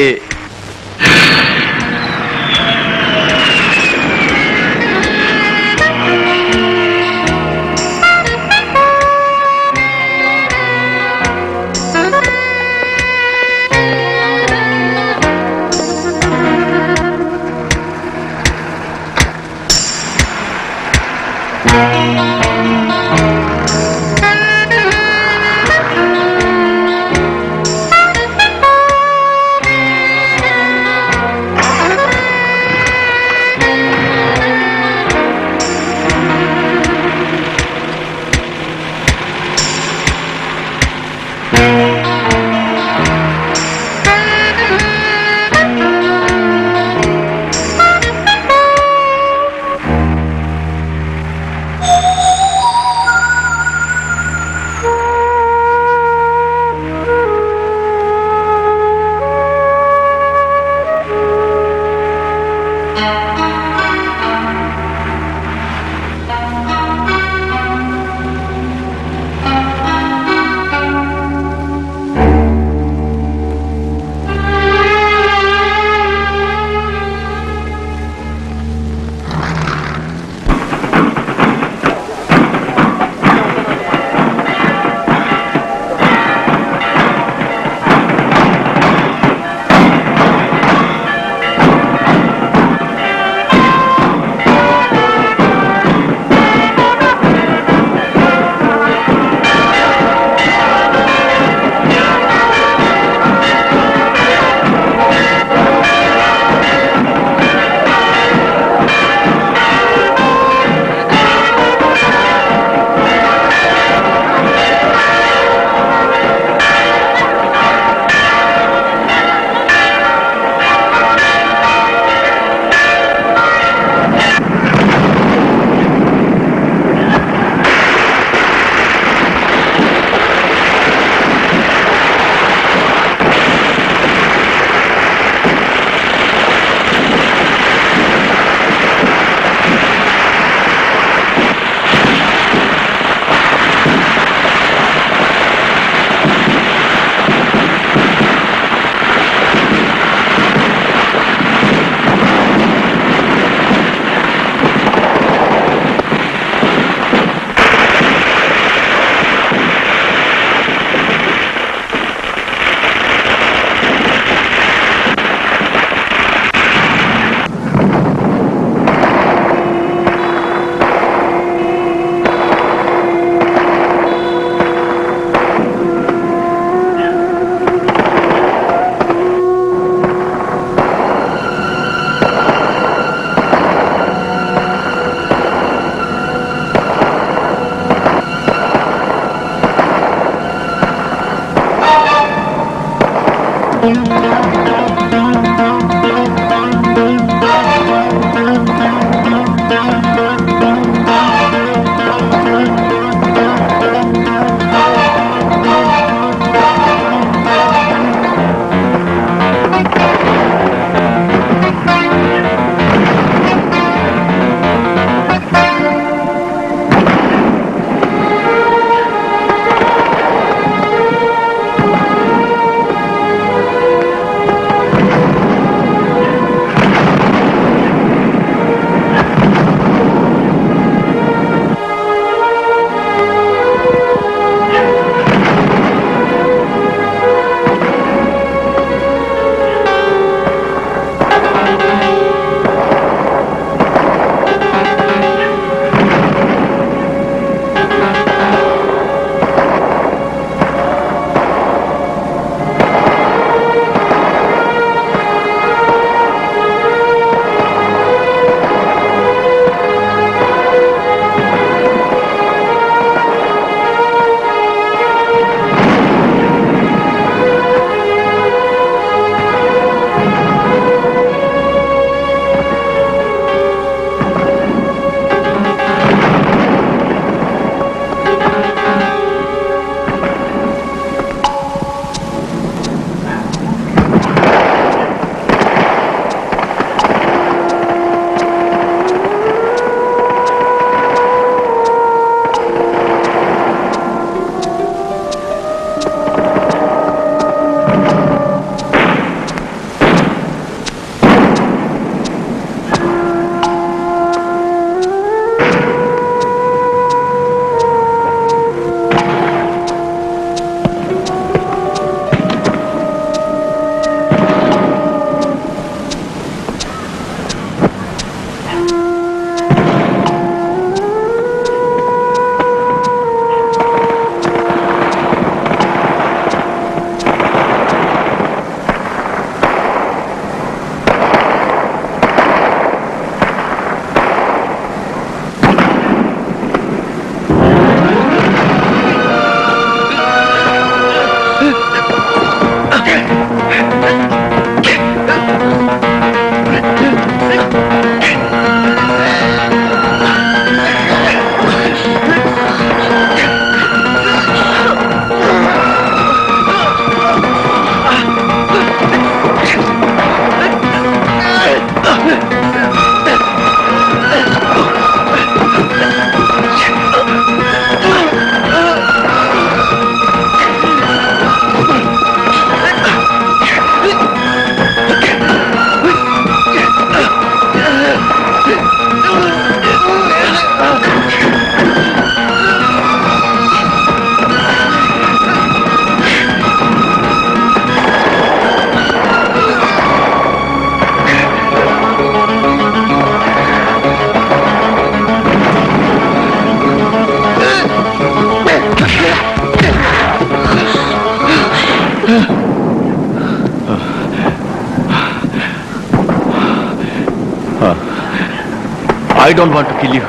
I don't want to kill you.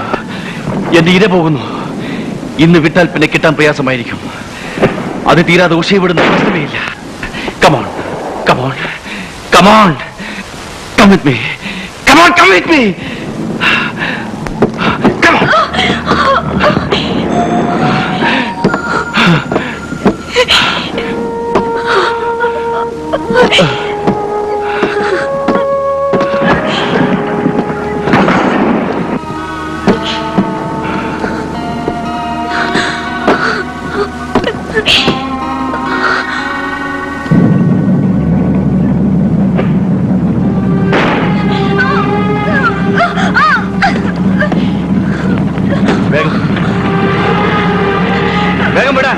എന്റെ ഇര പോകുന്നു. ഇന്ന് വിട്ടാൽ പിന്നെ കിട്ടാൻ പ്രയാസമായിരിക്കും. അത് തീരാതെ ഉഷയെ വിടുന്ന പ്രശ്നമേയില്ല. Come on, come on, come on, come with me. Come on, come with me. Come on. വേഗം വിടാ.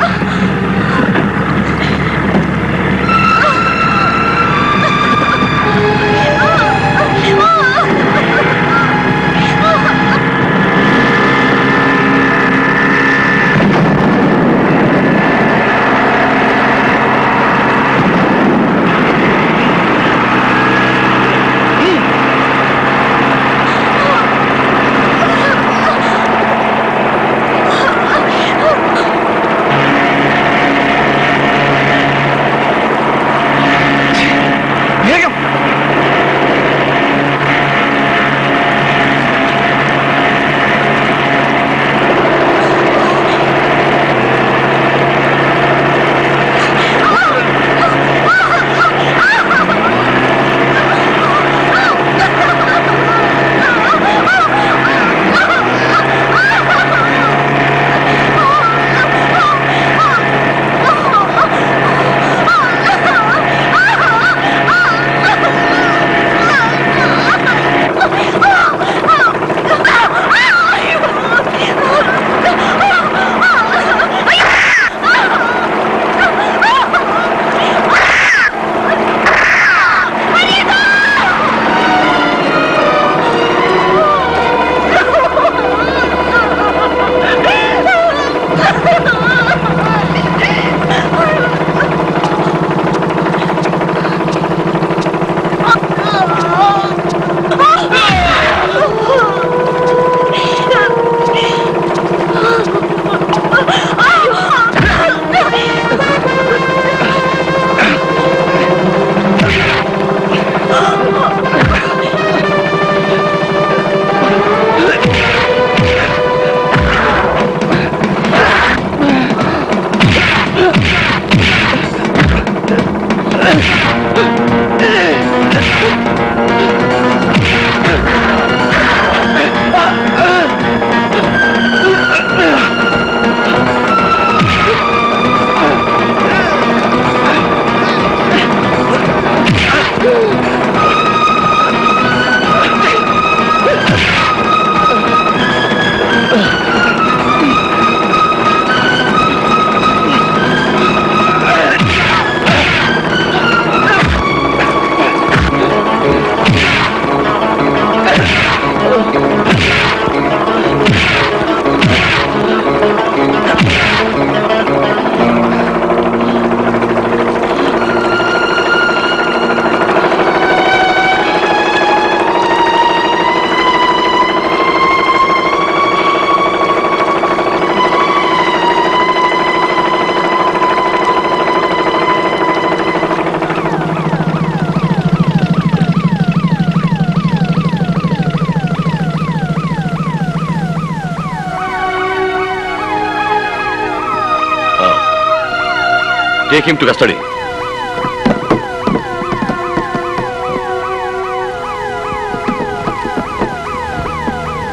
Take him to custody.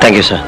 Thank you, sir.